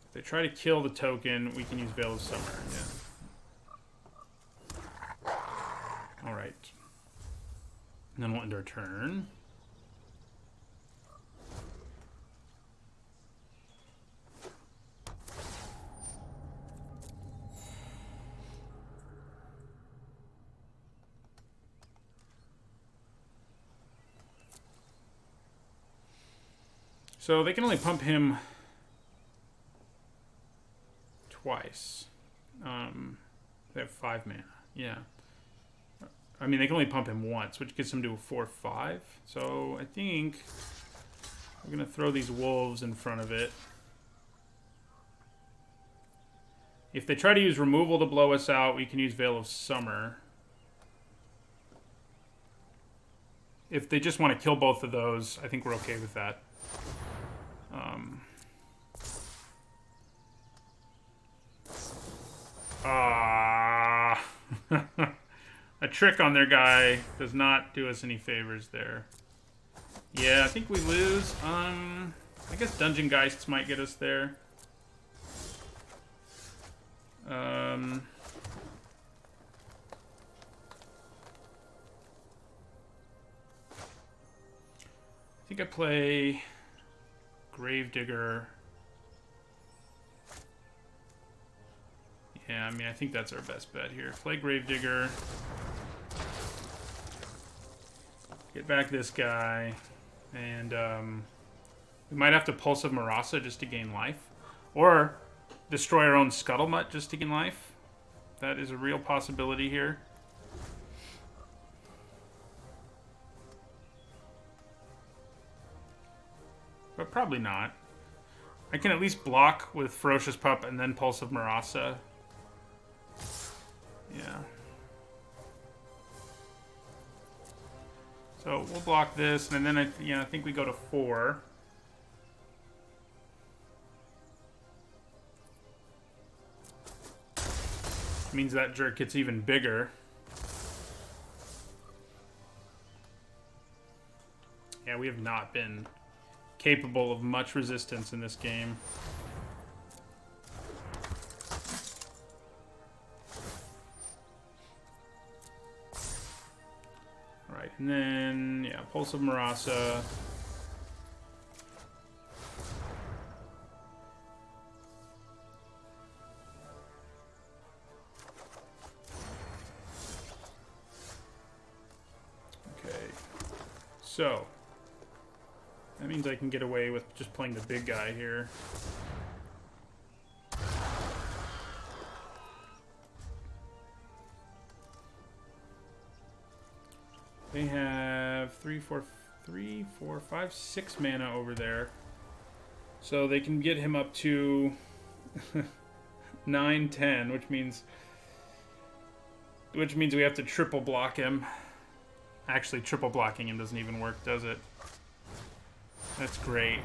If they try to kill the token, we can use Veil of Summer, yeah. Alright. And then we'll end our turn. So they can only pump him twice. They have 5 mana. Yeah. I mean, they can only pump him once, which gets him to a 4/5. So I think we're going to throw these wolves in front of it. If they try to use removal to blow us out, we can use Veil of Summer. If they just want to kill both of those, I think we're okay with that. A trick on their guy does not do us any favors there. Yeah, I think we lose. I guess Dungeon Geists might get us there. I think I play Gravedigger. Yeah, I mean, I think that's our best bet here. Play Gravedigger. Get back this guy. And we might have to Pulse of Marasa just to gain life. Or destroy our own Scuttlemutt just to gain life. That is a real possibility here. But probably not. I can at least block with Ferocious Pup and then Pulse of Marasa. Yeah. So we'll block this, and then I think we go to 4. Means that jerk gets even bigger. Yeah, we have not been capable of much resistance in this game. Alright, and then, yeah, Pulse of Marasa. Okay, so that means I can get away with just playing the big guy here. They have 3, 4, 5, 6 mana over there. So they can get him up to 9, 10, which means we have to triple block him. Actually, triple blocking him doesn't even work, does it? That's great.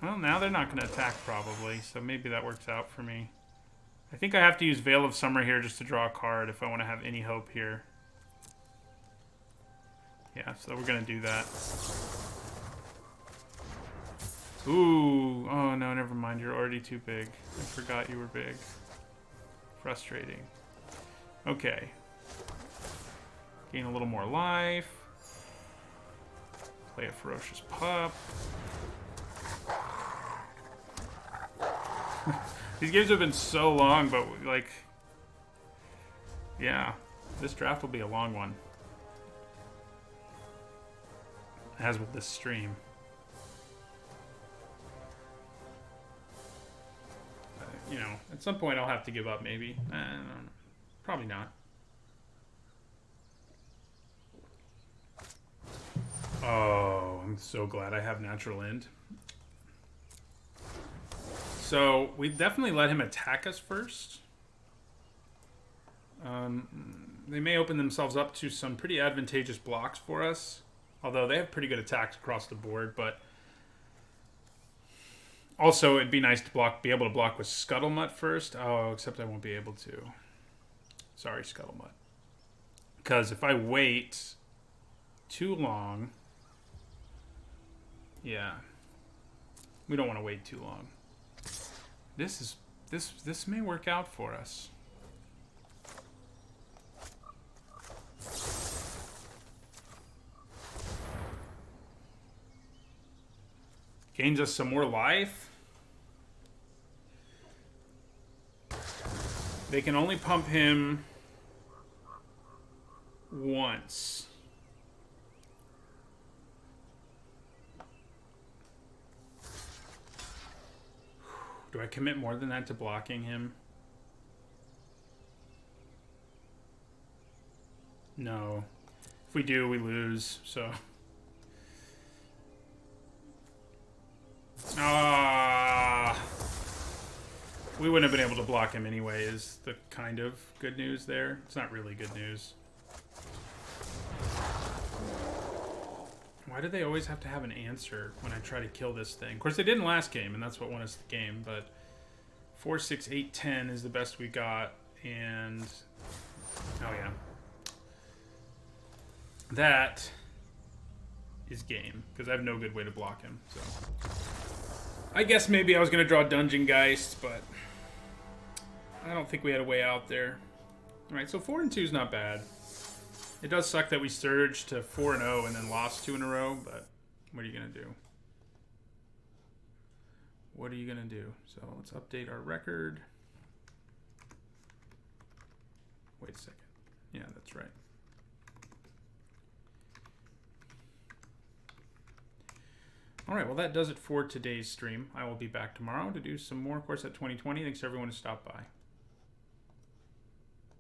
Well, now they're not going to attack, probably, so maybe that works out for me. I think I have to use Veil of Summer here just to draw a card if I want to have any hope here. Yeah, so we're going to do that. Ooh. Oh, no, never mind. You're already too big. I forgot you were big. Frustrating. Okay. Gain a little more life. Play a Ferocious Pup. These games have been so long, but, like... Yeah. This draft will be a long one. As with this stream. You know, at some point I'll have to give up, maybe. I don't know. Probably not. Oh, I'm so glad I have Natural End. So, we definitely let him attack us first. They may open themselves up to some pretty advantageous blocks for us. Although they have pretty good attacks across the board, but... Also, it'd be nice to be able to block with Scuttlemutt first. Oh, except I won't be able to. Sorry, Scuttlemutt. Because if I wait too long... Yeah. We don't want to wait too long. This may work out for us. Gains us some more life. They can only pump him once. Do I commit more than that to blocking him? No. If we do, we lose, so... We wouldn't have been able to block him anyway, is the kind of good news there. It's not really good news. Why do they always have to have an answer when I try to kill this thing? Of course, they didn't last game, and that's what won us the game, but 4, 6, 8, 10 is the best we got, and... Oh, yeah. That is game, because I have no good way to block him, so... I guess maybe I was going to draw Dungeon Geist, but... I don't think we had a way out there. Alright, so 4 and 2 is not bad. It does suck that we surged to 4 and 0 and then lost 2 in a row, but what are you going to do? What are you going to do? So let's update our record. Wait a second. Yeah, that's right. Alright, well that does it for today's stream. I will be back tomorrow to do some more Core Set 2020. Thanks everyone who stopped by.